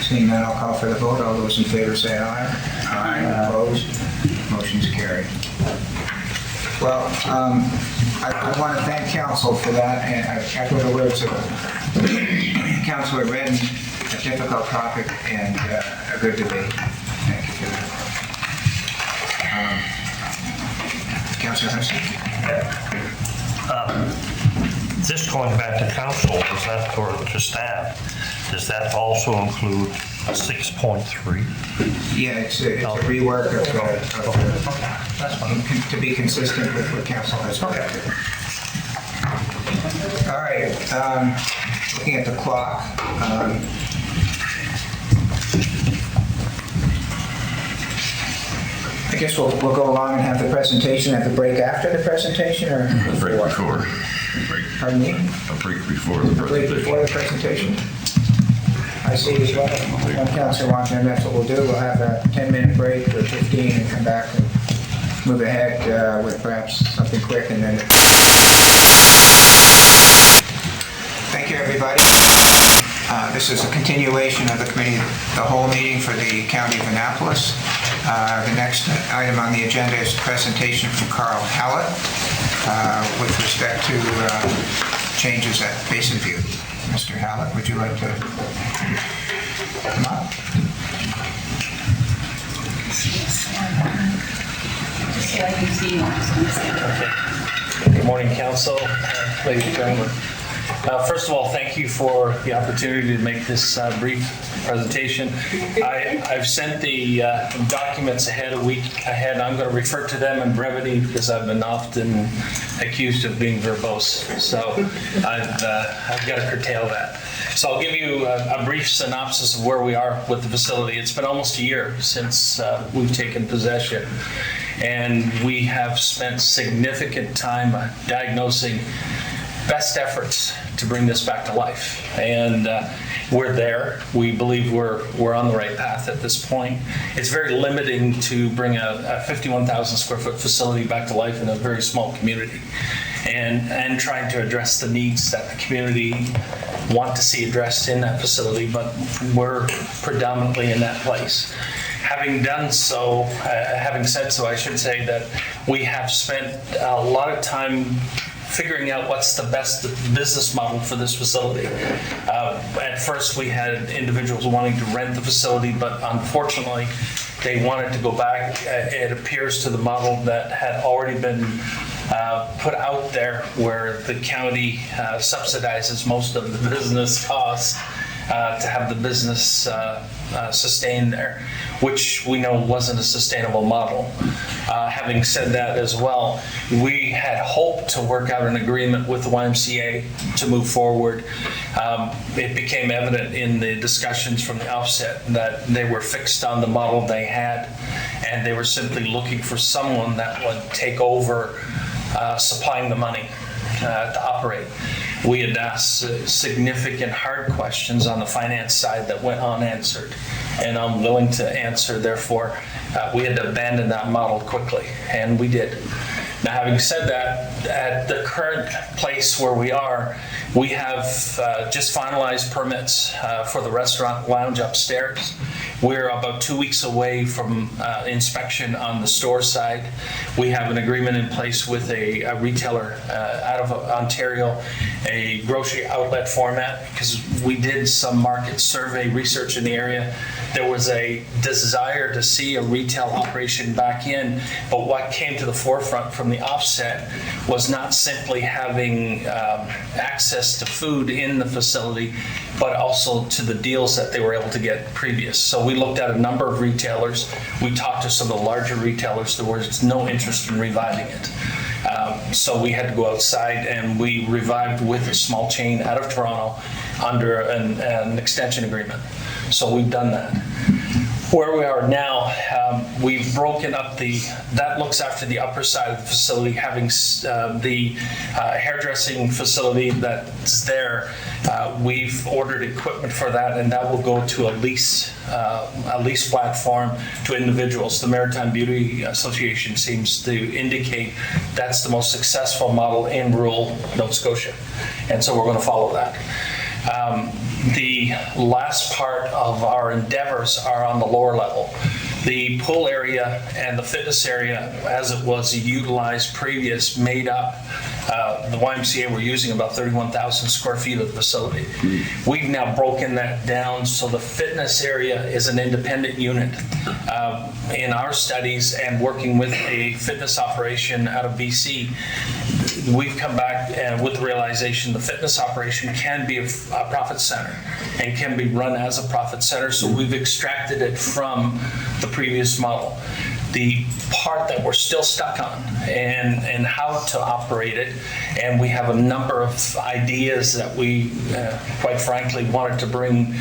Seeing none, I'll call for the vote. All those in favor say aye. Aye. Opposed? Motion's carried. Well, I want to thank council for that, and I echo the words of Councillor Redden, a difficult topic and a good debate. Thank you for that. Councillor Hudson? This going back to council, is that, or to staff, does that also include 6.3? Yeah, it's a rework of to be consistent with what council has directed. All right, looking at the clock. I guess we'll go along and have the presentation at the break after the presentation, or A break before. Pardon me? A break before the A break presentation. before the presentation? I see as well. One councillor wants, and that's what we'll do. We'll have a 10-minute break or 15 and come back and move ahead with perhaps something quick and then. Thank you, everybody. This is a continuation of the committee, the whole meeting for the County of Annapolis. The next item on the agenda is a presentation from Carl Hallett with respect to changes at Basin View. Mr. Hallett, would you like to come up? Just so I can see you. Good morning, Council, ladies and gentlemen. First of all, thank you for the opportunity to make this brief presentation. I've sent the documents a week ahead. I'm going to refer to them in brevity because I've been often accused of being verbose. So I've got to curtail that. So I'll give you a brief synopsis of where we are with the facility. It's been almost a year since we've taken possession. And we have spent significant time diagnosing best efforts to bring this back to life. And we're there. We believe we're on the right path at this point. It's very limiting to bring a 51,000 square foot facility back to life in a very small community. And trying to address the needs that the community want to see addressed in that facility, but we're predominantly in that place. Having said so, I should say that we have spent a lot of time figuring out what's the best business model for this facility. At first, we had individuals wanting to rent the facility, but unfortunately, they wanted to go back, it appears, to the model that had already been put out there, where the county subsidizes most of the business costs to have the business sustained there, which we know wasn't a sustainable model. Having said that as well, we had hoped to work out an agreement with the YMCA to move forward. It became evident in the discussions from the offset that they were fixed on the model they had, and they were simply looking for someone that would take over supplying the money to operate. We had asked significant hard questions on the finance side that went unanswered, and I'm willing to answer. Therefore, we had to abandon that model quickly, and we did. Now, having said that, at the current place where we are, we have just finalized permits for the restaurant lounge upstairs. We're about 2 weeks away from inspection on the store side. We have an agreement in place with a retailer out of Ontario, a grocery outlet format, because we did some market survey research in the area. There was a desire to see a retail operation back in, but what came to the forefront from the offset was not simply having access to food in the facility, but also to the deals that they were able to get previous. So we looked at a number of retailers. We talked to some of the larger retailers. There was no interest in reviving it. So we had to go outside, and we revived with a small chain out of Toronto under an extension agreement. So we've done that. Where we are now, we've broken up that looks after the upper side of the facility, having the hairdressing facility that's there. We've ordered equipment for that, and that will go to a lease platform to individuals. The Maritime Beauty Association seems to indicate that's the most successful model in rural Nova Scotia, and so we're going to follow that. The last part of our endeavors are on the lower level. The pool area and the fitness area, as it was utilized previous, made up. The YMCA were using about 31,000 square feet of the facility. We've now broken that down so the fitness area is an independent unit. In our studies and working with a fitness operation out of BC, we've come back and with the realization the fitness operation can be a profit center and can be run as a profit center, so we've extracted it from the previous model. The part that we're still stuck on and how to operate it, and we have a number of ideas that we quite frankly wanted to bring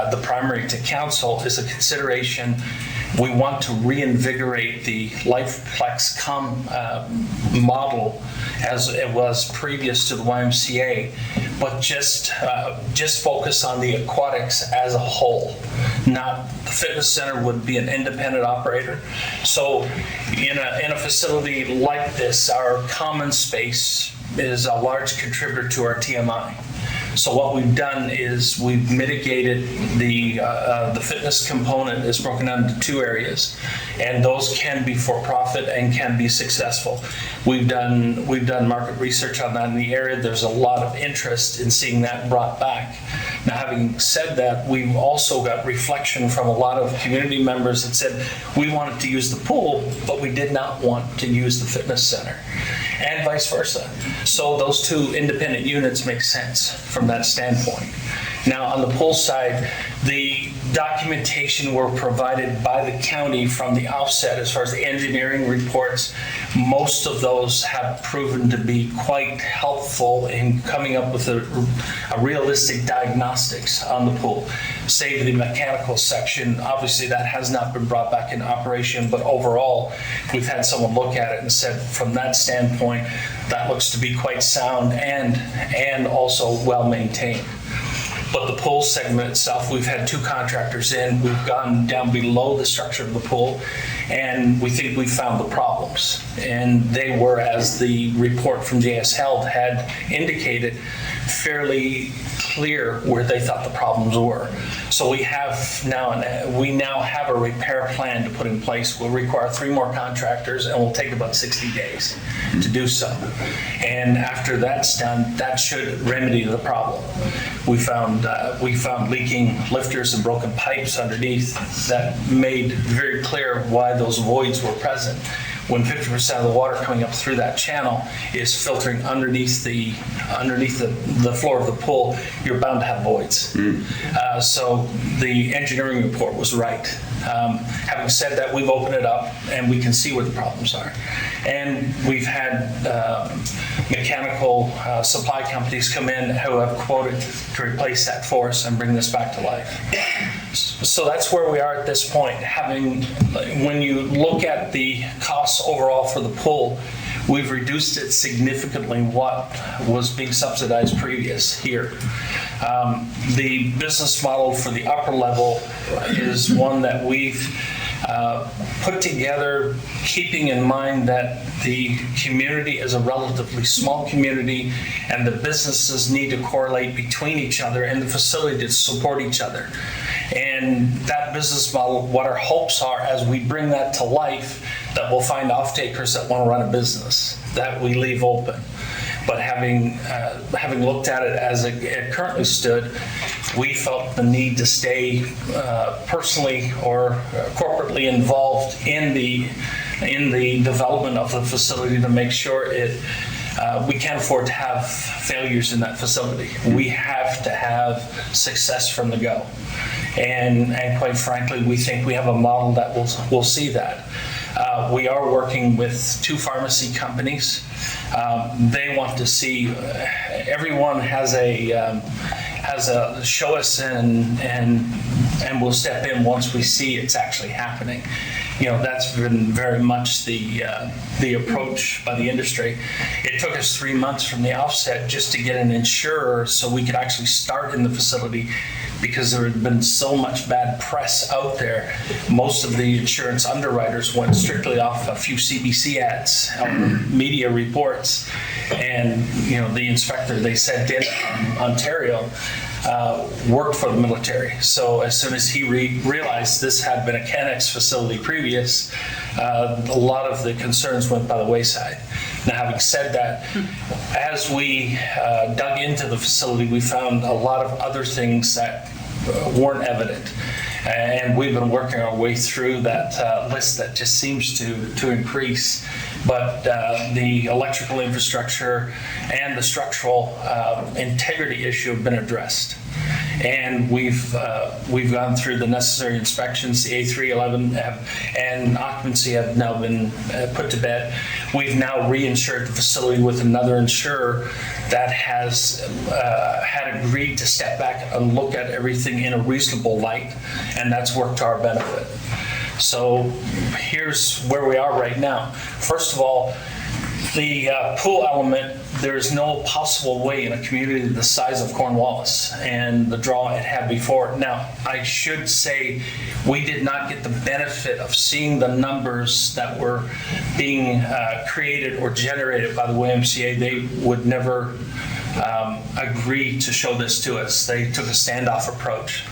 the primary to council, is a consideration. We want to reinvigorate the Lifeplex model as it was previous to the YMCA, but just focus on the aquatics as a whole. Not the fitness center would be an independent operator. So in a facility like this, our common space is a large contributor to our TMI. So what we've done is we've mitigated the fitness component is broken down into two areas, and those can be for profit and can be successful. We've done market research on that in the area. There's a lot of interest in seeing that brought back. Now, having said that, we've also got reflection from a lot of community members that said we wanted to use the pool, but we did not want to use the fitness center, and vice versa. So those two independent units make sense from that standpoint. Now, on the pool side, the documentation were provided by the county from the offset as far as the engineering reports. Most of those have proven to be quite helpful in coming up with a realistic diagnostics on the pool. Save the mechanical section, obviously that has not been brought back into operation, but overall, we've had someone look at it and said, from that standpoint, that looks to be quite sound and also well maintained. But the pool segment itself, we've had two contractors in. We've gone down below the structure of the pool, and we think we found the problems. And they were, as the report from JS Held had indicated, fairly clear where they thought the problems were. So we now have a repair plan to put in place. We'll require 3 more contractors, and will take about 60 days to do so. And after that's done, that should remedy the problem. We found leaking lifters and broken pipes underneath that made very clear why those voids were present. When 50% of the water coming up through that channel is filtering underneath the floor of the pool, you're bound to have voids. So the engineering report was right. Having said that, we've opened it up and we can see where the problems are. And we've had mechanical supply companies come in who have quoted to replace that for us and bring this back to life. So that's where we are at this point. When you look at the costs overall for the pool, we've reduced it significantly what was being subsidized previous here. The business model for the upper level is one that we've put together keeping in mind that the community is a relatively small community and the businesses need to correlate between each other and the facility to support each other. And that business model, what our hopes are as we bring that to life, that we'll find off-takers that want to run a business, that we leave open. But having looked at it as it currently stood, we felt the need to stay personally or corporately involved in the development of the facility to make sure we can't afford to have failures in that facility. We have to have success from the go. And quite frankly, we think we have a model that will see that. We are working with 2 pharmacy companies. They want to see, everyone has a show us and we'll step in once we see it's actually happening. That's been very much the approach by the industry. It took us 3 months from the offset just to get an insurer so we could actually start in the facility, because there had been so much bad press out there. Most of the insurance underwriters went strictly off a few CBC ads, media reports, and the inspector they sent in from Ontario worked for the military. So as soon as he realized this had been a Canex facility previous, a lot of the concerns went by the wayside. Now, having said that, as we dug into the facility, we found a lot of other things that weren't evident. And we've been working our way through that list that just seems to increase. But the electrical infrastructure and the structural integrity issue have been addressed. And we've gone through the necessary inspections. The A311 and occupancy have now been put to bed. We've now reinsured the facility with another insurer that has had agreed to step back and look at everything in a reasonable light, and that's worked to our benefit. So here's where we are right now. First of all, the pool element, there's no possible way in a community the size of Cornwallis and the draw it had before. Now, I should say we did not get the benefit of seeing the numbers that were being created or generated by the YMCA. They would never agreed to show this to us. They took a standoff approach.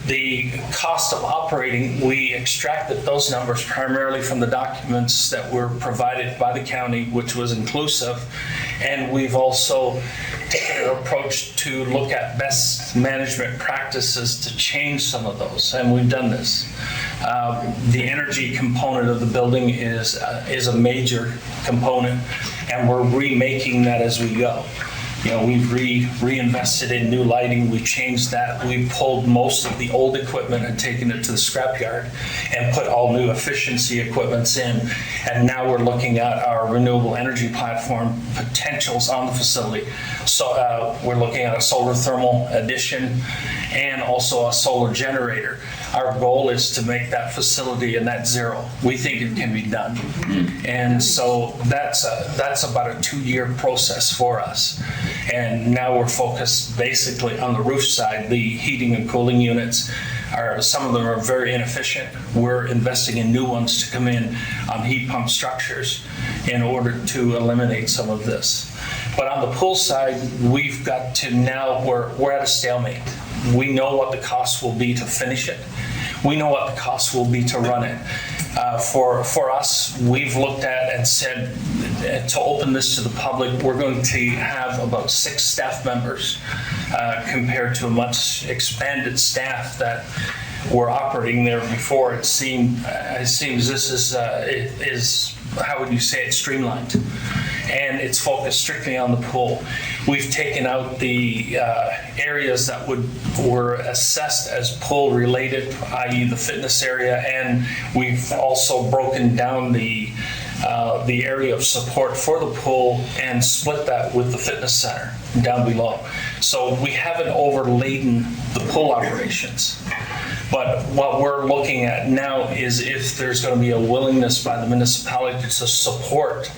The cost of operating, we extracted those numbers primarily from the documents that were provided by the county, which was inclusive. And we've also taken an approach to look at best management practices to change some of those, and we've done this. The energy component of the building is a major component, and we're remaking that as we go. You know, we've reinvested in new lighting, we changed that, we pulled most of the old equipment and taken it to the scrapyard and put all new efficiency equipments in. And now we're looking at our renewable energy platform potentials on the facility. So we're looking at a solar thermal addition and also a solar generator. Our goal is to make that facility a net zero. We think it can be done. And so that's about a 2-year process for us. And now we're focused basically on the roof side. The heating and cooling units some of them are very inefficient. We're investing in new ones to come in on heat pump structures in order to eliminate some of this. But on the pool side, we've got to now, we're at a stalemate. We know what the cost will be to finish it. We know what the cost will be to run it. For us, we've looked at and said, to open this to the public, we're going to have about 6 staff members compared to a much expanded staff that were operating there before. It seems this is how would you say it, streamlined. And it's focused strictly on the pool. We've taken out the areas that were assessed as pool related, i.e. the fitness area, and we've also broken down the area of support for the pool and split that with the fitness center down below. So we haven't overladen the pool operations. But what we're looking at now is if there's going to be a willingness by the municipality to support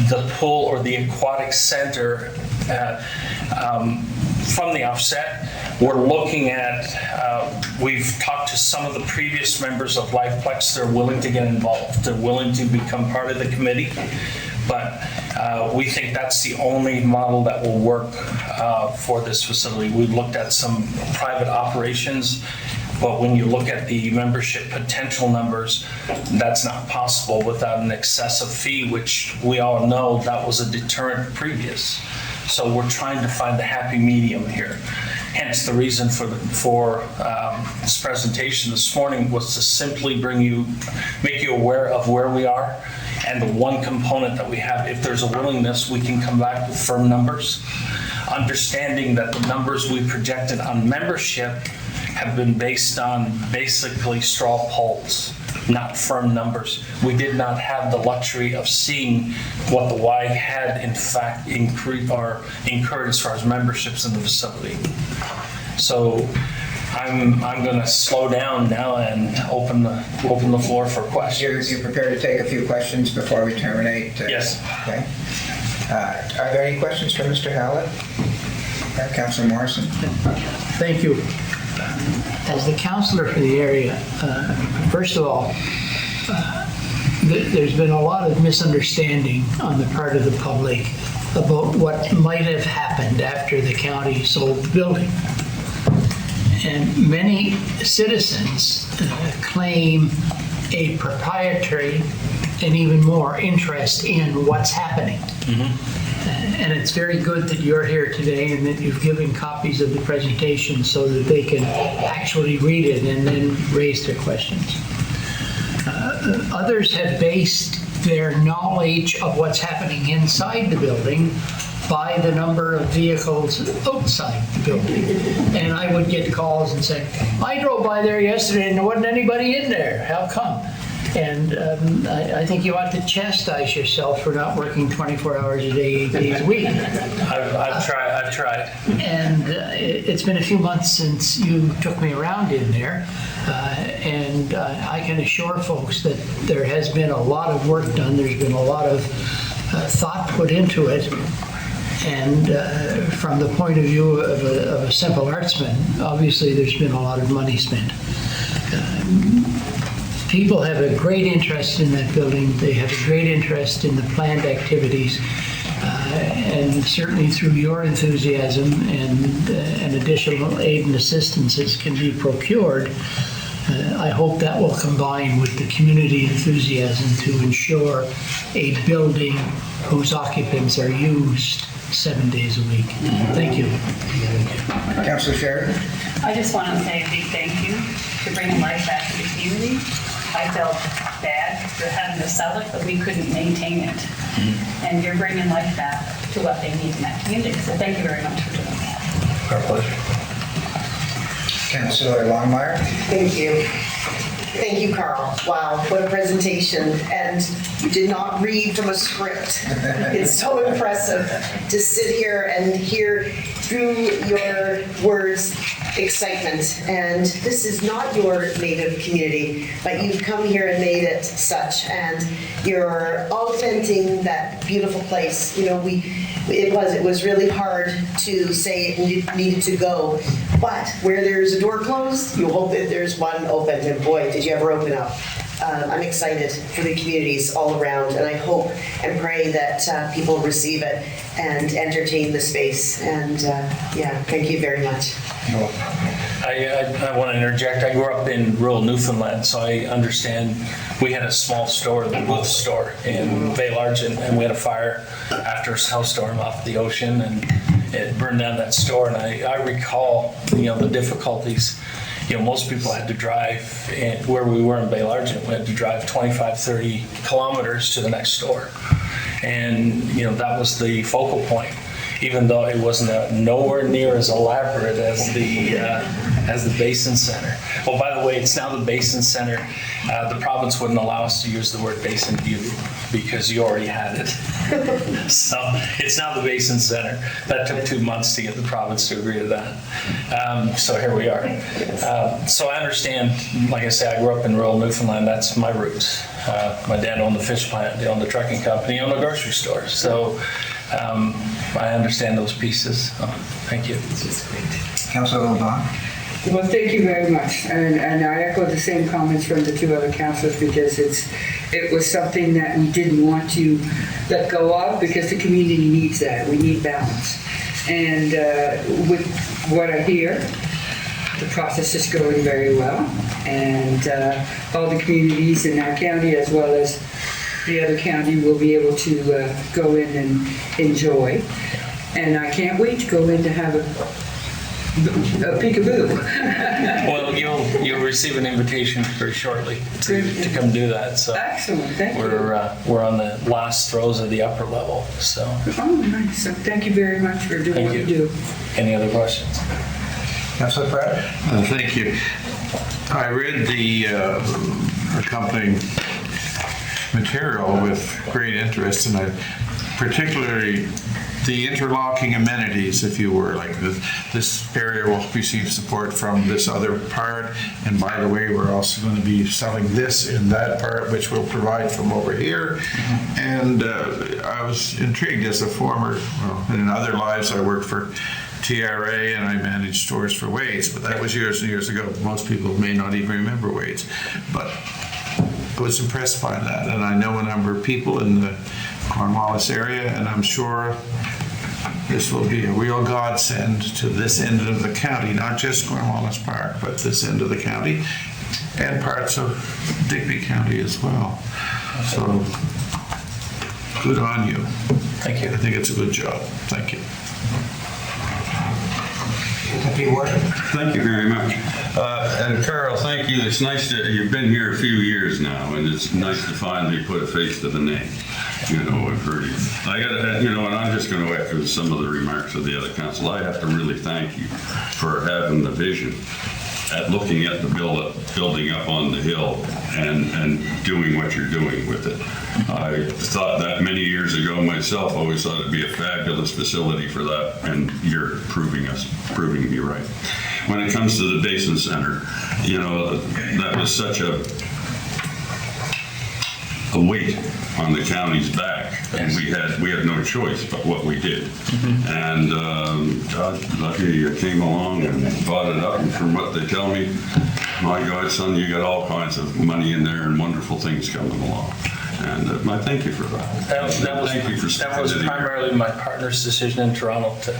the pool or the aquatic center from the offset. We're looking at, we've talked to some of the previous members of LifePlex. They're willing to get involved. They're willing to become part of the committee. But we think that's the only model that will work for this facility. We've looked at some private operations, but when you look at the membership potential numbers, that's not possible without an excessive fee, which we all know that was a deterrent previous. So we're trying to find the happy medium here. Hence the reason for this presentation this morning was to simply make you aware of where we are and the one component that we have. If there's a willingness, we can come back with firm numbers, understanding that the numbers we projected on membership have been based on basically straw polls, not firm numbers. We did not have the luxury of seeing what the Y had in fact incurred as far as memberships in the facility. So I'm going to slow down now and open the floor for questions. You're prepared to take a few questions before we terminate? Yes. Okay. Are there any questions for Mr. Hallett? Councilor Morrison? Thank you. As the counselor for the area, first of all, there's been a lot of misunderstanding on the part of the public about what might have happened after the county sold the building. And many citizens claim a proprietary and even more interest in what's happening. And it's very good that you're here today and that you've given copies of the presentation so that they can actually read it and then raise their questions. Others have based their knowledge of what's happening inside the building by the number of vehicles outside the building. And I would get calls and say, I drove by there yesterday and there wasn't anybody in there. How come? And I think you ought to chastise yourself for not working 24 hours a day, 8 days a week. I've tried. And it's been a few months since you took me around in there. And I can assure folks that there has been a lot of work done. There's been a lot of thought put into it. And from the point of view of a simple artsman, obviously there's been a lot of money spent. People have a great interest in that building. They have a great interest in the planned activities. And certainly through your enthusiasm and additional aid and assistances can be procured, I hope that will combine with the community enthusiasm to ensure a building whose occupants are used 7 days a week. Thank you. Councillor Sheridan? I just want to say a big thank you to bringing life back to the community. I felt bad for having to sell it, but we couldn't maintain it. And you're bringing life back to what they need in that community. So thank you very much for doing that. Our pleasure. Councillor Longmire? Thank you. Thank you, Carl. Wow, what a presentation. And you did not read from a script. It's so impressive to sit here and hear through your words excitement. And this is not your native community, but you've come here and made it such. And you're augmenting that beautiful place. You know, it was really hard to say it needed to go. But where there's a door closed, you hope that there's one open. And boy, did you ever open up. I'm excited for the communities all around, and I hope and pray that people receive it and entertain the space. And yeah, thank you very much. I want to interject. I grew up in rural Newfoundland, so I understand. We had a small store, the Booth store in Baylage, and we had a fire after a snowstorm off the ocean, and it burned down that store. And I recall, the difficulties. Most people had to drive, where we were in Baylage, we had to drive 25, 30 kilometers to the next store. And, that was the focal point, even though it wasn't nowhere near as elaborate as the Basin Center. Well, by the way, it's now the Basin Center. The province wouldn't allow us to use the word Basin View because you already had it. So it's now the Basin Center. That took 2 months to get the province to agree to that. So here we are. So I understand, like I say, I grew up in rural Newfoundland. That's my roots. My dad owned the fish plant, he owned the trucking company, he owned a grocery store. So I understand those pieces. Thank you. Councillor LeBlanc? Well, thank you very much. And I echo the same comments from the two other councillors because it was something that we didn't want to let go of because the community needs that. We need balance. And with what I hear, the process is going very well. And all the communities in our county as well as the other county will be able to go in and enjoy. And I can't wait to go in to have a peekaboo. Well, you'll receive an invitation very shortly to come do that. So excellent, thank you. We're on the last throes of the upper level. So nice. So thank you very much for doing what you do. Any other questions? Councillor Pratt? Thank you. I read the accompanying material with great interest, and I particularly the interlocking amenities, if you were, like this area will receive support from this other part, and by the way, we're also going to be selling this in that part, which we'll provide from over here. And I was intrigued as a former, in other lives I worked for TRA and I managed stores for Wade's, but that was years and years ago. Most people may not even remember Wade's, but I was impressed by that, and I know a number of people in the Cornwallis area, and I'm sure this will be a real godsend to this end of the county, not just Cornwallis Park, but this end of the county and parts of Digby County as well. So good on you. Thank you. I think it's a good job. Thank you. Thank you very much. And Carl, thank you. It's nice that you've been here a few years now, and it's nice to finally put a face to the name. I've heard you. I got to, and I'm just going to echo some of the remarks of the other council. I have to really thank you for having the vision at looking at the building up on the hill and doing what you're doing with it. I thought that many years ago myself, always thought it'd be a fabulous facility for that, and you're proving me right. When it comes to the Basin Center, that was such a weight on the county's back, and we had no choice but what we did. And God, lucky you came along and bought it up, and from what they tell me, my God, son, you got all kinds of money in there and wonderful things coming along. And I thank you for that. That was Thank you for that was sticking to the- primarily my partner's decision in Toronto to,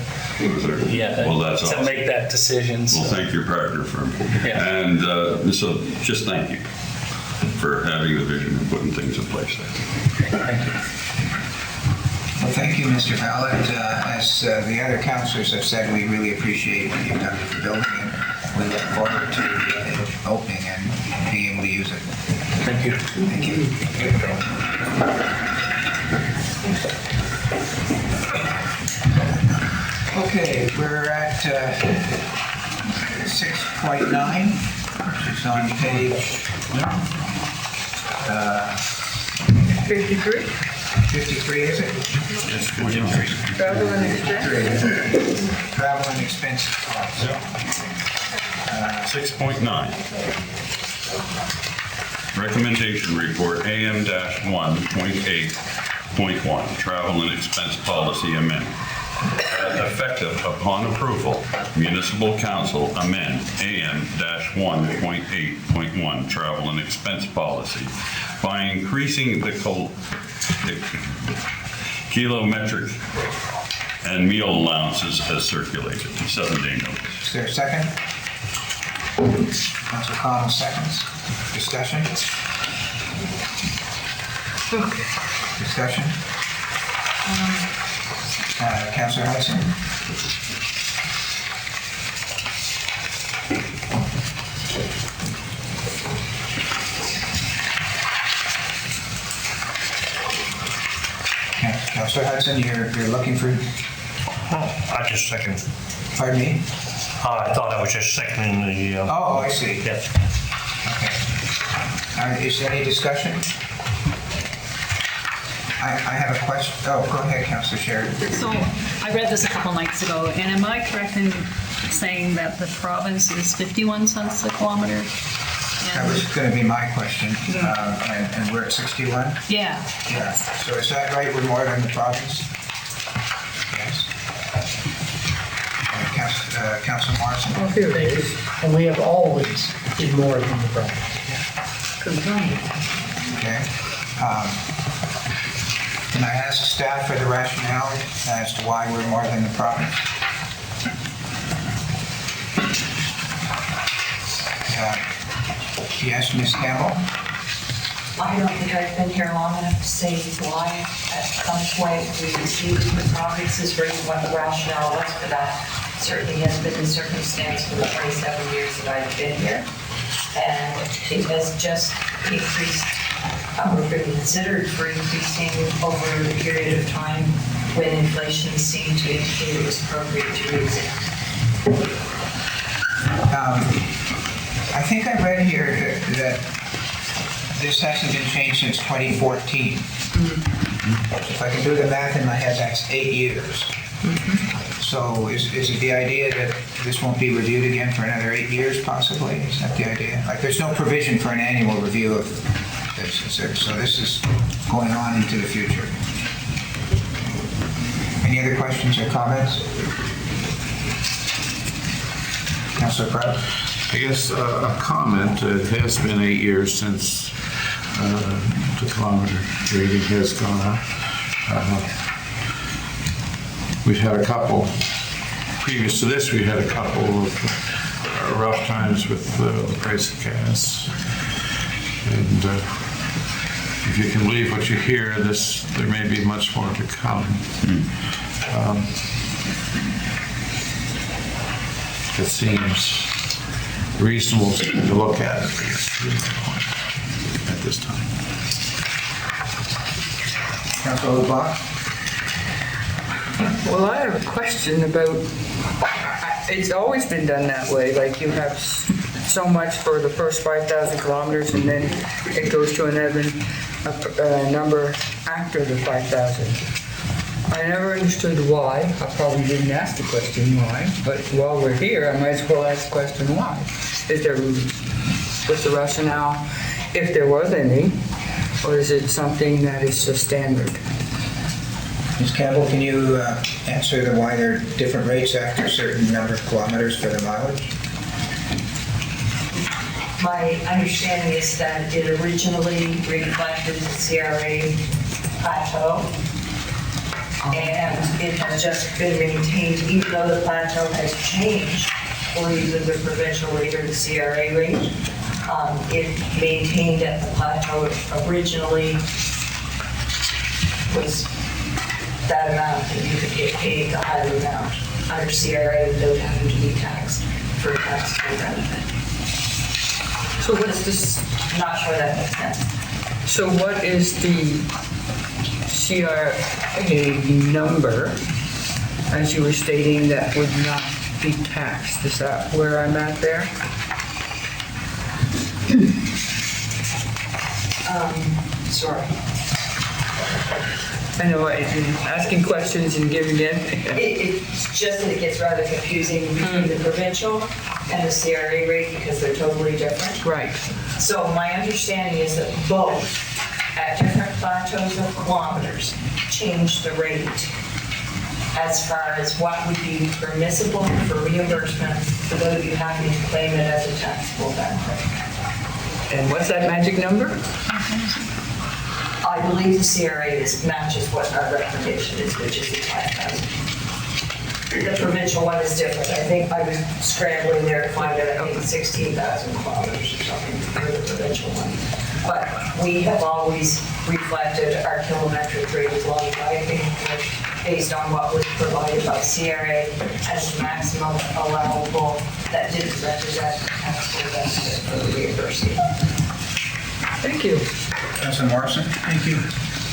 Well, that's to awesome. make that decision. Well, So. thank your partner for, Yeah. and so just thank you for having the vision and putting things in place there. Thank you. Well, thank you, Mr. Hallett. As the other councillors have said, we really appreciate what you've done with the building, and we look forward to it opening and being able to use it. Thank you. Thank you. Okay, we're at 6.9, which is on page 53? 53, is it? Yes, 53. Travel and expense? Travel and expense costs. 6.9. Recommendation report AM-1.8.1, travel and expense policy amendment. Effective upon approval, municipal council amend AM-1.8.1, travel and expense policy by increasing the kilometric and meal allowances as circulated. 7-day notice. Is there a second? Councilor Cotw seconds. Discussion? Discussion? Councilor Hudson? Councilor Hudson, you're looking for, I just second. pardon me? I thought I was just seconding the. Oh, I see. Yeah. Okay. Is there any discussion? I have a question. Oh, go ahead, Councilor Sheridan. So I read this a couple nights ago, and am I correct in saying that the province is 51 cents a kilometer? That was going to be my question. And we're at 61? Yeah. Yeah. So is that right? We're more than the province? Yes. Councilor Morrison? Well, here it is. And we have always been more than the province. Okay. Can I ask staff for the rationale as to why we're more than the province? Yes, Ms. Campbell? I don't think I've been here long enough to say why. At some point, we received the province's rate, what the rationale was for that. Certainly has been the circumstance for the 27 years that I've been here. And it has just increased, or been considered for increasing over the period of time when inflation seemed to indicate it was appropriate to raise it. I think I read here that this hasn't been changed since 2014. If I can do the math in my head, that's 8 years. So is it the idea that this won't be reviewed again for another 8 years, possibly? Is that the idea? Like, there's no provision for an annual review of this, is there? So this is going on into the future. Any other questions or comments? Councilor Pratt? I guess a comment, it has been 8 years since the kilometer rating has gone up. We've had a couple, previous to this, we had a couple of rough times with the price of gas. And if you can believe what you hear, there may be much more to come. It seems reasonable to look at it at this time. Councilor LeBlanc? Well, I have a question about, it's always been done that way, like you have so much for the first 5,000 kilometers and then it goes to another number after the 5,000. I never understood why. I probably didn't ask the question why, but while we're here, I might as well ask the question why. What's the rationale, if there was any, or is it something that is just standard? Ms. Campbell, can you answer the why there are different rates after a certain number of kilometers for the mileage? My understanding is that it originally reflected the CRA plateau, and it has just been maintained, even though the plateau has changed for either the provincial rate or the CRA rate. It maintained at the plateau originally was that amount, that you could get paid the higher amount under CRA without having to be taxed for taxable benefit. So what's this, Not sure that makes sense. so what is the CRA number, as you were stating, that would not be taxed? Is that where I'm at there? Sorry. I know I've been asking questions and giving in. It's just that it gets rather confusing between the provincial and the CRA rate because they're totally different. Right. So my understanding is that both, at different plateaus of kilometers, change the rate as far as what would be permissible for reimbursement without you having to claim it as a taxable benefit. And what's that magic number? I believe the CRA matches what our recommendation is, which is the 5,000. The provincial one is different. I think I was scrambling there to find out, I think it's 16,000 kilometers or something for the provincial one. But we have always reflected our kilometric rate of long driving based on what was provided by CRA as the maximum allowable that didn't represent taxable benefit for the reimbursement. Thank you. Councilor Morrison? Thank you.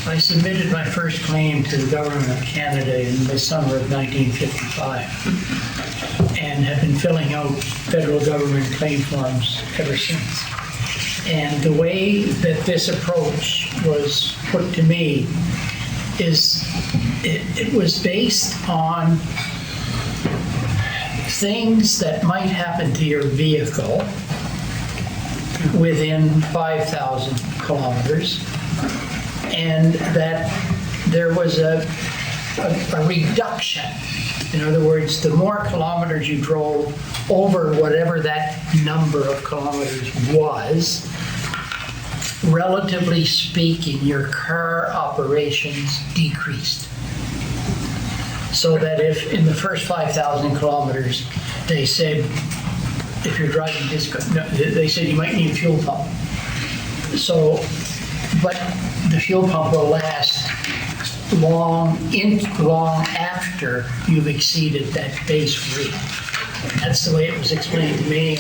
I submitted my first claim to the Government of Canada in the summer of 1955 and have been filling out federal government claim forms ever since. And the way that this approach was put to me is it was based on things that might happen to your vehicle within 5,000 kilometers, and that there was a reduction. In other words, the more kilometers you drove over whatever that number of kilometers was, relatively speaking, your car operations decreased. So that if in the first 5,000 kilometers, they said, if you're driving this, they said you might need a fuel pump. So, but the fuel pump will last long after you've exceeded that base rate. That's the way it was explained to me.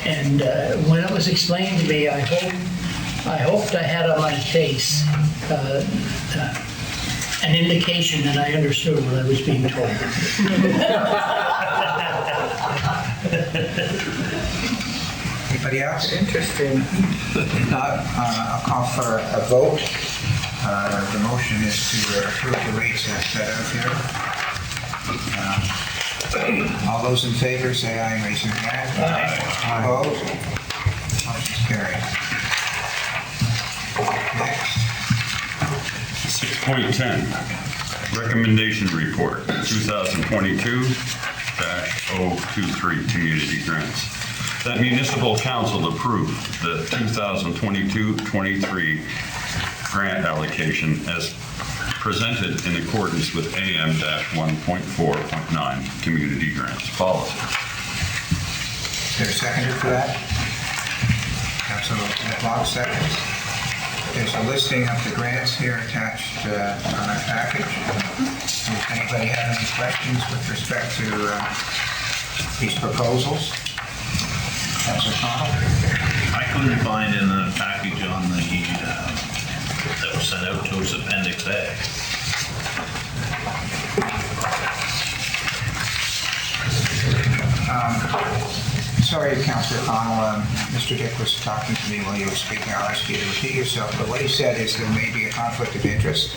And when it was explained to me, I hoped I had on my face an indication that I understood what I was being told. Anybody else? Interesting. If not, I'll call for a vote. The motion is to approve the rates as set out here. All those in favor, say aye and raise your hand. Aye. Opposed? Motion's carried. Next. 6.10, recommendation report, 2022-023 community grants. That municipal council approved the 2022-23 grant allocation as presented in accordance with AM-1.4.9 community grants policy. Is there a seconder for that? Councilor LeBlanc seconds. There's a listing of the grants here attached on our package. Does anybody have any questions with respect to these proposals? Councilor Cotw? I couldn't find in the package on the, that was sent out to us, Appendix A. Sorry, Councilor Connell, Mr. Dick was talking to me while you were speaking. I'll ask you to repeat yourself, but what he said is there may be a conflict of interest,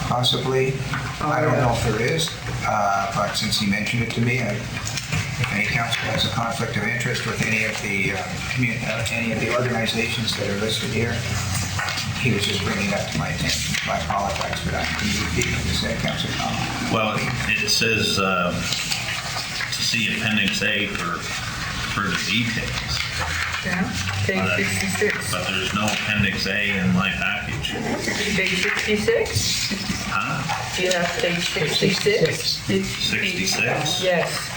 possibly. I don't know if there is, but since he mentioned it to me, if any council has a conflict of interest with any of the organizations that are listed here, he was just bringing that to my attention. I apologize for that. Can you repeat what you said, Councilor Connell? Well, it says to see Appendix A for further details. Yeah, page 66. But there's no appendix A in my package. Page 66? Huh? Do you have page 66? 66? Yes.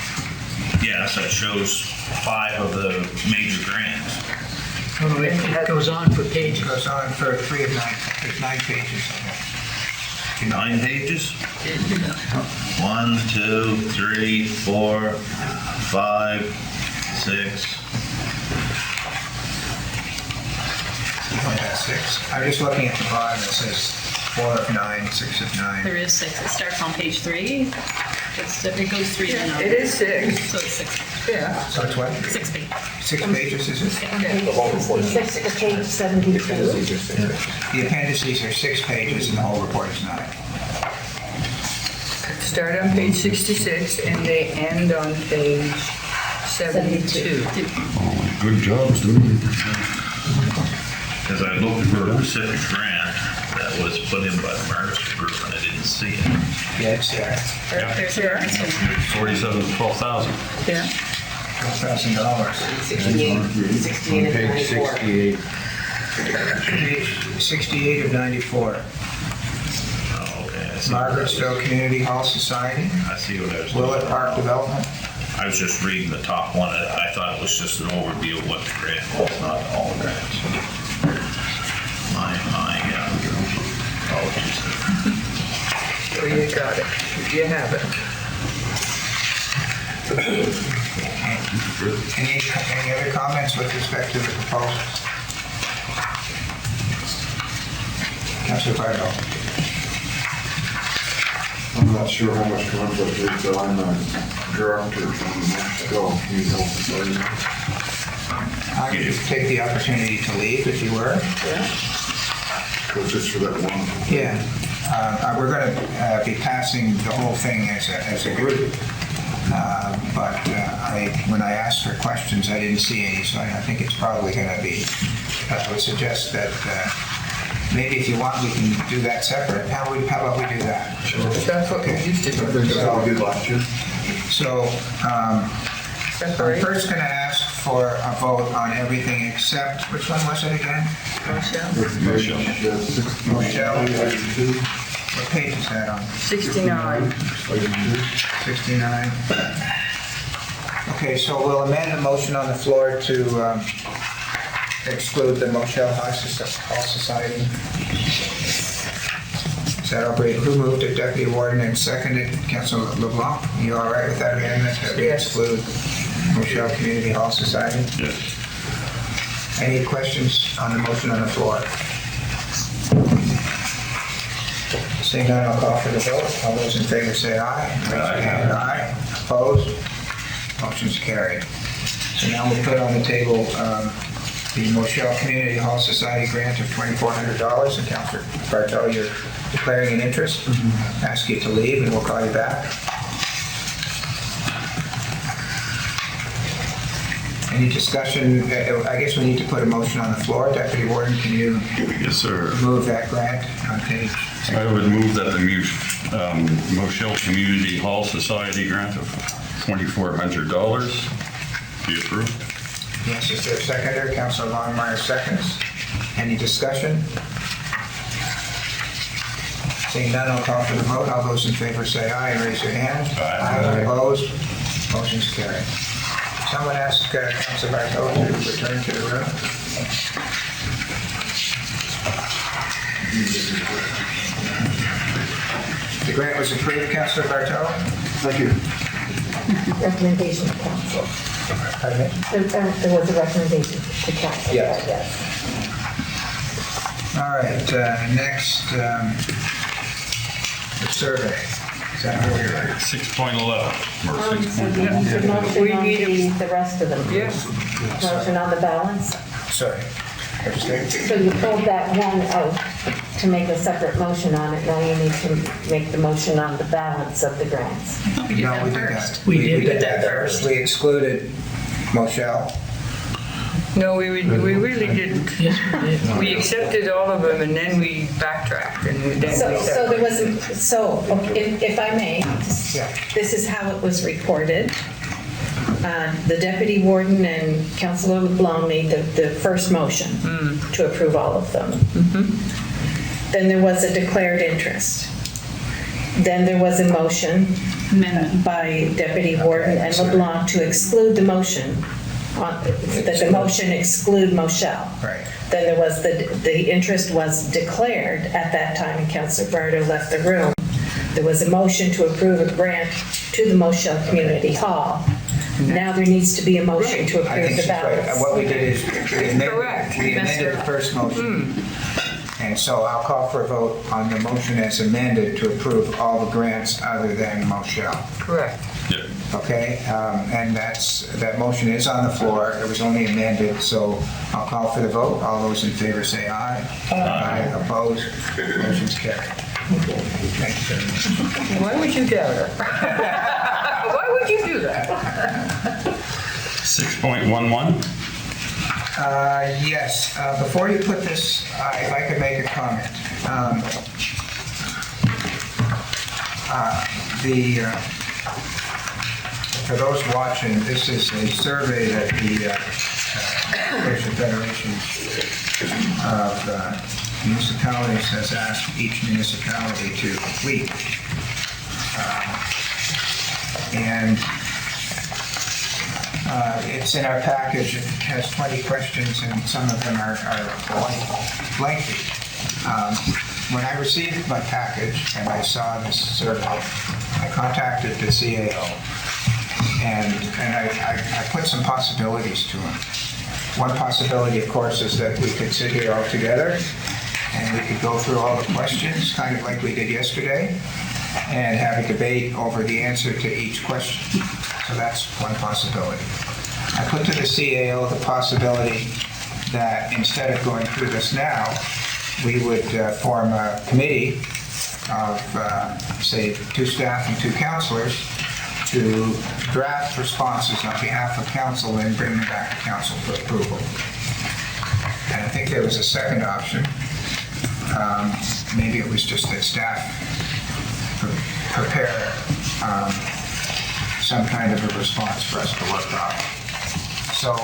Yes, it shows 5 of the major grants. Oh, no, it goes on for pages. It goes on for 3 of 9, there's 9 pages. 9 pages? 1, 2, 3, 4, 5, 6. Only got 6. I'm just looking at the bottom, it says 4 of 9, 6 of 9. There is 6. It starts on page 3. It goes 3 to 9. It is 6. So it's 6. Yeah. So it's what? 6 pages. 6 pages, is it? Six to page 72. The appendices are 6 pages and the whole report is 9. Start on page 66 and they end on page 72. Good job, student. Because I looked for a Pacific grant that was put in by the Mercer Group and I didn't see it. Yeah, it's there. There's a reference. 47 to 12,000. Yeah. $12,000. 68 of 94. Page 68 of 94. Oh, okay. I see. Margaretstown Community Hall Society, I see what I was doing. Willett Park Development. I was just reading the top one. I thought it was just an overview of what the grant was, not all grants. My apologies. Oh, you got it. You have it. Any other comments with respect to the proposals? Councilor Fargo. I'm not sure how much conflict there is, but I'm a director from the Mexico Community Health Society. I could take the opportunity to leave if you were. So just for that one. Yeah. We're going to be passing the whole thing as a group. But when I asked for questions, I didn't see any, so I think it's probably going to be, I would suggest that maybe if you want, we can do that separate. How about we do that? Sure. That's what we used to do. I think that's what we did last year. So I'm first going to ask for a vote on everything except, which one was it again? Michelle. Motel. What page is that on? 69. 69. Okay, so we'll amend the motion on the floor to exclude the Motel Hall Society. Is that all great? Who moved it? Deputy Warden and seconded. Councilor LeBlanc, you all right with that amendment that we exclude Motel Community Hall Society? Yes. Any questions on the motion on the floor? Seeing none, I'll call for the vote. All those in favor say aye. Raise your hand. Aye. Opposed? Motion's carried. So now we'll put on the table the Moshel Community Hall Society grant of $2,400. And Councilor Bartel, you're declaring an interest. Ask you to leave and we'll call you back. Any discussion? I guess we need to put a motion on the floor. Deputy Warden, can you Yes, sir. move that grant on page? I would move that the Moshel Community Hall Society grant of $2,400 be approved. Yes, is there a seconder? Councilor Longmire seconds. Any discussion? Seeing none, I'll call for the vote. All those in favor say aye and raise your hand. Aye. Opposed? Motion's carried. Someone ask Councilor Barto to return to the room. The grant was approved, Councilor Barto? Thank you. Recommendation to council. Pardon me? There was a recommendation to council. Yes. All right, next, the survey. Is that where we're at? 6.11 or So 6.11. you need to motion on the rest of them. Yes. Motion on the balance. Sorry. So you pulled that one out to make a separate motion on it. Now you need to make the motion on the balance of the grants. No, we did that. We did that first. We excluded Moshel. No, we really didn't. Yes, we did. We accepted all of them and then we backtracked and then we So there said. was, if I may, Yeah. this is how it was recorded. The deputy warden and Councillor LeBlanc made the first motion to approve all of them. Then there was a declared interest. Then there was a motion by deputy warden and LeBlanc to exclude the motion, that the motion exclude Moshel. Right. Then there was the interest was declared at that time, and Councillor Bardo left the room. There was a motion to approve a grant to the Moshel Community Hall. Now there needs to be a motion to I approve think the she's right. balance. What we did is Correct. we amended the first motion. And so I'll call for a vote on the motion as amended to approve all the grants other than Moshel. Correct. Yeah. Okay, and that motion is on the floor. It was only amended, so I'll call for the vote. All those in favor say aye. Aye. Opposed? Motion's carried. Thank you very much. Why would you doubt her? Why would you do that? 6.11. Yes, before you put this, if I could make a comment. For those watching, this is a survey that the Federation of Municipalities has asked each municipality to complete. And it's in our package. It has 20 questions, and some of them are lengthy. When I received my package and I saw this survey, I contacted the CAO, and I put some possibilities to him. One possibility, of course, is that we could sit here all together and we could go through all the questions, kind of like we did yesterday, and have a debate over the answer to each question. So that's one possibility. I put to the CAO the possibility that instead of going through this now, we would form a committee of, say, 2 staff and 2 councillors to draft responses on behalf of council and bring them back to council for approval. And I think there was a second option. Maybe it was just that staff prepare some kind of a response for us to work on. So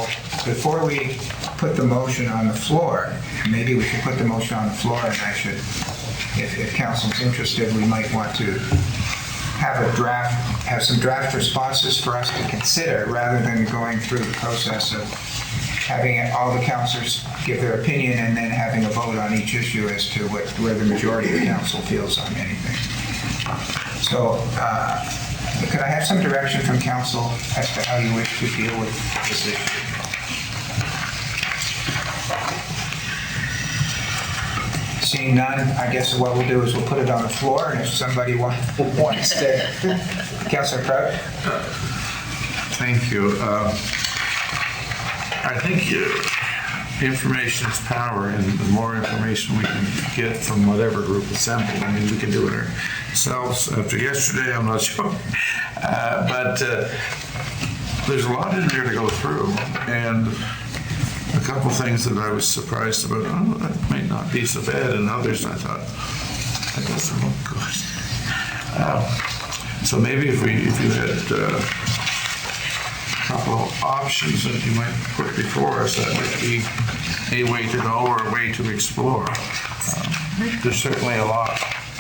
before we put the motion on the floor, maybe we should put the motion on the floor, and I should, if council's interested, we might want to have some draft responses for us to consider rather than going through the process of having all the councillors give their opinion and then having a vote on each issue as to where the majority of the council feels on anything. So could I have some direction from council as to how you wish to deal with this issue? Seeing none, I guess what we'll do is we'll put it on the floor, and if somebody wants to... Councillor Cotw? Thank you. I think information is power, and the more information we can get from whatever group assembled, I mean, we can do it ourselves. After yesterday, I'm not sure. But there's a lot in there to go through, and a couple things that I was surprised about, oh, that might not be so bad, and others I thought, that doesn't look good. So maybe if you had a couple of options that you might put before us, that would be a way to go or a way to explore. There's certainly a lot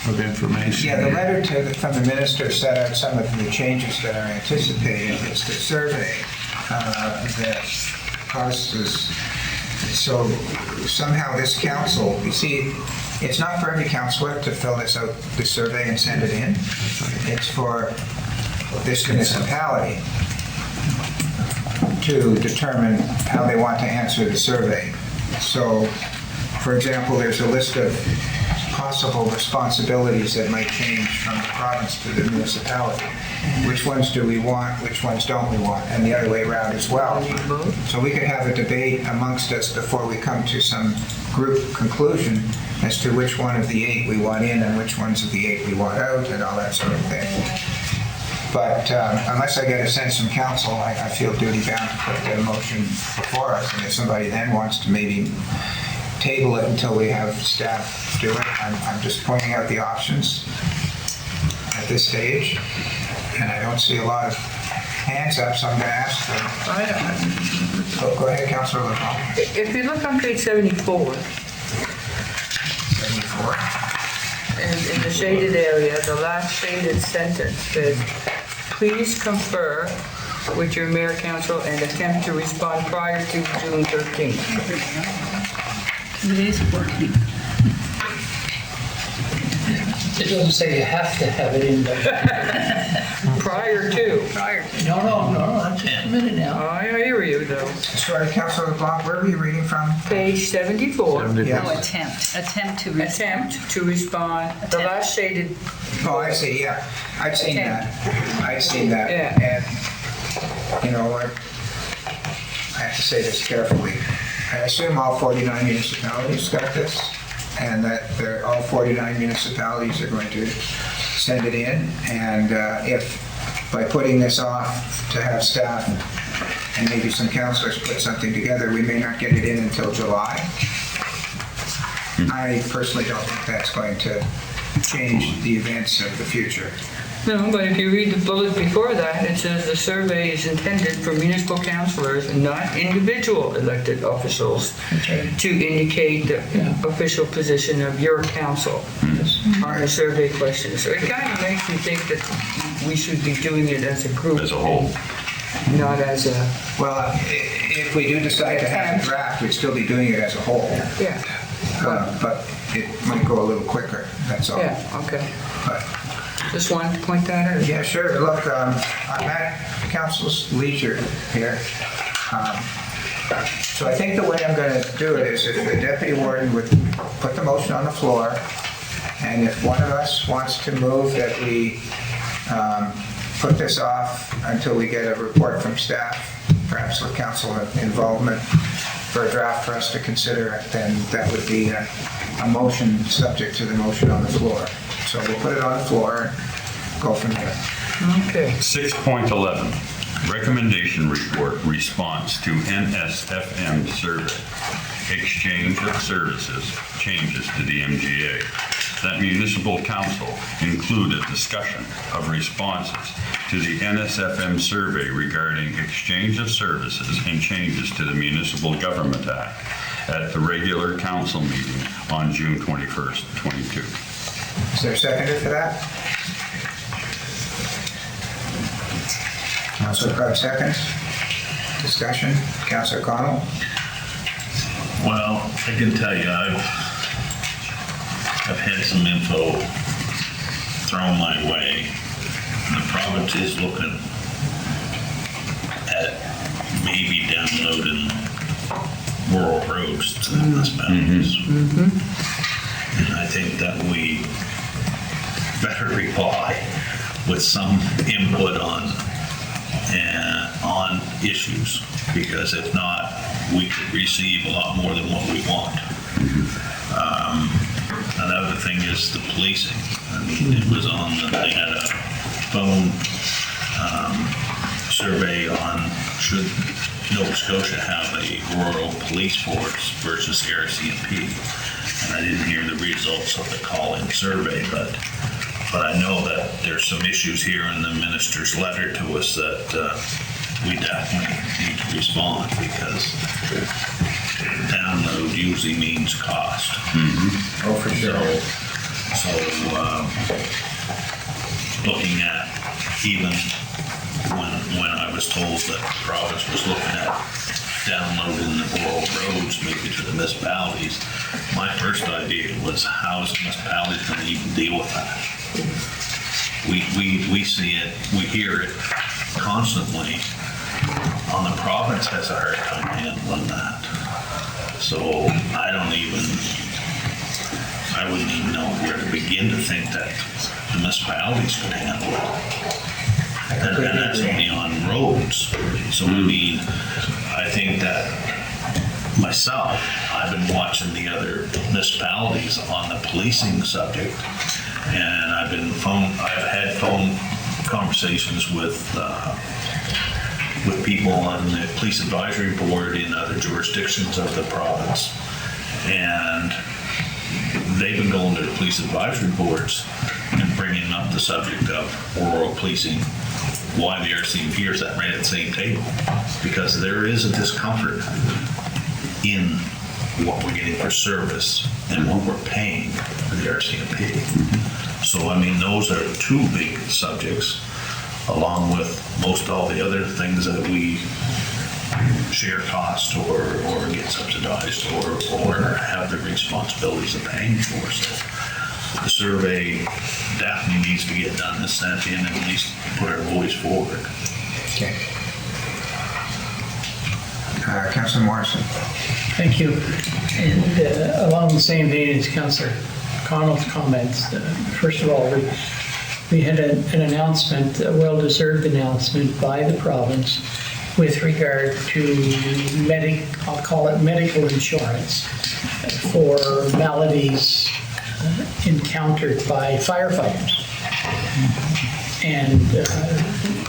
of information. Yeah, the letter from the minister set out some of the changes that are anticipated. It's the survey that causes, so somehow this council, you see, it's not for every councillor to fill this out, the survey, and send it in. It's for this municipality to determine how they want to answer the survey. So, for example, there's a list of possible responsibilities that might change from the province to the municipality. Which ones do we want, which ones don't we want, and the other way around as well. So we could have a debate amongst us before we come to some group conclusion as to which one of the 8 we want in and which ones of the 8 we want out and all that sort of thing. But unless I get a sense from council, I feel duty bound to put the motion before us, and if somebody then wants to maybe table it until we have staff do it, I'm just pointing out the options at this stage, and I don't see a lot of hands up, so I'm going to ask them. Go ahead, Councilor LeBlanc. If you look on page 74, 74. in the shaded area, the last shaded sentence says, please confer with your mayor council and attempt to respond prior to June 13th. 2 days of working. It doesn't say you have to have it in there. Prior to. No, just a minute now. I hear you, though. Sorry, Councilor LeBlanc, where were you reading from? Page 74. Yes. No, attempt to respond. Attempt to respond. The last shaded. Oh, I see, yeah. I've seen that. I've seen that. Yeah. And, you know, I have to say this carefully. I assume all 49 municipalities got this, and that all 49 municipalities are going to send it in. And if, by putting this off to have staff and maybe some councilors put something together, we may not get it in until July. I personally don't think that's going to change the events of the future. No, but if you read the bullet before that, it says the survey is intended for municipal councilors and not individual elected officials to indicate the official position of your council on the survey questions. So it kind of makes me think that we should be doing it as a group. As a whole. Not as a... Well, if we do decide to have a draft, we'd still be doing it as a whole. Yeah. But it might go a little quicker, that's all. Yeah, okay. But, just wanted to point that out. yeah, sure. Look, I'm at council's leisure here. So I think the way I'm going to do it is if the deputy warden would put the motion on the floor, and if one of us wants to move that we put this off until we get a report from staff, perhaps with council involvement, for a draft for us to consider, then that would be a motion subject to the motion on the floor. So we'll put it on the floor and go from there. Okay. 6.11, recommendation report response to NSFM survey. Exchange of services, changes to the MGA. That municipal council included discussion of responses to the NSFM survey regarding exchange of services and changes to the Municipal Government Act at the regular council meeting on June 21st, 22. Is there a seconder for that? Councilor Cotw seconds. Discussion. Councilor Connell? Well, I can tell you, I've had some info thrown my way. The province is looking at maybe downloading rural roads to the municipalities. And I think that we better reply with some input on issues, because if not, we could receive a lot more than what we want. Another thing is the policing. I mean, it was on, they had a phone survey on should Nova Scotia have a rural police force versus RCMP. And I didn't hear the results of the call-in survey, but I know that there's some issues here in the minister's letter to us that we definitely need to respond, because download usually means cost. Oh, for sure. So looking at, even when I was told that the province was looking at downloading the rural roads maybe to the municipalities, my first idea was, how is the municipalities going to even deal with that? We see it, we hear it constantly. On the province has a hard time handling that. So I wouldn't even know where to begin to think that the municipalities could handle it. And that's only on roads. So I mean, I think that myself, I've been watching the other municipalities on the policing subject, and I've had phone conversations with people on the police advisory board in other jurisdictions of the province, and they've been going to the police advisory boards and bringing up the subject of rural policing why the RCMP are sat right at the same table, because there is a discomfort in what we're getting for service and what we're paying for the RCMP. So, I mean, those are two big subjects, along with most all the other things that we share cost or get subsidized or have the responsibilities of paying for. So the survey definitely needs to get done, this, that, and at least put our voice forward. Okay. Councilor Morrison. Thank you. And along the same vein as Councillor Connell's comments, first of all, we had an announcement, a well-deserved announcement by the province with regard to I'll call it medical insurance for maladies encountered by firefighters. And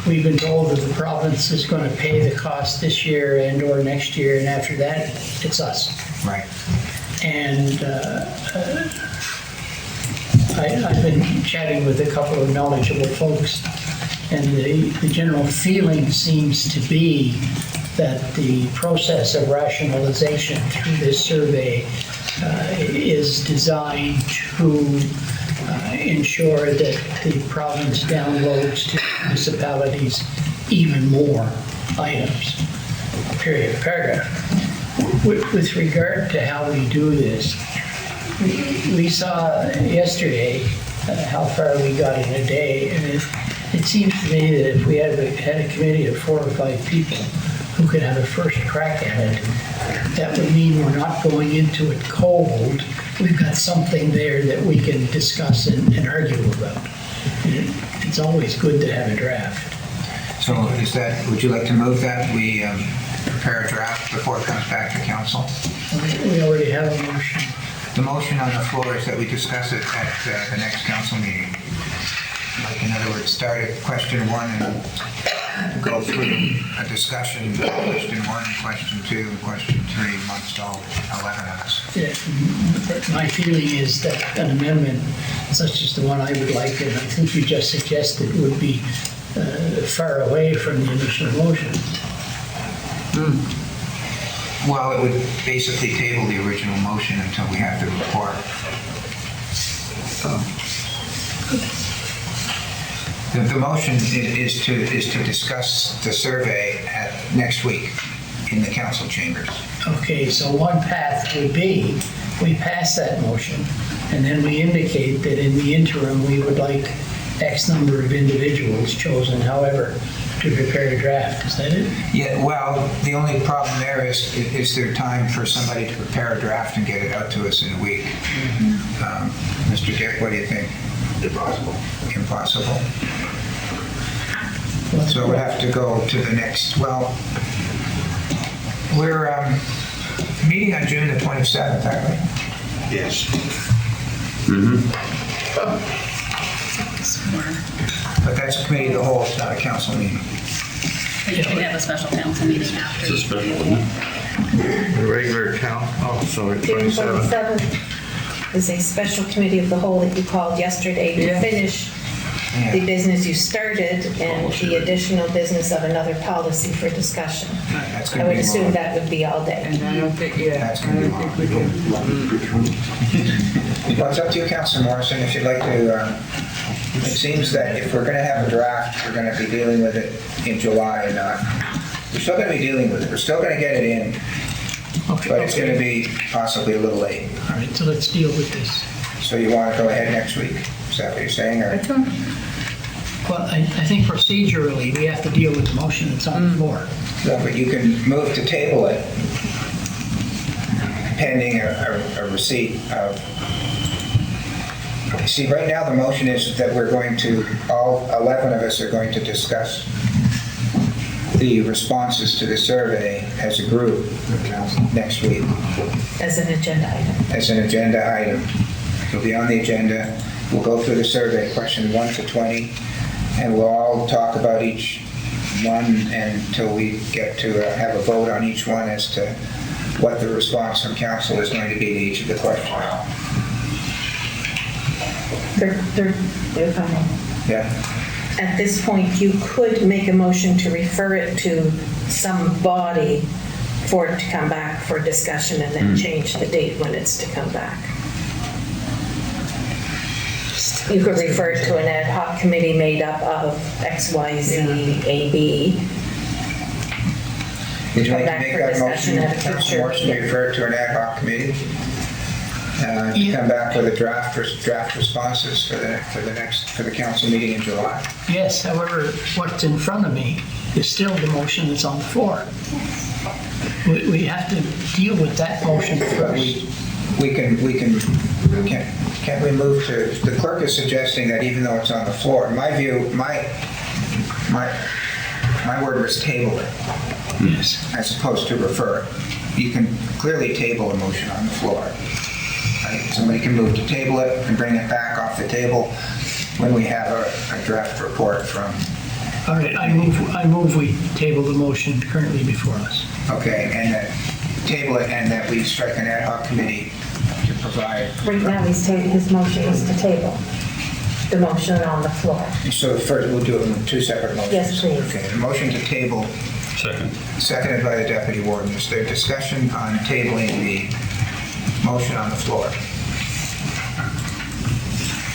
we've been told that the province is going to pay the cost this year and or next year, and after that, it's us. Right. And I've been chatting with a couple of knowledgeable folks, and the general feeling seems to be that the process of rationalization through this survey is designed to ensure that the province downloads to municipalities even more items. Period. Paragraph. With regard to how we do this, we saw yesterday how far we got in a day, and it seems to me that if we had a committee of 4 or 5 people who could have a first crack at it, that would mean we're not going into it cold. We've got something there that we can discuss and argue about. It's always good to have a draft. So would you like to move that we prepare a draft before it comes back to council? We already have a motion. The motion on the floor is that we discuss it at the next council meeting. Like, in other words, start at question 1 and go through a discussion, question 1, question 2, and question 3 amongst all 11 of us. Yeah, my feeling is that an amendment such as the one I would like, and I think you just suggested, would be far away from the initial motion. Well, it would basically table the original motion until we have the report. The motion is to discuss the survey at next week in the council chambers. Okay, so one path would be, we pass that motion, and then we indicate that in the interim, we would like X number of individuals chosen, however, to prepare a draft. Is that it? Yeah, well, the only problem there is there time for somebody to prepare a draft and get it out to us in a week? Mr. Dick, what do you think? Impossible. Impossible? So we'll have to go to the next, well, we're meeting on June the 27th, aren't we? Yes. But that's a committee of the whole, it's not a council meeting. But you can have a special council meeting after. It's a special, isn't it? The regular count, sorry, June 27. 27th is a special committee of the whole that you called yesterday to finish the business you started and the additional business of another policy for discussion. That's I going to would be assume long. that would be all day. And I don't think, yeah, That's I going to don't be think we can. Well, it's up to you, Councilor Morrison, if you'd like to, it seems that if we're going to have a draft, we're going to be dealing with it in July and not, we're still going to be dealing with it, we're still going to get it in, but it's going to be possibly a little late. All right, so let's deal with this. So you want to go ahead next week? Is that what you're saying? Or? Well, I think procedurally, we have to deal with the motion that's on the floor. No, but you can move to table it pending a receipt of. See, right now the motion is that we're going to, all 11 of us are going to discuss the responses to the survey as a group next week. As an agenda item. As an agenda item. It'll be on the agenda. We'll go through the survey, question 1 to 20, and we'll all talk about each one until we get to have a vote on each one as to what the response from council is going to be to each of the questions. They're fine. Yeah. at this point, you could make a motion to refer it to some body for it to come back for discussion and then change the date when it's to come back. You could refer it to an ad hoc committee made up of X, Y, Z, A, B. Would you Come like to back make for that discussion motion, at a Councilor future Morrison, to meeting. refer it to an ad hoc committee? To come back with a draft responses for the council meeting in July? Yes, however, what's in front of me is still the motion that's on the floor. We have to deal with that motion first. Can't we move to, the clerk is suggesting that even though it's on the floor, in my view, my word was table it. Yes. As opposed to refer it. You can clearly table a motion on the floor. Right? Somebody can move to table it and bring it back off the table when we have a draft report from. All right, I move we table the motion currently before us. Okay, and that table it and that we strike an ad hoc committee to provide. Right now, his motion is to table the motion on the floor. So first, we'll do it in two separate motions. Yes, please. Okay, the motion to table. Second. Seconded by the deputy warden. Is there discussion on tabling the motion on the floor?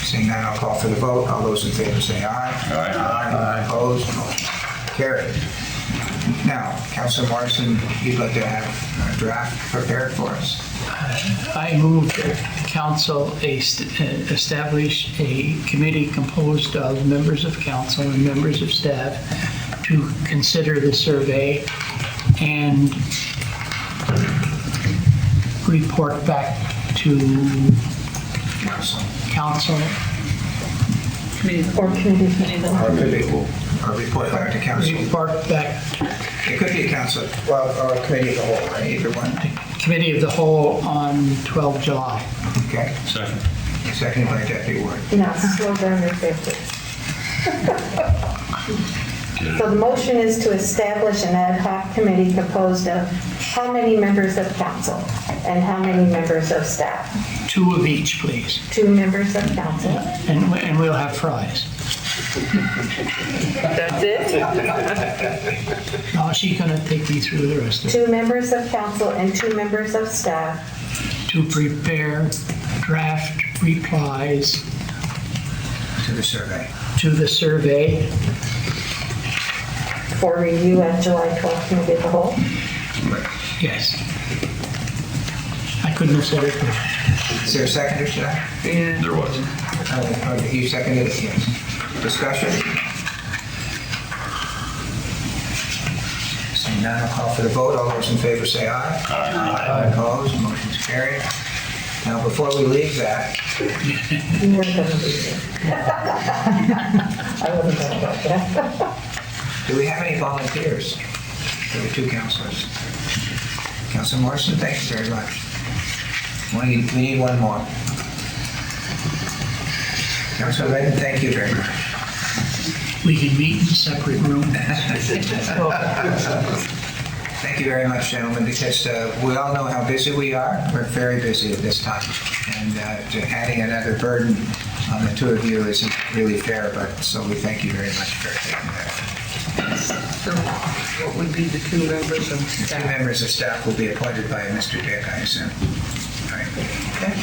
Seeing none, I'll call for the vote. All those in favor say aye. Aye. Aye. Opposed? Motion carried. Now, Councilor Morrison, you'd like to have a draft prepared for us. I move that council establish a committee composed of members of council and members of staff to consider the survey and report back to council. Committee. Or committee. Or report back to council. Report back. It could be a council, well, or a committee of the whole, right? Either one. Committee of the whole on 12 July. Okay. Second. Seconded by deputy warden. Now, slow down your fifties. So the motion is to establish an ad hoc committee composed of how many members of council and how many members of staff? 2 of each, please. 2 members of council. And we'll have fries. That's it? Now she's gonna take me through the rest of it. 2 members of council and 2 members of staff To prepare draft replies To the survey. to the survey. for review at July 12th committee of the whole. Yes. I couldn't have said it better. Is there a seconder to that? Yeah. There was. You seconded it, yes. Discussion? Seeing none, I'll call for the vote. All those in favor say aye. Aye. Opposed, motion's carried. Now, before we leave that, You weren't going to be there. I wasn't going to go there. do we have any volunteers for the 2 councilors? Councilor Morrison, thank you very much. We need one more. Councilor Layden, thank you very much. We can meet in separate rooms. Thank you very much, gentlemen, because we all know how busy we are. We're very busy at this time. And adding another burden on the 2 of you isn't really fair, but so we thank you very much for taking that. So what would be the 2 members of The 2 staff? members of staff will be appointed by Mr. Dick, I assume. All right. Okay.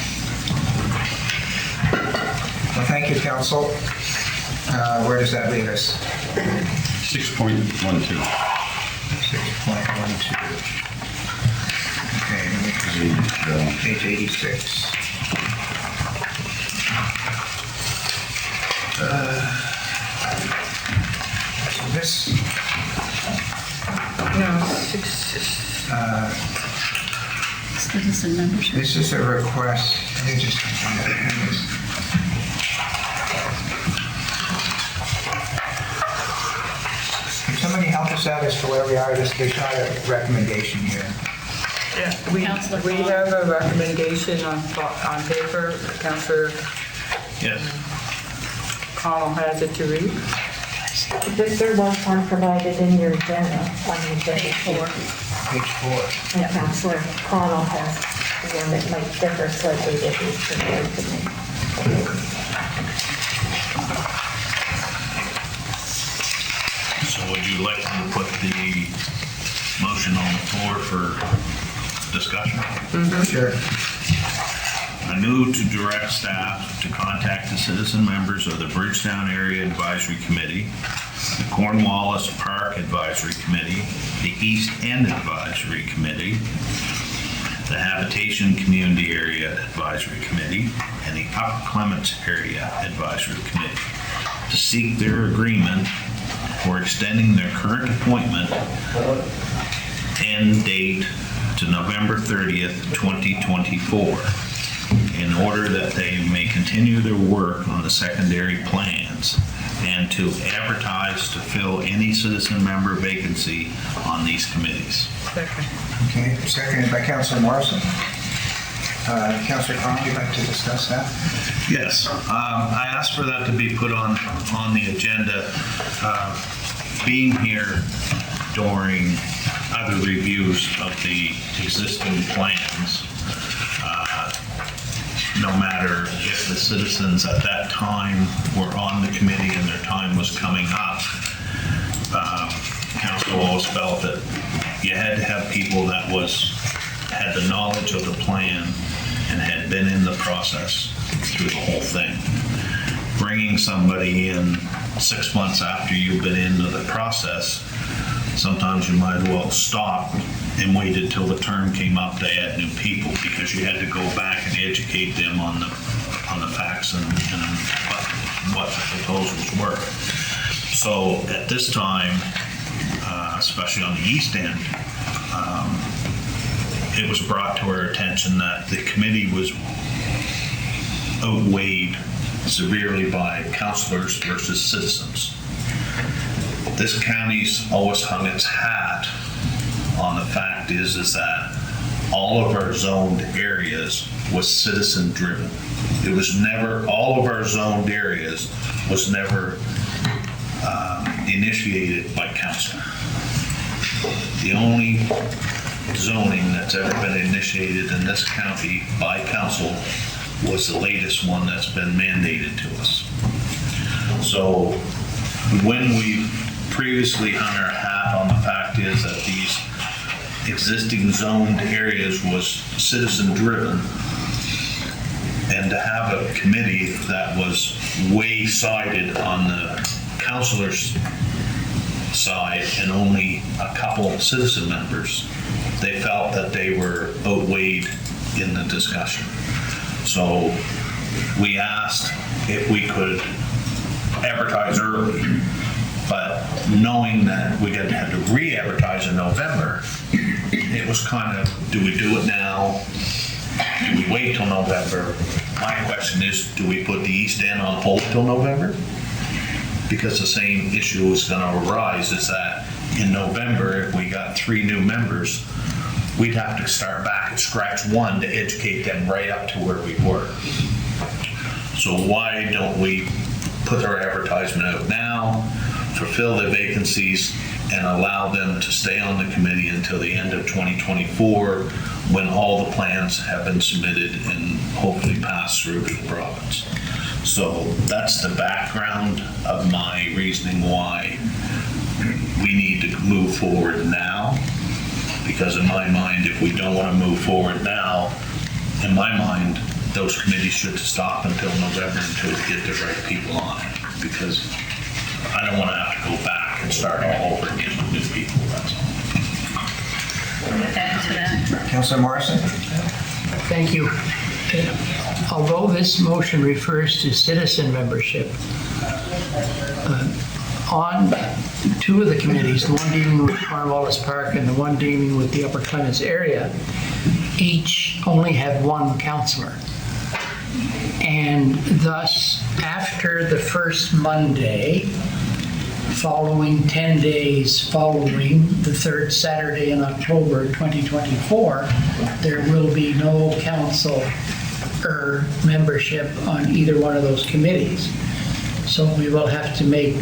Well, thank you, council. Where does that leave us? 6.12. 6.12. Okay, page 86. So this, No, 6. Citizen membership. this is a request. Let me just find out who it is. Can somebody help us out as to where we are? There's not a recommendation here. Yeah, we have a recommendation on paper. Councillor Yes. Connell has it to read. There was one provided in your agenda on the agenda 4. Page 4. And Councillor Connell has one that might differ slightly that he's prepared to me. would you like to put the motion on the floor for discussion? Sure. I move to direct staff to contact the citizen members of the Bridgetown Area Advisory Committee, the Cornwallis Park Advisory Committee, the East End Advisory Committee, the Habitation Community Area Advisory Committee, and the Upper Clements Area Advisory Committee to seek their agreement for extending their current appointment end date to November 30th, 2024, in order that they may continue their work on the secondary plans and to advertise to fill any citizen member vacancy on these committees. Okay, seconded by Councilor Morrison. Councilor Cronk, you'd like to discuss that? Yes, I asked for that to be put on the agenda. Being here during other reviews of the existing plans, no matter if the citizens at that time were on the committee and their time was coming up, council always felt that you had to have people that had the knowledge of the plan and had been in the process through the whole thing. Bringing somebody in 6 months after you've been into the process, sometimes you might as well stop and waited till the term came up to add new people, because you had to go back and educate them on the facts and what the proposals were. So at this time, especially on the East End, it was brought to our attention that the committee was outweighed severely by councillors versus citizens. This county's always hung its hat on the fact is that all of our zoned areas was citizen driven. It was never, all of our zoned areas was never initiated by council. The only zoning that's ever been initiated in this county by council was the latest one that's been mandated to us. So when we previously hung our hat on the fact is that these existing zoned areas was citizen driven, and to have a committee that was way sided on the councilor's side and only a couple of citizen members, they felt that they were outweighed in the discussion. So we asked if we could advertise early, but knowing that we had to re-advertise in November, it was kind of, do we do it now? Do we wait till November? My question is, do we put the East End on hold till November? Because the same issue is going to arise, is that in November, if we got 3 new members, we'd have to start back at scratch one to educate them right up to where we were. So why don't we put our advertisement out now, fulfill the vacancies, and allow them to stay on the committee until the end of 2024, when all the plans have been submitted and hopefully passed through to the province. So that's the background of my reasoning why we need to move forward now. Because in my mind, if we don't want to move forward now, in my mind, those committees should stop until November until we get the right people on it. Because I don't want to have to go back and start all over again with new people, that's all. Add to that. Councilor Morrison? Thank you. Although this motion refers to citizen membership, on 2 of the committees, the one dealing with Cornwallis Park and the one dealing with the Upper Clements area, each only have 1 councillor. And thus, after the first Monday, following 10 days following the 3rd Saturday in October 2024, there will be no council or membership on either one of those committees. So we will have to make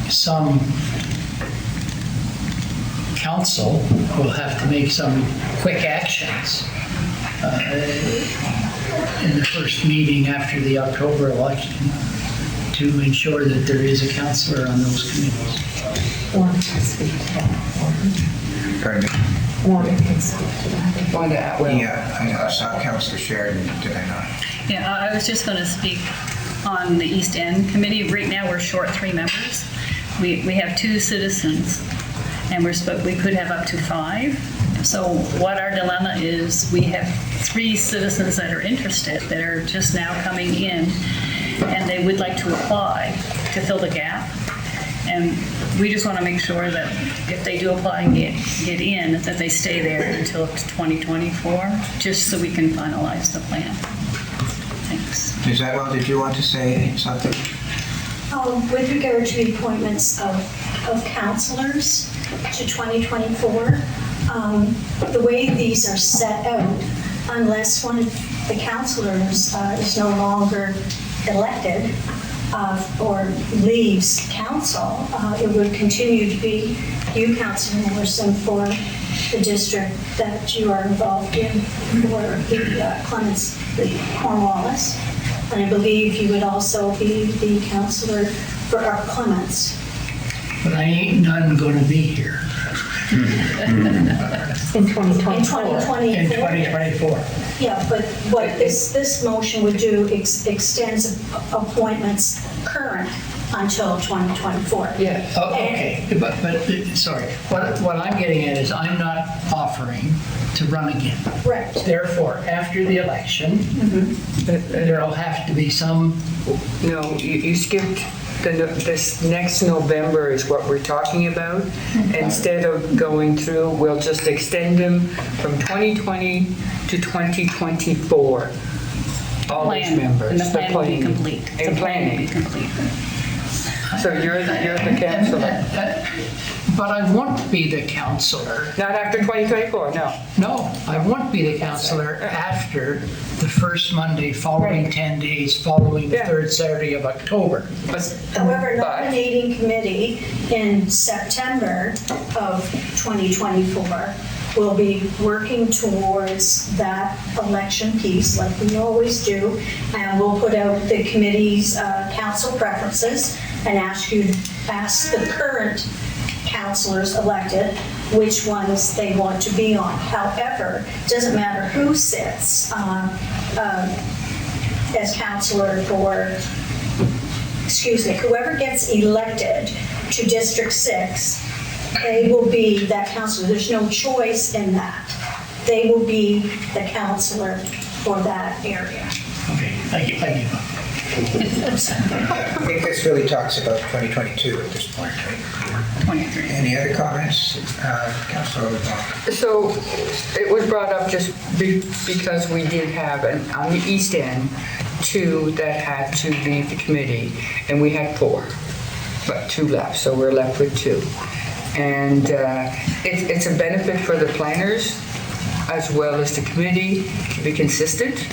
some council will have to make some quick actions in the first meeting after the October election to ensure that there is a councillor on those committees. Wanda can speak to that. Pardon me? Wanda can speak to that. Wanda Atwell. Yeah, I know, I saw Councillor Sheridan, did I not? Yeah, I was just going to speak on the East End Committee. Right now, we're short 3 members. We have 2 citizens, and we could have up to 5. So what our dilemma is, we have 3 citizens that are interested, that are just now coming in, and they would like to apply to fill the gap. And we just want to make sure that if they do apply and get in, that they stay there until 2024, just so we can finalize the plan. Thanks. Ms. Atwell, did you want to say something? With regard to the appointments of counselors to 2024, the way these are set out, unless one of the counselors is no longer elected or leaves council, it would continue to be you, Councilor Morrison, for the district that you are involved in, for the Cornwallis. And I believe you would also be the counselor for our Clements. But I ain't none gonna be here. In 2024. In 2024. In 2024. Yeah, but what this motion would do extends appointments current until 2024. Yeah, oh, okay, but, sorry, what I'm getting at is I'm not offering to run again. Right. Therefore, after the election, there'll have to be some. No, you skipped, this next November is what we're talking about. Instead of going through, we'll just extend them from 2020 to 2024. All these members. And the plan will be complete. And planning. So you're the counselor. But I won't be the counselor. Not after 2024, no. No, I won't be the counselor after the first Monday following 10 days following the third Saturday of October. However, nominating committee in September of 2024 will be working towards that election piece like we always do. And we'll put out the committee's council preferences and ask the current councilors elected which ones they want to be on. However, it doesn't matter who sits as councilor for, whoever gets elected to District 6, they will be that councilor. There's no choice in that. They will be the councilor for that area. Okay, thank you. I think this really talks about 2022 at this point, right? 23. Any other comments? Councilor LeBlanc. So it was brought up just because we did have, on the East End, 2 that had to leave the committee, and we had 4, but 2 left, so we're left with 2. And it's a benefit for the planners as well as the committee to be consistent.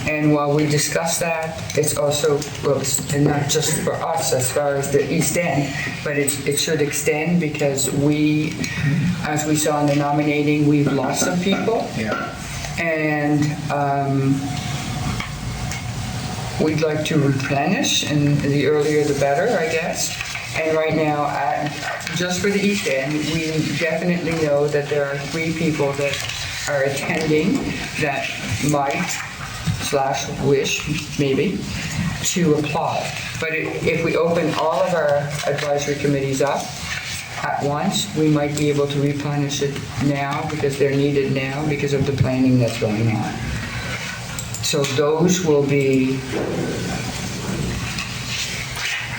And while we discuss that, it's also, well, and not just for us as far as the East End, but it should extend because we, as we saw in the nominating, we've lost some people. Yeah. And we'd like to replenish, and the earlier the better, I guess. And right now, just for the East End, we definitely know that there are 3 people that are attending that might / wish, maybe, to apply. But if we open all of our advisory committees up at once, we might be able to replenish it now because they're needed now because of the planning that's going on. So those will be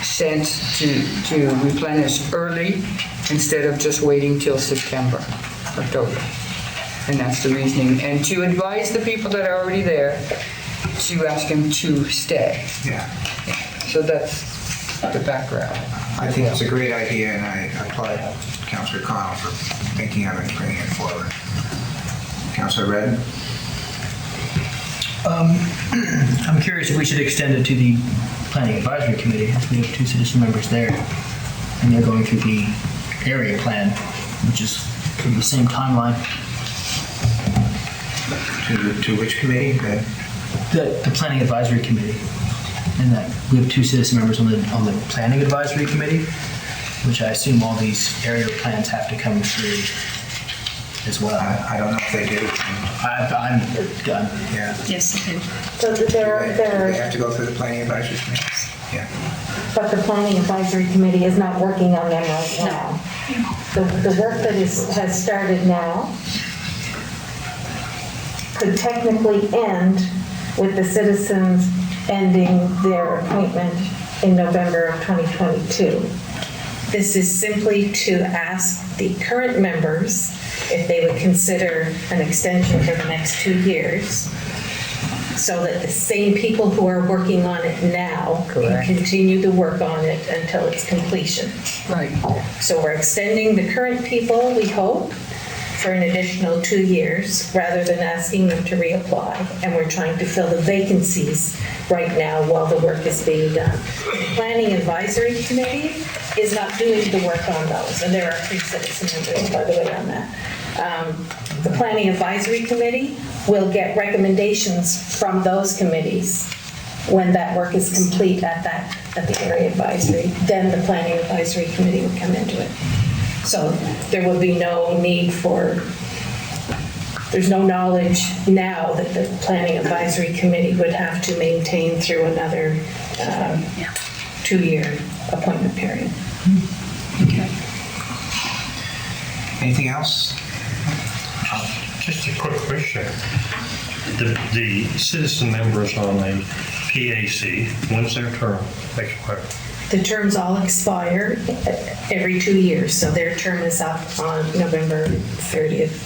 sent to replenish early instead of just waiting till September, October. And that's the reasoning. And to advise the people that are already there to ask them to stay. Yeah. So that's the background. I think it's a great idea, and I applaud Councillor Connell for thinking of it and bringing it forward. Councillor Redden? I'm curious if we should extend it to the Planning Advisory Committee. We have 2 citizen members there, and they're going through the area plan, which is through the same timeline. To which committee? The Planning Advisory Committee. And that we have 2 citizen members on the Planning Advisory Committee. which I assume all these area plans have to come through as well. I don't know if they do. I'm done. Yeah. Yes, they do. So there They are, have to go through the planning advisory committee? Yeah. but the planning advisory committee is not working on them right now. The work that has started now could technically end with the citizens ending their appointment in November of 2022. This is simply to ask the current members if they would consider an extension for the next 2 years, so that the same people who are working on it now can continue to work on it until its completion. Right. So we're extending the current people, we hope, for an additional 2 years, rather than asking them to reapply. And we're trying to fill the vacancies right now while the work is being done. The Planning Advisory Committee is not doing the work on those, and there are 3 citizen members, by the way, on that. The Planning Advisory Committee will get recommendations from those committees when that work is complete at the area advisory. Then the Planning Advisory Committee would come into it. So there would be no need for, there's no knowledge now that the Planning Advisory Committee would have to maintain through another 2-year appointment period. Okay. Anything else? Just a quick question. The citizen members on the PAC, when's their term expire? The terms all expire every 2 years, so their term is up on November 30th.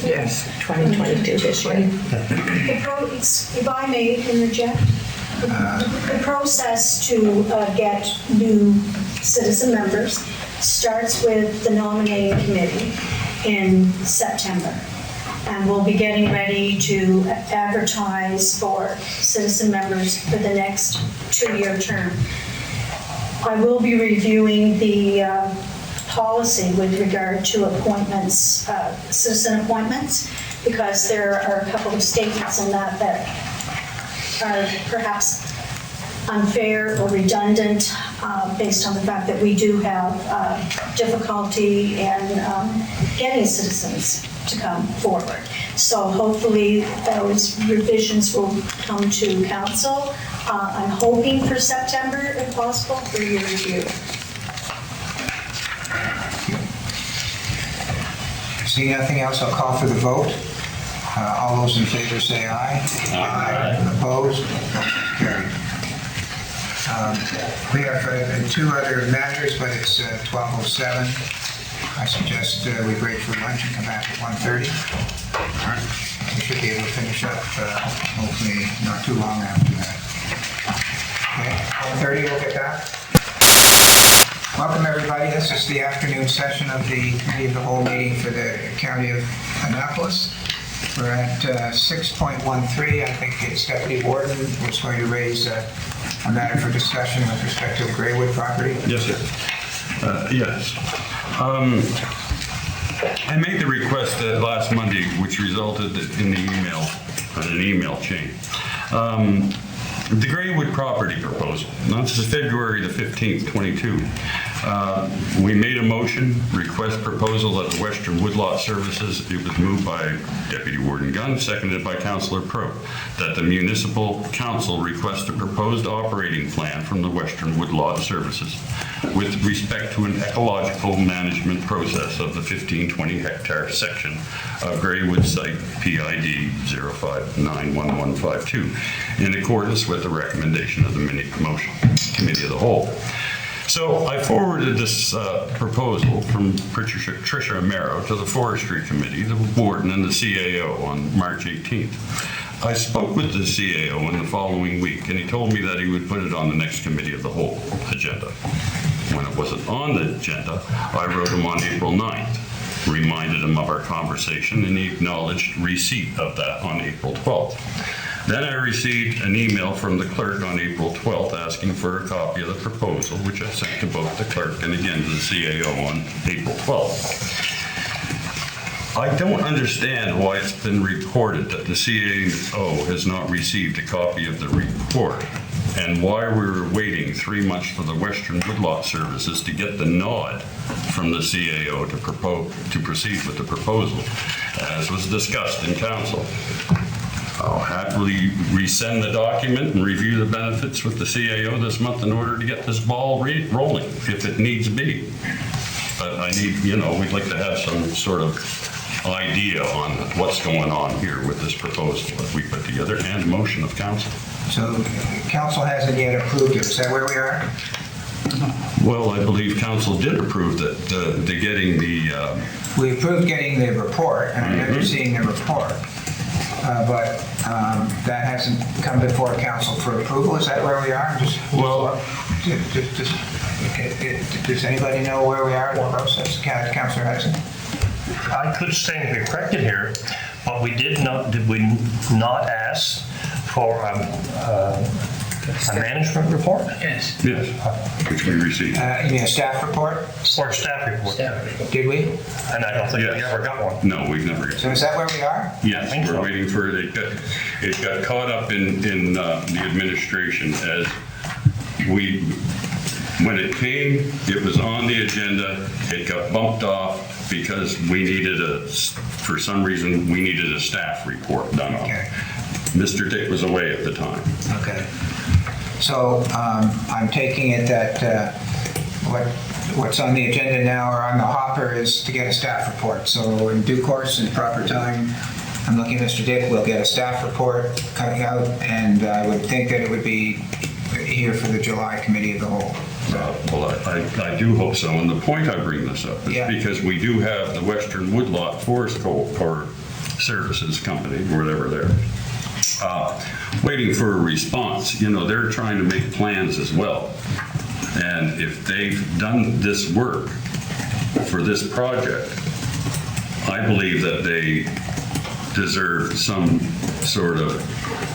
Yes. 2022 this year. If I may interject, the process to get new citizen members starts with the nominating committee in September. And we'll be getting ready to advertise for citizen members for the next 2-year term. I will be reviewing the policy with regard to appointments, citizen appointments, because there are a couple of statements in that that are perhaps unfair or redundant based on the fact that we do have difficulty in getting citizens to come forward. So hopefully those revisions will come to council. I'm hoping for September, if possible, for your review. Seeing nothing else, I'll call for the vote. All those in favor say aye. Aye. Opposed? Carried. We have 2 other matters, but it's 12:07. I suggest we break for lunch and come back at 1:30. We should be able to finish up hopefully not too long after that. Okay, 1:30, we'll get back. Welcome, everybody. This is the afternoon session of the Committee of the Whole meeting for the County of Annapolis. We're at 6.13. I think it's Deputy Warden was going to raise a matter for discussion with respect to the Graywood property. Yes, sir. Yes. I made the request last Monday, which resulted in the email, an email chain. The Graywood property proposal. Now, this is February the 15th, 22. We made a motion, request proposal at the Western Woodlot Services. It was moved by Deputy Warden Gunn, seconded by Councillor Pro, that the Municipal Council request a proposed operating plan from the Western Woodlot Services with respect to an ecological management process of the 1520 hectare section of Graywood site PID 0591152 in accordance with the recommendation of the motion Committee of the Whole. So I forwarded this proposal from Tricia Amaro to the Forestry Committee, the Warden, and the CAO on March 18th. I spoke with the CAO in the following week, and he told me that he would put it on the next Committee of the Whole agenda. When it wasn't on the agenda, I wrote him on April 9th, reminded him of our conversation, and he acknowledged receipt of that on April 12th. Then I received an email from the clerk on April 12th asking for a copy of the proposal, which I sent to both the clerk and again to the CAO on April 12th. I don't understand why it's been reported that the CAO has not received a copy of the report and why we were waiting 3 months for the Western Woodlot Services to get the nod from the CAO to proceed with the proposal, as was discussed in council. I'll happily resend the document and review the benefits with the CAO this month in order to get this ball rolling, if it needs be. But I need, we'd like to have some sort of idea on what's going on here with this proposal that we put together and motion of council. So council hasn't yet approved it. Is that where we are? Well, I believe council did approve that, the getting the... We approved getting the report, and I remember seeing the report. But that hasn't come before council for approval. Is that where we are? Does anybody know where we are in the process? Councillor Hudson? I could stand to be corrected here, but did we not ask for a management report? Yes. Yes, which we received. You mean a staff report? Or a staff report. Did we? And I don't think we ever got one. No, we've never got one. So is that where we are? Yes, we're waiting for it. It got caught up in the administration as when it came, it was on the agenda, it got bumped off because for some reason, we needed a staff report done on. Okay. Mr. Dick was away at the time. Okay. So I'm taking it that what's on the agenda now or on the hopper is to get a staff report. So in due course, in proper time, I'm looking at Mr. Dick, we'll get a staff report coming out, and I would think that it would be here for the July Committee of the Whole. Well, I do hope so, and the point I bring this up is because we do have the Western Woodlot Forest Corps Services Company, whatever they're waiting for a response. They're trying to make plans as well, and if they've done this work for this project, I believe that they deserve some sort of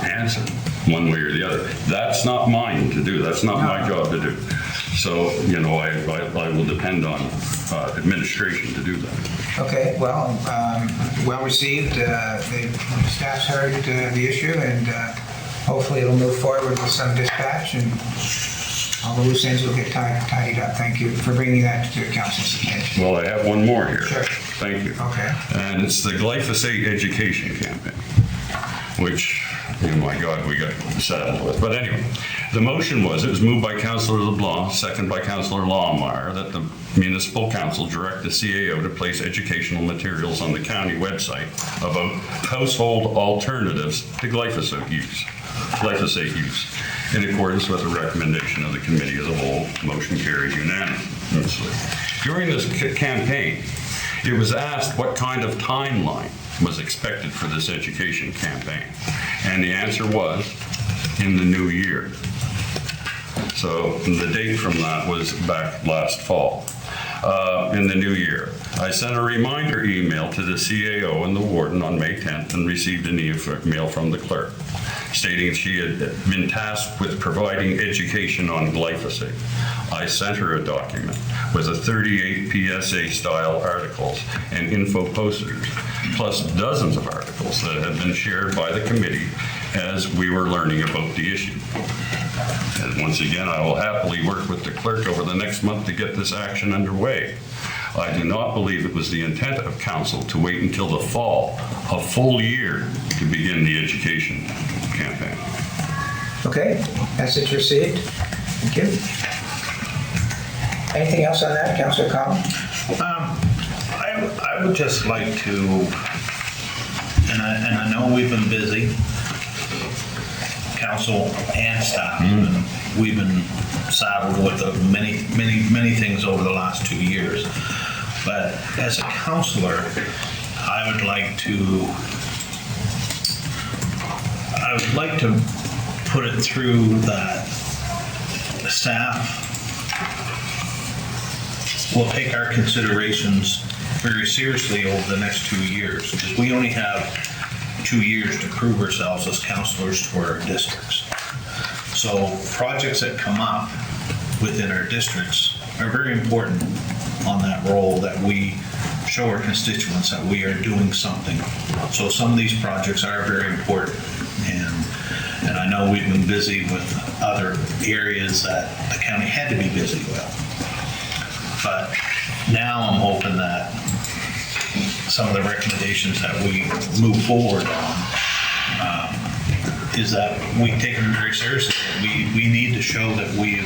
answer, one way or the other. That's not mine to do. That's not my job to do. So, I will depend on administration to do that. Okay, well received. The staff's heard the issue, and hopefully it'll move forward with some dispatch, and all the loose ends will get tidied up. Thank you for bringing that to council's attention. Well, I have one more here. Sure. Thank you. Okay. And it's the glyphosate education campaign, which, oh my God, we got saddled with. But anyway, the motion it was moved by Councillor LeBlanc, second by Councillor Lawmeyer, that the municipal council direct the CAO to place educational materials on the county website about household alternatives to glyphosate use, in accordance with the recommendation of the committee as a whole. Motion carries unanimously. During this campaign, it was asked what kind of timeline was expected for this education campaign, and the answer was in the new year. So the date from that was back last fall. In the new year, I sent a reminder email to the CAO and the warden on May 10th and received an email from the clerk stating she had been tasked with providing education on glyphosate. I sent her a document with 38 PSA-style articles and info posters, plus dozens of articles that had been shared by the committee as we were learning about the issue. And once again, I will happily work with the clerk over the next month to get this action underway. I do not believe it was the intent of council to wait until the fall, a full year, to begin the education campaign. Okay, message received. Thank you. Anything else on that, Councillor Cotw? I would just like to, and I know we've been busy, council and staff, we've been saddled with many things over the last 2 years. But as a councillor, I would like to put it through that the staff will take our considerations very seriously over the next 2 years, because we only have 2 years to prove ourselves as councillors to our districts. So projects that come up within our districts are very important on that role, that we show our constituents that we are doing something. So some of these projects are very important, and I know we've been busy with other areas that the county had to be busy with. But now I'm hoping that some of the recommendations that we move forward on is that we take them very seriously. We need to show that we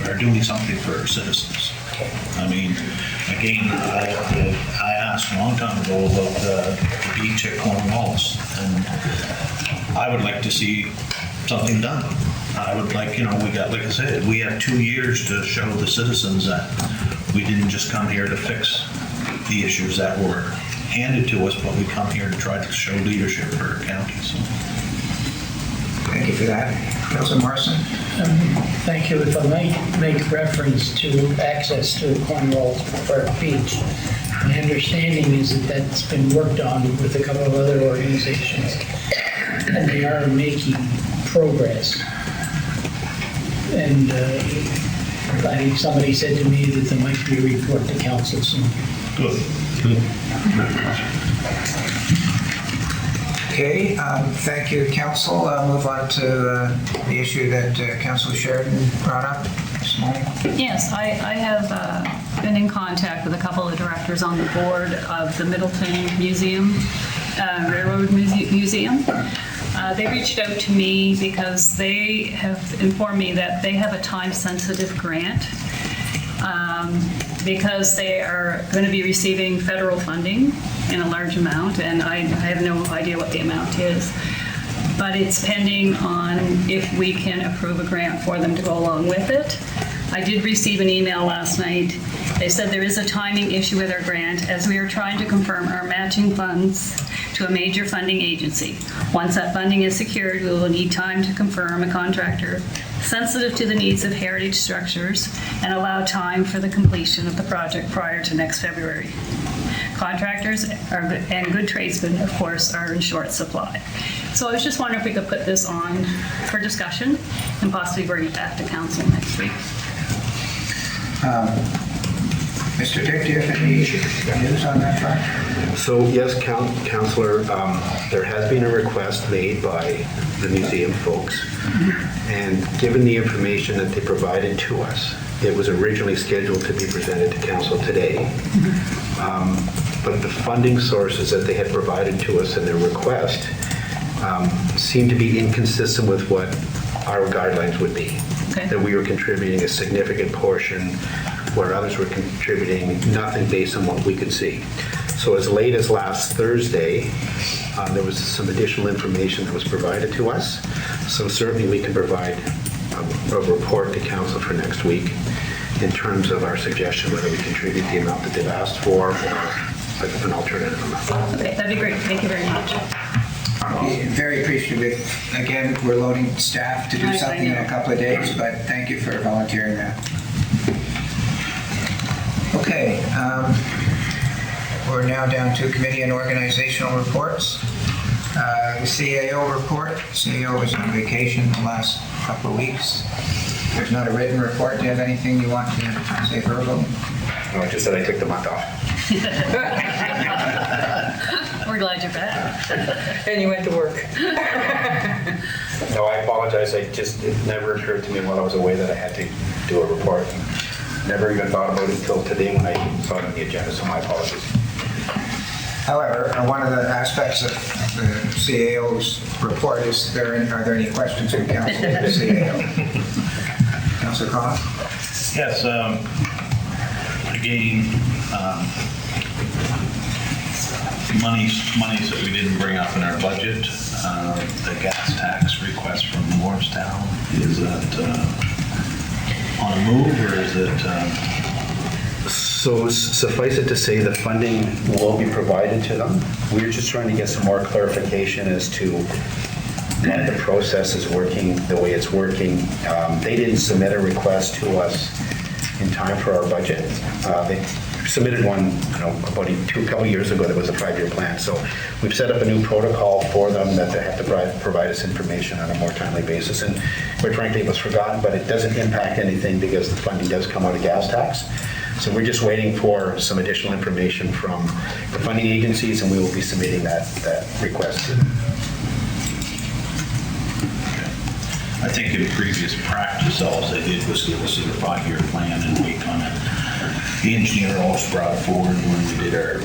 are doing something for our citizens. I mean, again, I asked a long time ago about the beach at Cornwallis, and I would like to see something done. I would like, we got, like I said, we have 2 years to show the citizens that we didn't just come here to fix the issues that were handed to us, but we come here to try to show leadership for our counties. Thank you for that. Councilor Morrison? Thank you. If I might make reference to access to Cornwall Park Beach, my understanding is that that's been worked on with a couple of other organizations, and they are making progress. And I think somebody said to me that there might be a report to council soon. Good. Okay, thank you, Council. I'll move on to the issue that Councilor Sheridan brought up this morning. Yes, I have been in contact with a couple of directors on the board of the Middleton Museum, Railroad Museum. They reached out to me because they have informed me that they have a time-sensitive grant because they are going to be receiving federal funding in a large amount, and I have no idea what the amount is. But it's pending on if we can approve a grant for them to go along with it. I did receive an email last night. They said there is a timing issue with our grant as we are trying to confirm our matching funds to a major funding agency. Once that funding is secured, we will need time to confirm a contractor sensitive to the needs of heritage structures and allow time for the completion of the project prior to next February. Contractors and good tradesmen, of course, are in short supply. So I was just wondering if we could put this on for discussion and possibly bring it back to council next week. Mr. Dick, do you have any news on that front? So yes, Councillor, there has been a request made by the museum folks, and given the information that they provided to us, it was originally scheduled to be presented to council today. But the funding sources that they had provided to us in their request seemed to be inconsistent with what our guidelines would be. Okay. That we were contributing a significant portion where others were contributing nothing based on what we could see. So as late as last Thursday, there was some additional information that was provided to us. So certainly we can provide a report to council for next week in terms of our suggestion whether we contribute the amount that they've asked for or an alternative amount. Okay, that'd be great. Thank you very much. Very appreciative. Again, we're loading staff to do something in a couple of days, but thank you for volunteering that. Okay, we're now down to committee and organizational reports. The CAO report. CAO was on vacation the last couple of weeks. There's not a written report. Do you have anything you want to say verbally? No, I just said I took the month off. We're glad you're back. And you went to work. No, I apologize. It never occurred to me while I was away that I had to do a report. Never even thought about it until today when I saw it on the agenda, so my apologies. However, one of the aspects of the CAO's report is, are there any questions from council to the CAO? Councilor Cotw? Yes, again, monies that we didn't bring up in our budget, the gas tax request from Morristown, is that on a move, or is it? So suffice it to say, the funding will be provided to them. We're just trying to get some more clarification as to why the process is working the way it's working. They didn't submit a request to us in time for our budget. They submitted one, about a couple years ago. That was a 5-year plan. So we've set up a new protocol for them that they have to provide us information on a more timely basis. And quite frankly, it was forgotten, but it doesn't impact anything because the funding does come out of gas tax. So we're just waiting for some additional information from the funding agencies, and we will be submitting that request to them. I think in previous practice, all they did was give us a 5-year plan and we kind of, the engineer always brought forward when we did our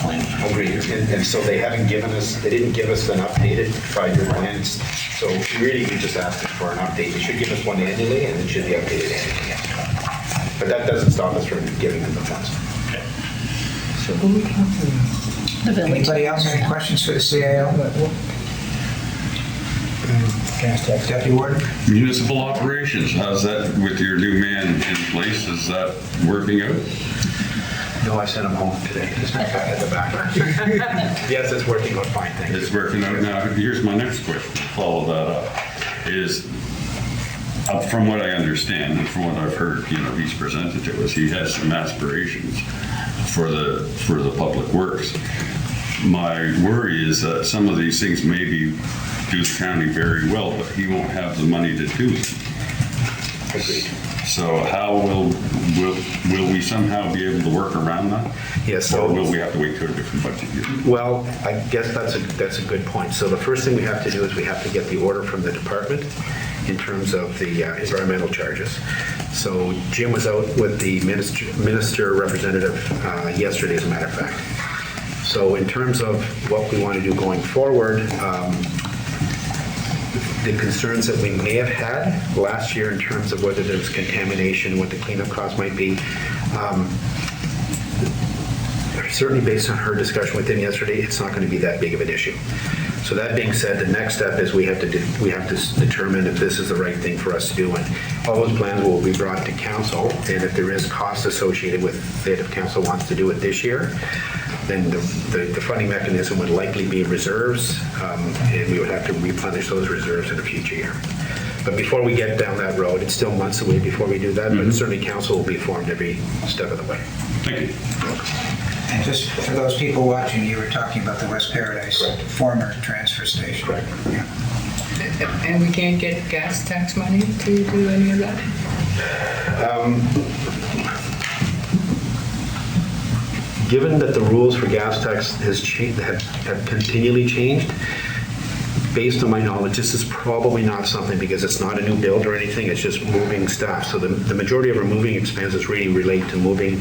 plan. Agreed. And so they haven't given us, they didn't give us an updated 5-year plan. So really, we just asked for an update. They should give us one annually, and it should be updated annually. But that doesn't stop us from giving them the funds. The village. Anybody else have any questions for the CAO? Deputy Warden? Municipal operations, how's that with your new man in place? Is that working out? No, I sent him home today. Just back at the back. Yes, it's working out fine, thank you. It's working out. Now, here's my next question, to follow that up, is from what I understand and from what I've heard, he's presented to us, he has some aspirations for the public works. My worry is that some of these things maybe do the county very well, but he won't have the money to do them. Agreed. So how will we somehow be able to work around that? Yes. Or will we have to wait till a different budget year? Well, I guess that's a good point. So the first thing we have to do is we have to get the order from the department in terms of the environmental charges. So Jim was out with the minister representative yesterday, as a matter of fact. So in terms of what we want to do going forward, the concerns that we may have had last year in terms of whether there's contamination, what the cleanup cost might be, certainly based on her discussion with him yesterday, it's not going to be that big of an issue. So that being said, the next step is we have to determine if this is the right thing for us to do, and all those plans will be brought to council, and if there is cost associated with it, if council wants to do it this year, then the funding mechanism would likely be reserves, and we would have to replenish those reserves in a future year. But before we get down that road, it's still months away before we do that, but certainly council will be informed every step of the way. Thank you. And just for those people watching, you were talking about the West Paradise former transfer station. Correct. Yeah. And we can't get gas tax money to do any of that? Given that the rules for gas tax have continually changed, based on my knowledge, this is probably not something, because it's not a new build or anything, it's just moving stuff. So the majority of our moving expenses really relate to moving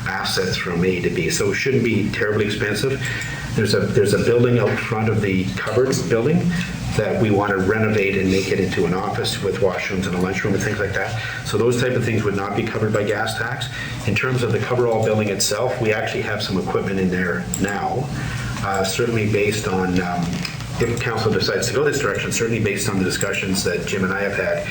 assets from A to B. So it shouldn't be terribly expensive. There's a building out front of the cupboards building that we want to renovate and make it into an office with washrooms and a lunchroom and things like that. So those type of things would not be covered by gas tax. In terms of the coverall building itself, we actually have some equipment in there now, certainly based on, if council decides to go this direction, certainly based on the discussions that Jim and I have had,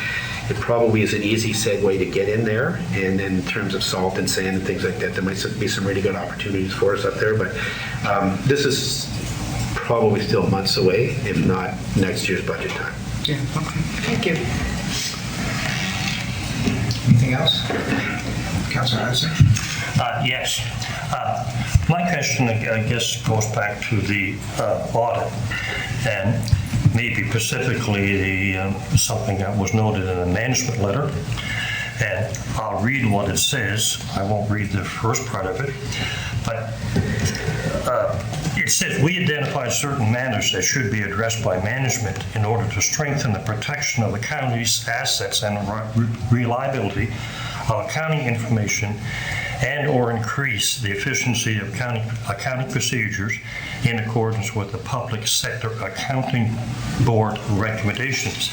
it probably is an easy segue to get in there. And in terms of salt and sand and things like that, there might be some really good opportunities for us up there. But this is probably still months away, if not next year's budget time. Yeah, okay. Thank you. Anything else? Councilor Hudson? Yes. My question, I guess, goes back to the audit, and maybe specifically something that was noted in the management letter. And I'll read what it says. I won't read the first part of it, but it says, we identified certain matters that should be addressed by management in order to strengthen the protection of the county's assets and reliability of accounting information and or increase the efficiency of accounting procedures in accordance with the Public Sector Accounting Board recommendations.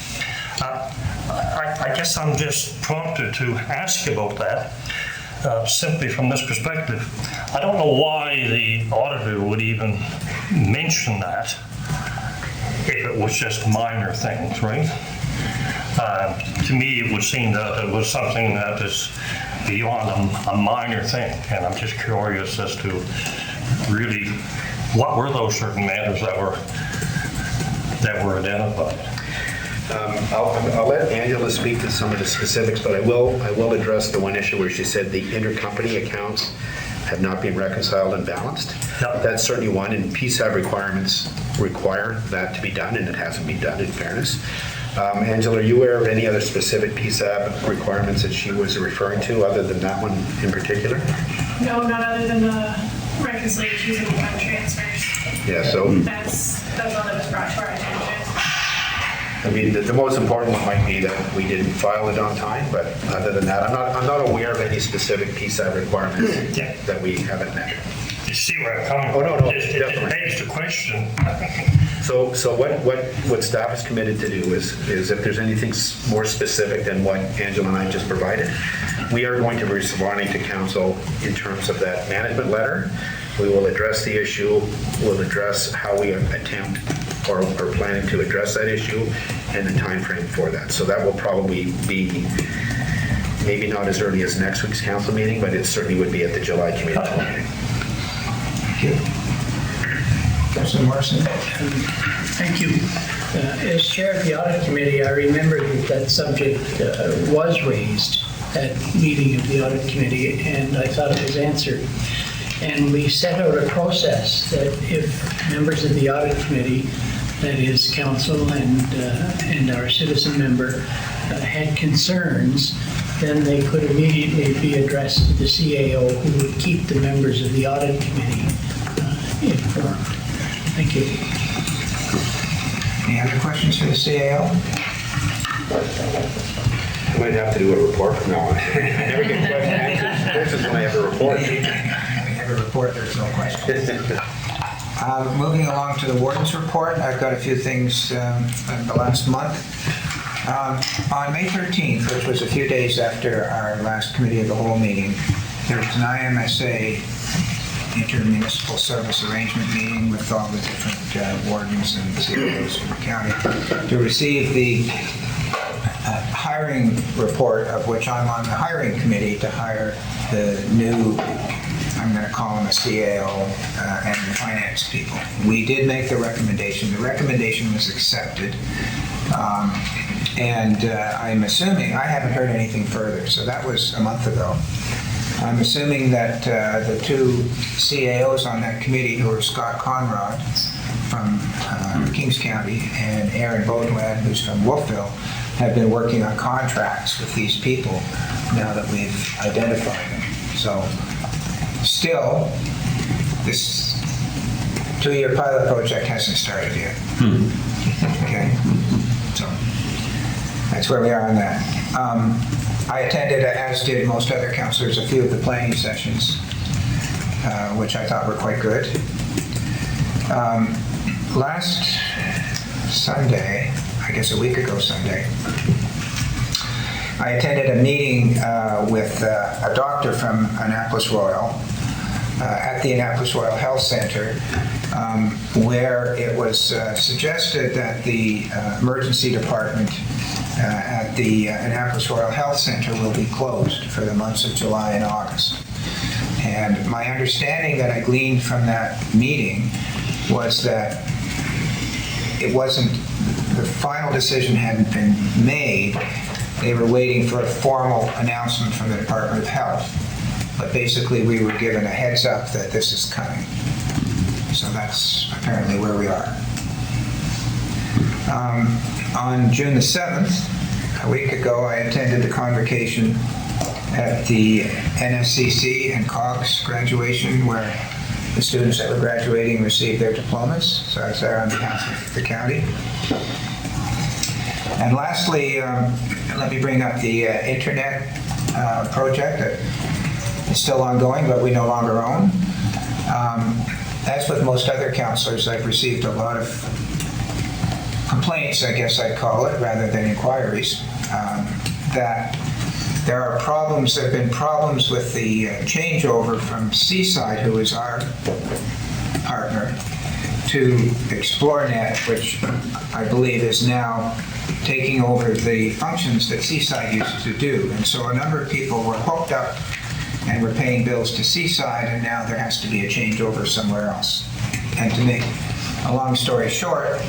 I guess I'm just prompted to ask about that, simply from this perspective. I don't know why the auditor would even mention that if it was just minor things, right? To me, it would seem that it was something that is beyond a minor thing, and I'm just curious as to really what were those certain matters that were identified. I'll let Angela speak to some of the specifics, but I will address the one issue where she said the intercompany accounts have not been reconciled and balanced. Yep. That's certainly one, and PSAB requirements require that to be done, and it hasn't been done, in fairness. Angela, are you aware of any other specific PSAB requirements that she was referring to, other than that one in particular? No, not other than the reconciliations and fund transfers. Yeah, so That's all that was brought to our attention. I mean, the most important one might be that we didn't file it on time, but other than that, I'm not aware of any specific PSAT requirements that we haven't met. You see where I'm coming Oh, from? no, It definitely. begs the question. So what staff is committed to do is if there's anything more specific than what Angela and I just provided, we are going to be responding to council in terms of that management letter. We will address the issue, we'll address how we attempt or are planning to address that issue and the time frame for that. So that will probably be maybe not as early as next week's council meeting, but it certainly would be at the July committee meeting. Thank you. Councilor Morrison? Thank you. As chair of the audit committee, I remember that subject was raised at meeting of the audit committee, and I thought it was answered. And we set out a process that if members of the audit committee, that is council and our citizen member, had concerns, then they could immediately be addressed to the CAO, who would keep the members of the audit committee informed. Thank you. Any other questions for the CAO? I might have to do a report from now on. I never get questions. This is when I have a report. We have a report, there's no question. Moving along to the warden's report, I've got a few things in the last month. On May 13th, which was a few days after our last committee of the whole meeting, there was an IMSA intermunicipal service arrangement meeting with all the different wardens and CEOs from the county to receive the hiring report, of which I'm on the hiring committee to hire the new, I'm going to call them a CAO and the finance people. We did make the recommendation. The recommendation was accepted. I'm assuming, I haven't heard anything further, so that was a month ago. I'm assuming that the two CAOs on that committee, who are Scott Conrad from Kings County and Aaron Baudouin, who's from Wolfville, have been working on contracts with these people now that we've identified them. So still, this 2-year pilot project hasn't started yet. Okay, so that's where we are on that. I attended, as did most other councillors, a few of the planning sessions, which I thought were quite good. Last Sunday, I guess a week ago Sunday, I attended a meeting with a doctor from Annapolis Royal at the Annapolis Royal Health Center, where it was suggested that the emergency department at the Annapolis Royal Health Center will be closed for the months of July and August. And my understanding that I gleaned from that meeting was that it wasn't, the final decision hadn't been made. They were waiting for a formal announcement from the Department of Health. But basically, we were given a heads up that this is coming. So that's apparently where we are. On June the 7th, a week ago, I attended the convocation at the NSCC and COGS graduation, where the students that were graduating received their diplomas. So I was there on behalf of the county. And lastly, let me bring up the internet project that is still ongoing, but we no longer own. As with most other councillors, I've received a lot of complaints, I guess I'd call it, rather than inquiries, that there are problems, there have been problems with the changeover from Seaside, who is our partner, to ExploreNet, which I believe is now taking over the functions that Seaside used to do. And so a number of people were hooked up and were paying bills to Seaside, and now there has to be a changeover somewhere else. And to make a long story short,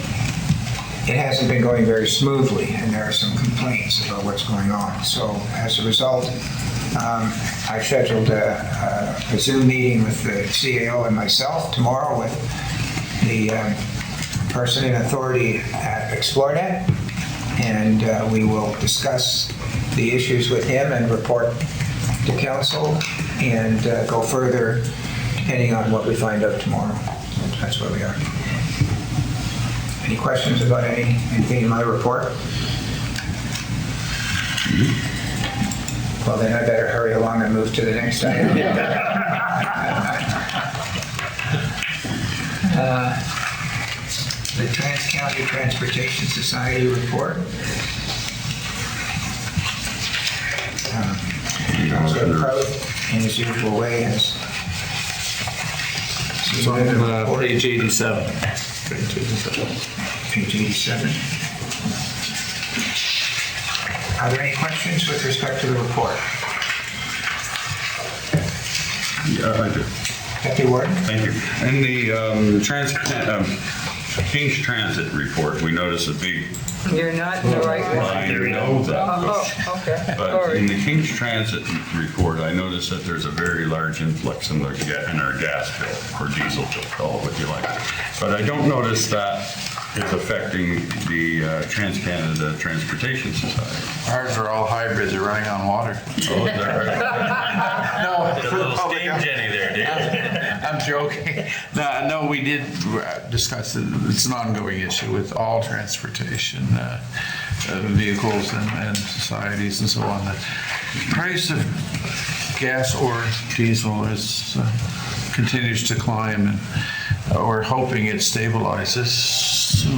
it hasn't been going very smoothly, and there are some complaints about what's going on. So as a result, I've scheduled a Zoom meeting with the CAO and myself tomorrow with the person in authority at ExploreNet, and we will discuss the issues with him and report to council and go further depending on what we find out tomorrow. That's where we are. Any questions about anything in my report? Well, then I better hurry along and move to the next item. The Trans-County Transportation Society report. Councilor Cotw, in his usual way, has It's on page 87. Page 87. Are there any questions with respect to the report? Yeah, I do. Deputy Warden? Thank you. In the King's Transit report, we notice a big. You're not in the right one. I know that. Oh, okay. But Sorry. in the King's Transit report, I noticed that there's a very large influx in our gas bill, or diesel bill, call it what you like. But I don't notice that is affecting the Trans-Canada Transportation Society. Ours are all hybrids, they're running on water. Oh, is that right? No, Get a for the little public. steam Jenny there, dude. I'm joking. No, we did discuss it. It's an ongoing issue with all transportation vehicles and societies and so on. The price of gas or diesel continues to climb, and we're hoping it stabilizes. So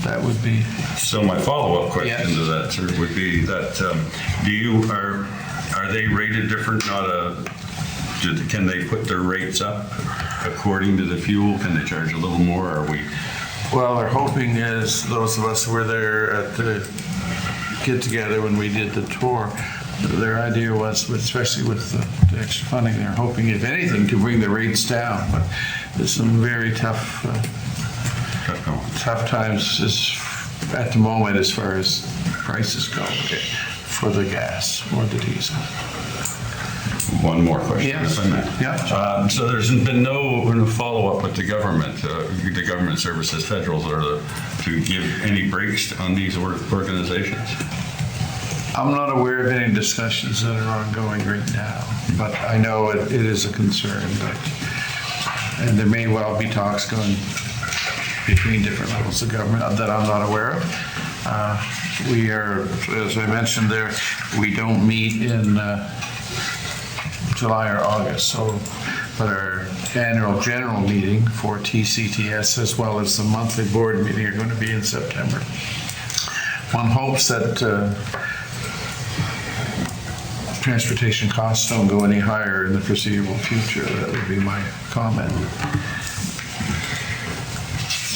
that would be. So my follow-up question to that, sir, would be that are they rated different? Can they put their rates up according to the fuel? Can they charge a little more? Are we? Well, they're hoping, as those of us who were there at the get-together when we did the tour, their idea was, especially with the extra funding, they're hoping, if anything, to bring the rates down. But there's some very tough times at the moment as far as prices go for the gas or the diesel. One more question, Yes. if I may. Yeah. So there's been no follow-up with the government services, federals, to give any breaks on these organizations? I'm not aware of any discussions that are ongoing right now, but I know it is a concern. And there may well be talks going between different levels of government that I'm not aware of. We are, as I mentioned there, we don't meet in July or August, but our annual general meeting for TCTS as well as the monthly board meeting are going to be in September. One hopes that transportation costs don't go any higher in the foreseeable future. That would be my comment.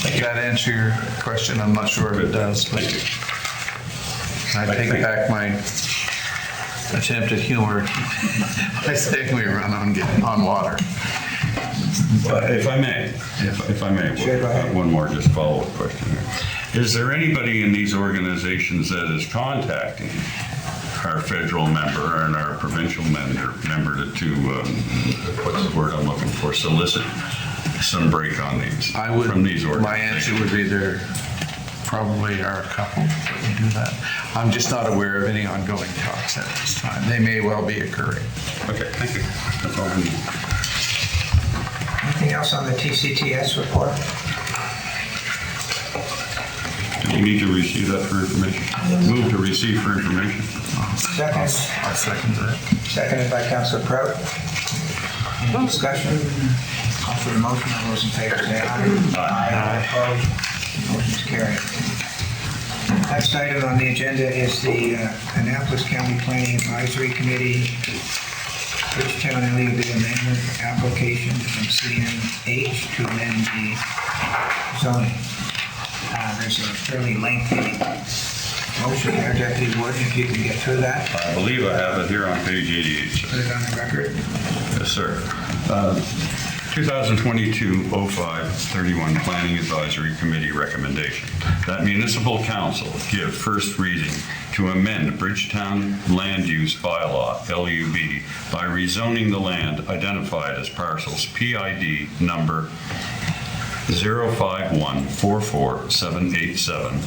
Does that answer your question? I'm not sure if it does, but I take back my attempt at humor by saying we run on water. If I may, one more just follow-up question here. Is there anybody in these organizations that is contacting our federal member and our provincial member to what's the word I'm looking for, solicit some break on these from these organizations? My answer would be there probably are a couple that would do that. I'm just not aware of any ongoing talks at this time. They may well be occurring. Okay, thank you. That's all I need. Anything else on the TCTS report? Do we need to receive that for information? Move to receive for information. Second. I'll second that. Seconded by Councilor Cotw. Any discussion? Call for the motion. All those in favor say aye. Aye. Opposed? Motion's carried. Next item on the agenda is the Annapolis County Planning Advisory Committee Bridgetown LUB amendment application from CNH to amend the zoning. There's a fairly lengthy motion there, Deputy Warden, if you can get through that. I believe I have it here on page 88, sir. Put it on the record. Yes, sir. 2022-05-31 Planning Advisory Committee recommendation that Municipal Council give first reading to amend Bridgetown Land Use Bylaw, LUB, by rezoning the land identified as parcels PID number 05144-787,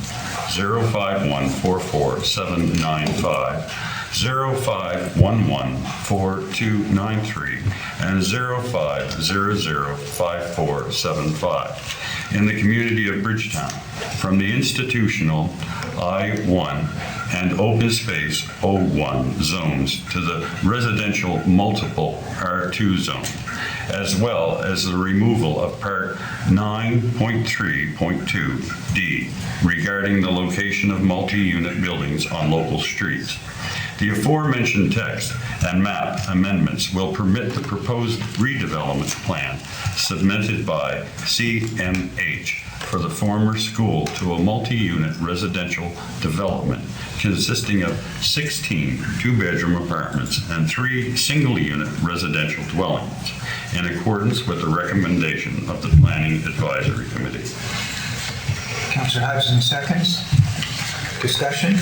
05144-795, 0511-4293 and 0500-5475 in the community of Bridgetown, from the institutional I-1 and open space O1 zones to the residential multiple R2 zone, as well as the removal of Part 9.3.2D regarding the location of multi-unit buildings on local streets. The aforementioned text and map amendments will permit the proposed redevelopment plan submitted by CMH for the former school to a multi-unit residential development consisting of 16 two-bedroom apartments and 3 single-unit residential dwellings, in accordance with the recommendation of the Planning Advisory Committee. Councillor Hudson seconds. Discussion?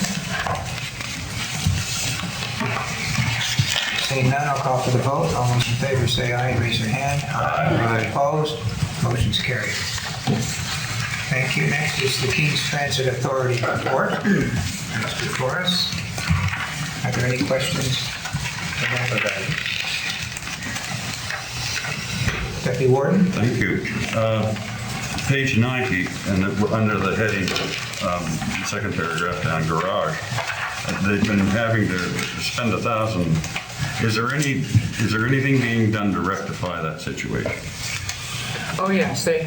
Seeing none, I'll call for the vote. All those in favor say aye and raise your hand. Aye. Opposed? Motion's carried. Thank you. Next is the King's Transit Authority report. That's before us. Are there any questions? Deputy Warden? Thank you. Page 90, and under the heading, second paragraph down, garage, they've been having to spend $1,000. Is there anything being done to rectify that situation? Oh, yes, they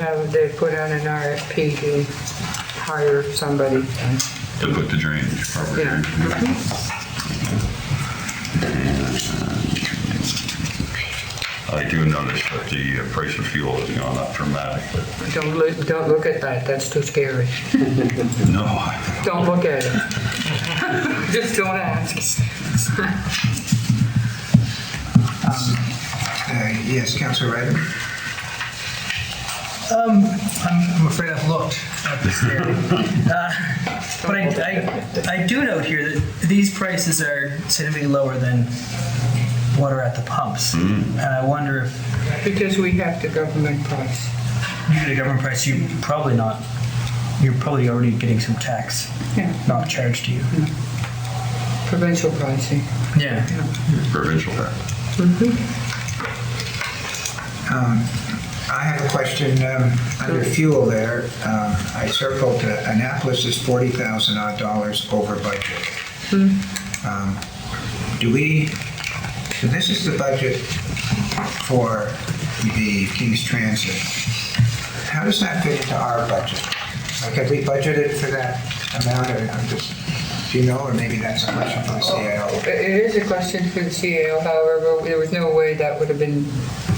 put out an RFP to hire somebody. To put the drainage, proper Yeah. drainage. I do notice that the price of fuel has gone up dramatically. Don't look at that, that's too scary. No. Don't look at it. Just don't ask. Yes, Councillor Ryder? I'm afraid I've looked at this area. But I do note here that these prices are significantly lower than what are at the pumps. And I wonder if... Because we have the government price. You get a government price, you're probably already getting some tax not charged to you. Provincial pricing. Yeah. Provincial tax. I have a question under fuel there. I circled Annapolis is $40,000 odd over budget. So this is the budget for the King's Transit. How does that fit into our budget? Like, have we budgeted for that amount, or do you know, or maybe that's a question for the CAO? It is a question for the CAO, however, there was no way that would have been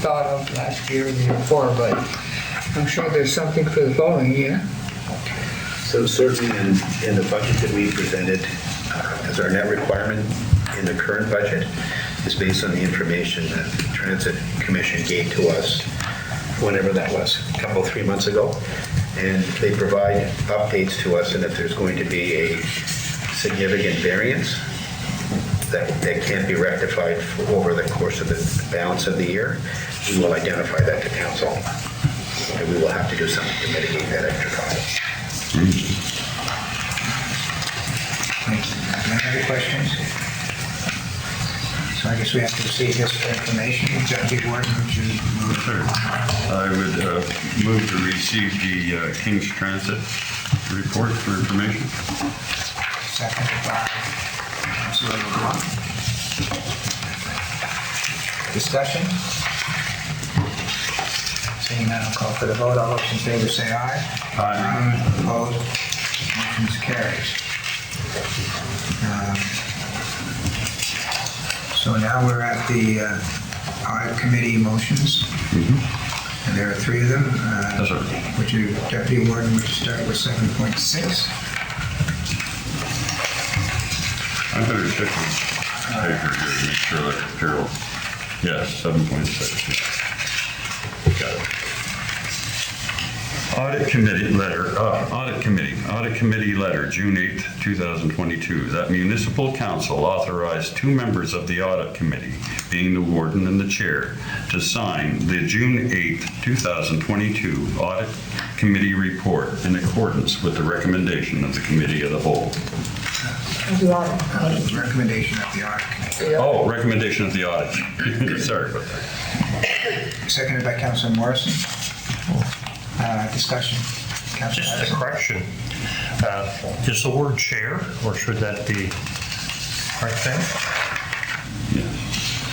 thought of last year or the year before, but I'm sure there's something for the following year. So certainly in the budget that we presented, as our net requirement in the current budget is based on the information that the Transit Commission gave to us, whenever that was, a couple, 3 months ago. And they provide updates to us, and if there's going to be a significant variance that can't be rectified over the course of the balance of the year, we will identify that to council. And we will have to do something to mitigate that extra cost. Any other questions? So I guess we have to receive this for information. Deputy Warden, would you move? Sure. I would move to receive the King's Transit report for information. Seconded by Councilor LeBlanc. Discussion? Seeing none, I'll call for the vote. All those in favor say aye. Aye. Opposed? Motion's carries. So now we're at the audit committee motions. And there are 3 of them. Yes, sir. Would you, Deputy Warden, would you start with 7.6? I better check the paper here to make sure that Carol. Yes, 7.6. Got it. Audit committee letter, June 8th, 2022, that municipal council authorized 2 members of the audit committee, being the warden and the chair, to sign the June 8th, 2022 audit committee report in accordance with the recommendation of the committee of the whole. The audit. Recommendation of the audit committee. Oh, recommendation of the audit. Sorry about that. Seconded by Councilor Morrison. Discussion. Councilor Just a Hudson. correction. Is the word chair, or should that be right there?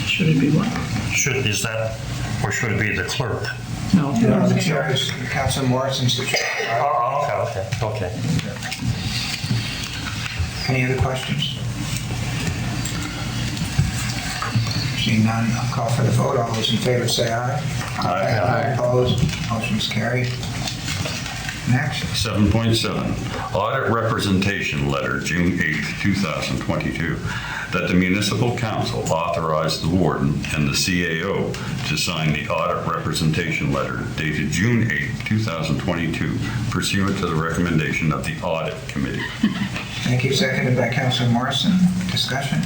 Should it be what? Is that, or should it be the clerk? No. No, the chair is Councilor Morrison's the chair. Oh, okay. Any other questions? Seeing none, I'll call for the vote. All those in favor say aye. Aye. Opposed? Motion's carried. Next. 7.7, audit representation letter, June 8, 2022, that the municipal council authorized the warden and the CAO to sign the audit representation letter dated June 8, 2022, pursuant to the recommendation of the audit committee. Thank you. Seconded by Councilor Morrison. Discussion.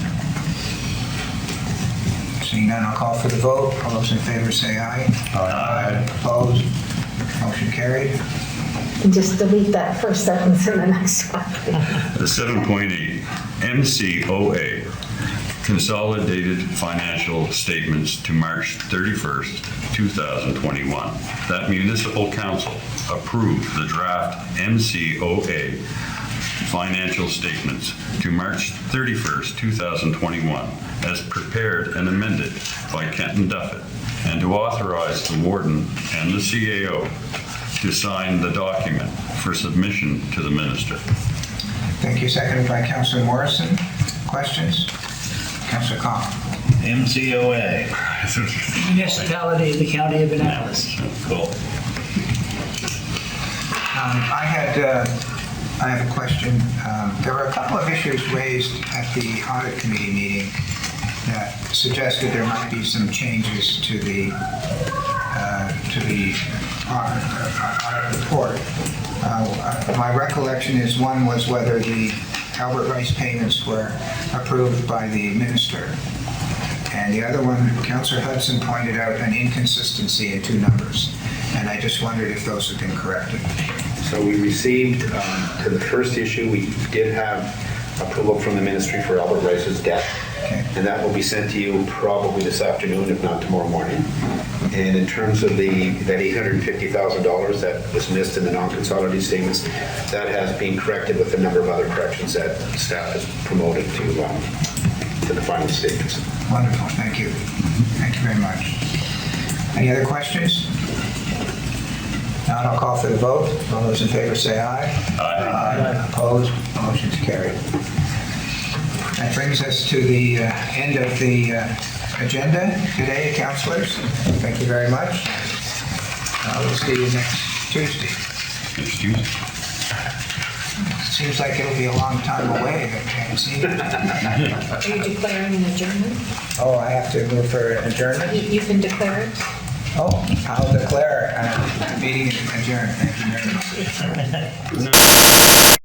Seeing none, I'll call for the vote. All those in favor say aye. Aye. Opposed? Motion carried. And just delete that first sentence in the next one. The 7.8, MCOA, consolidated financial statements to March 31st, 2021. That municipal council approved the draft MCOA financial statements to March 31st, 2021, as prepared and amended by Kenton Duffett, and to authorize the warden and the CAO to sign the document for submission to the minister. Thank you. Seconded by Councilor Morrison. Questions? Councilor Cotw. MCOA. Municipality of the County of Annapolis. Cool. I have a question. There were a couple of issues raised at the audit committee meeting that suggested there might be some changes to the audit report. My recollection is one was whether the Albert Rice payments were approved by the minister. And the other one, Councillor Hudson pointed out an inconsistency in two numbers. And I just wondered if those have been corrected. So we received, to the first issue, we did have approval from the ministry for Albert Rice's debt. Okay. And that will be sent to you probably this afternoon, if not tomorrow morning. And in terms of that $850,000 that was missed in the non-consolidated statements, that has been corrected with a number of other corrections that staff has promoted to the final statements. Wonderful, thank you. Thank you very much. Any other questions? Now I'll call for the vote. All those in favor say aye. Aye. Opposed? Motion's carried. That brings us to the end of the agenda today, councilors. Thank you very much. We'll see you next Tuesday. Next Tuesday. Seems like it'll be a long time away that we haven't seen it. Are you declaring an adjournment? Oh, I have to move for adjournment? You can declare it. Oh, I'll declare meeting adjourned. Thank you very much.